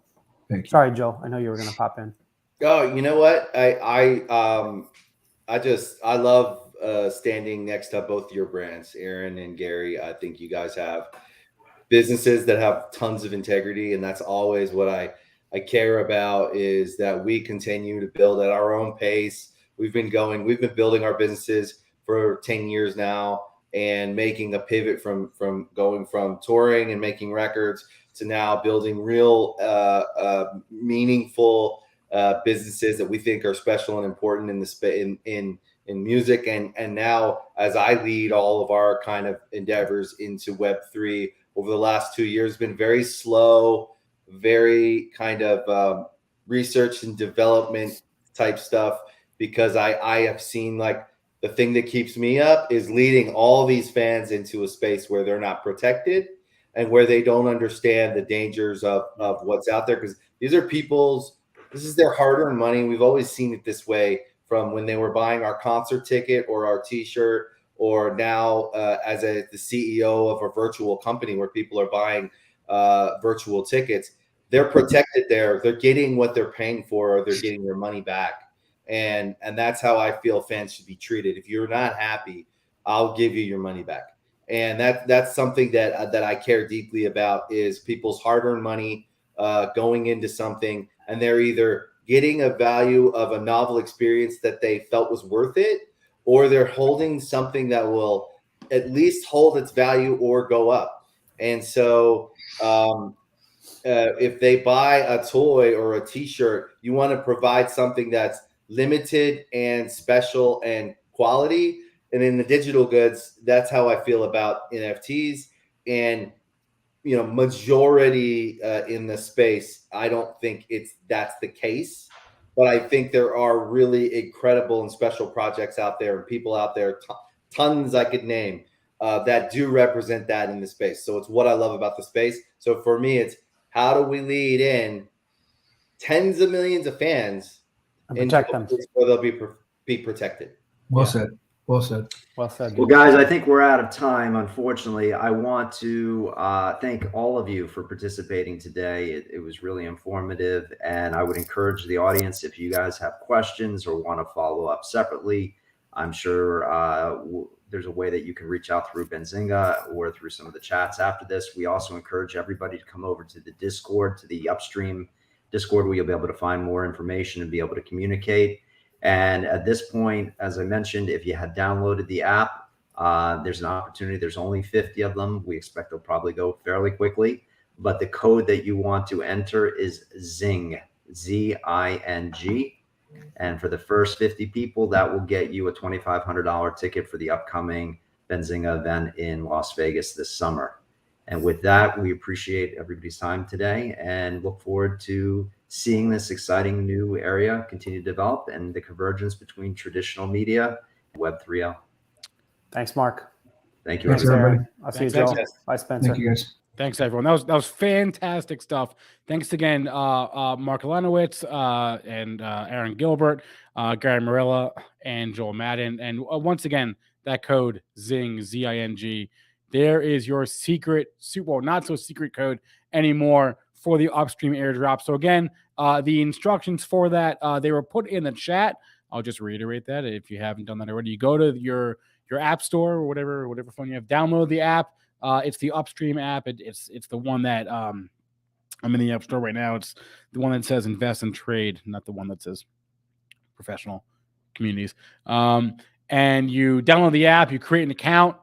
Thank you. Sorry, Joel. I know you were going to pop in. Oh, you know what? I love standing next to both your brands, Aaron and Gary. I think you guys have businesses that have tons of integrity, and that's always what I care about, is that we continue to build at our own pace. We've been building our businesses for 10 years now, and making a pivot from going from touring and making records to now building real meaningful businesses that we think are special and important in the in music. And now, as I lead all of our kind of endeavors into Web3 over the last 2 years, been very slow, very kind of research and development type stuff, because I have seen, like, the thing that keeps me up is leading all these fans into a space where they're not protected and where they don't understand the dangers of what's out there, because these are this is their hard-earned money. We've always seen it this way, from when they were buying our concert ticket or our t-shirt, or now as the CEO of a virtual company where people are buying virtual tickets. They're protected there. They're getting what they're paying for, or they're getting their money back. And that's how I feel fans should be treated. If you're not happy, I'll give you your money back. And that's something that I care deeply about, is people's hard-earned money going into something, and they're either getting a value of a novel experience that they felt was worth it, or they're holding something that will at least hold its value or go up. And so if they buy a toy or a t-shirt, you want to provide something that's limited and special and quality. And in the digital goods, that's how I feel about NFTs. And majority in the space, I don't think that's the case, but I think there are really incredible and special projects out there and people out there, tons I could name, that do represent that in the space. So it's what I love about the space. So for me, it's how do we lead in tens of millions of fans and protect them, where they'll be protected. Well said. Well said. Well said. Well, guys, I think we're out of time. Unfortunately, I want to thank all of you for participating today. It was really informative, and I would encourage the audience, if you guys have questions or want to follow up separately, I'm sure there's a way that you can reach out through Benzinga or through some of the chats after this. We also encourage everybody to come over to the Discord, to the Upstream Discord where you'll be able to find more information and be able to communicate. And at this point, as I mentioned, if you had downloaded the app, there's an opportunity. There's only 50 of them. We expect they'll probably go fairly quickly. But the code that you want to enter is ZING, Z-I-N-G. And for the first 50 people, that will get you a $2,500 ticket for the upcoming Benzinga event in Las Vegas this summer. And with that, we appreciate everybody's time today and look forward to seeing this exciting new area continue to develop and the convergence between traditional media and Web 3.0. Thanks, Mark. Thank you, Thanks, everybody. everybody. I'll see you, Joe. Bye, Spencer. Thank you, guys. Thanks, everyone. That was fantastic stuff. Thanks again, Mark Alanowitz and Aaron Gilbert, Gary Marella, and Joel Madden. And once again, that code ZING, Z-I-N-G. There is your secret, well, not so secret code anymore for the upstream airdrop. So again, the instructions for that, they were put in the chat. I'll just reiterate that if you haven't done that already. You go to your app store or whatever phone you have, download the app. It's the upstream app. It's the one that I'm in the app store right now. It's the one that says invest and trade, not the one that says professional communities. And you download the app, you create an account,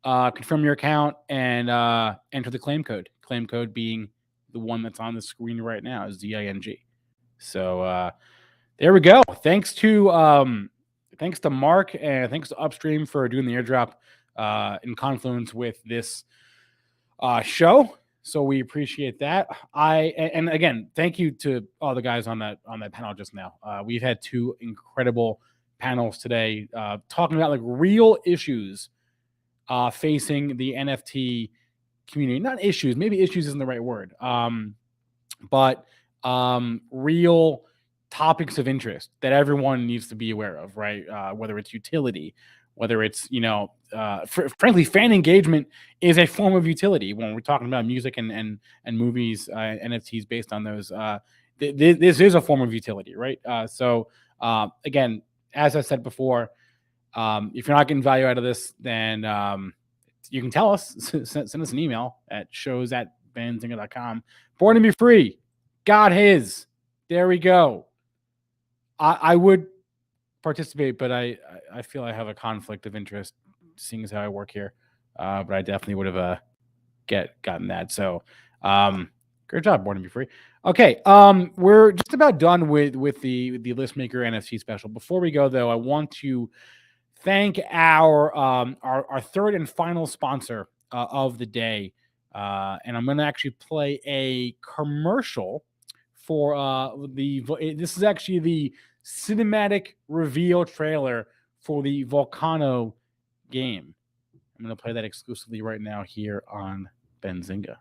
confirm your account, and enter the claim code. Claim code being the one that's on the screen right now, is ZING. So there we go. Thanks to Mark and thanks to Upstream for doing the airdrop in confluence with this show. So we appreciate that. And again, thank you to all the guys on that panel just now. We've had two incredible panels today talking about like real issues facing the NFT community. Not issues, maybe issues isn't the right word, but real topics of interest that everyone needs to be aware of, right? Whether it's utility, whether it's, frankly, fan engagement is a form of utility when we're talking about music and movies, NFTs based on those. This is a form of utility, right? So again, as I said before, if you're not getting value out of this, then you can tell us, send us an email at shows@benzinga.com. Born to be free. Got his. There we go. I would participate, but I feel I have a conflict of interest, seeing as how I work here. But I definitely would have gotten that. So great job, Born to be free. Okay, we're just about done with the Listmaker NFT special. Before we go, though, I want to thank our third and final sponsor of the day, and I'm going to actually play a commercial for this is actually the cinematic reveal trailer for the Volcano game. I'm going to play that exclusively right now here on Benzinga.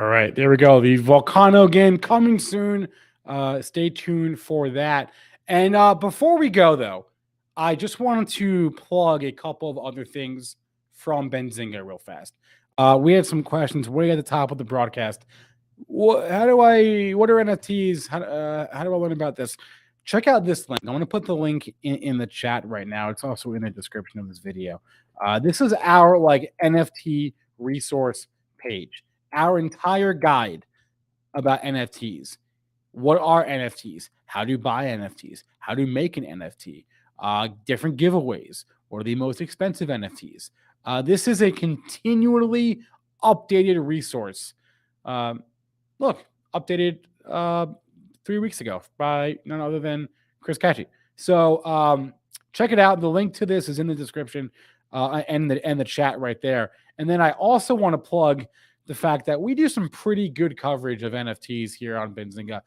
All right, there we go. The Volcano game coming soon. Stay tuned for that. And before we go, though, I just wanted to plug a couple of other things from Benzinga real fast. We had some questions way at the top of the broadcast. What are NFTs? How do I learn about this? Check out this link. I'm going to put the link in the chat right now. It's also in the description of this video. This is our NFT resource page. Our entire guide about NFTs. What are NFTs? How do you buy NFTs? How do you make an NFT? Different giveaways. What are the most expensive NFTs? This is a continually updated resource. Look, updated 3 weeks ago by none other than Chris Katje. So check it out. The link to this is in the description and the chat right there. And then I also want to plug the fact that we do some pretty good coverage of NFTs here on Benzinga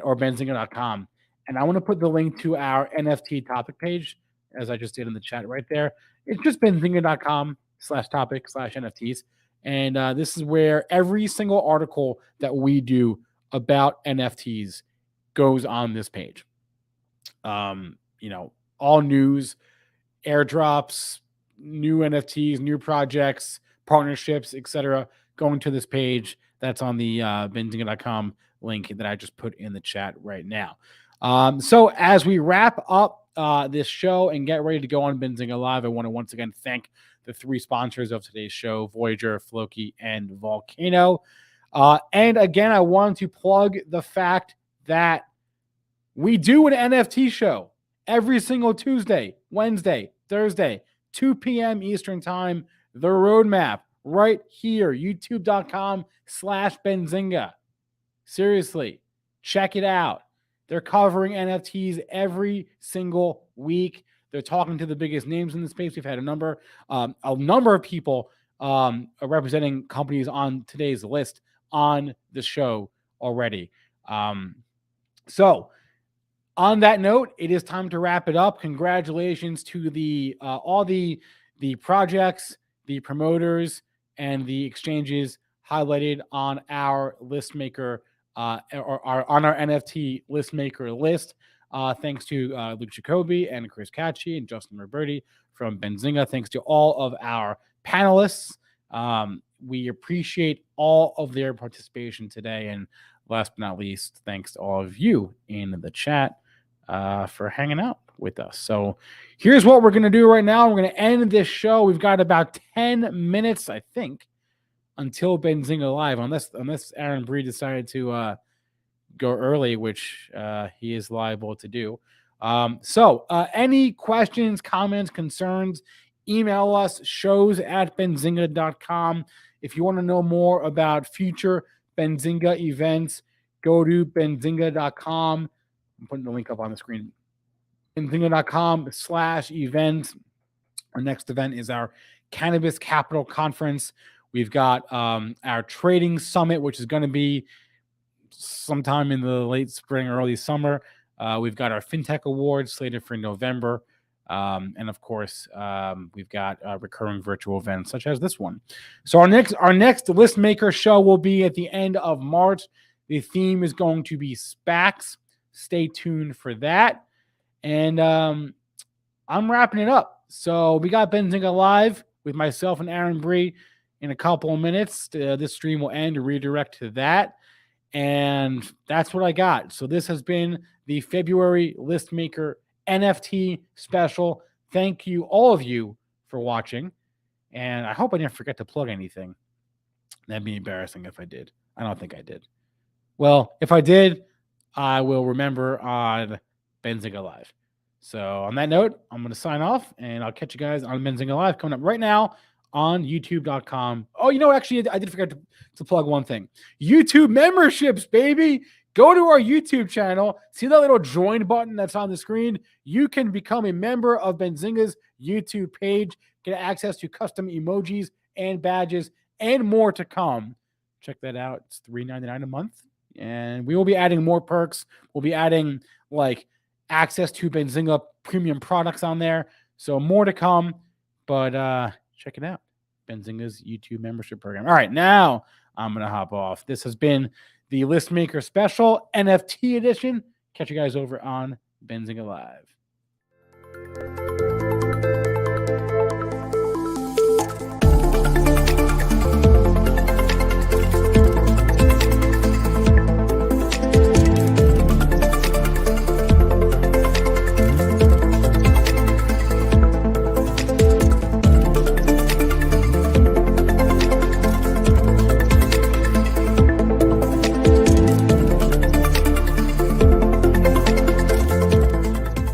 or Benzinga.com. And I want to put the link to our NFT topic page, as I just did in the chat right there. It's just Benzinga.com/topic/NFTs. And this is where every single article that we do about NFTs goes on this page. All news, airdrops, new NFTs, new projects, partnerships, etc., going to this page that's on the Benzinga.com link that I just put in the chat right now. So as we wrap up this show and get ready to go on Benzinga Live, I want to once again thank the 3 sponsors of today's show, Voyager, Floki, and Volcano. And again, I want to plug the fact that we do an NFT show every single Tuesday, Wednesday, Thursday, 2 p.m. Eastern Time. The roadmap right here, youtube.com/Benzinga. Seriously, check it out. They're covering NFTs every single week. They're talking to the biggest names in the space. We've had a number of people representing companies on today's list on the show already. So on that note, it is time to wrap it up. Congratulations to all the projects, the promoters, and the exchanges highlighted on our Listmaker on our NFT Listmaker list. Thanks to Luke Jacobi and Chris Katje and Justin Roberti from Benzinga. Thanks to all of our panelists. We appreciate all of their participation today. And last but not least, thanks to all of you in the chat for hanging out with us. So here's what we're going to do right now. We're going to end this show. We've got about 10 minutes, I think, until Benzinga Live, unless Aaron Bree decided to go early, which he is liable to do. So any questions, comments, concerns, email us, shows@benzinga.com. If you want to know more about future Benzinga events, go to benzinga.com. I'm putting the link up on the screen. Benzinga.com/events. Our next event is our Cannabis Capital Conference. We've got our trading summit, which is going to be sometime in the late spring, early summer. We've got our FinTech Awards slated for November. And of course, we've got recurring virtual events such as this one. So our next Listmaker show will be at the end of March. The theme is going to be SPACs. Stay tuned for that. And I'm wrapping it up. So we got Benzinga Live with myself and Aaron Bree in a couple of minutes. This stream will end and redirect to that. And that's what I got. So this has been the February Listmaker NFT special. Thank you, all of you, for watching. And I hope I didn't forget to plug anything. That'd be embarrassing if I did. I don't think I did. Well, if I did, I will remember on Benzinga Live. So on that note, I'm going to sign off, and I'll catch you guys on Benzinga Live coming up right now on youtube.com. Oh, actually, I did forget to plug one thing. YouTube memberships, baby. Go to our YouTube channel. See that little join button that's on the screen? You can become a member of Benzinga's YouTube page. Get access to custom emojis and badges and more to come. Check that out. It's $3.99 a month. And we will be adding more perks. We'll be adding access to Benzinga premium products on there. So more to come. But check it out. Benzinga's YouTube membership program. All right, now I'm going to hop off. This has been the Listmaker Special NFT Edition. Catch you guys over on Benzinga Live.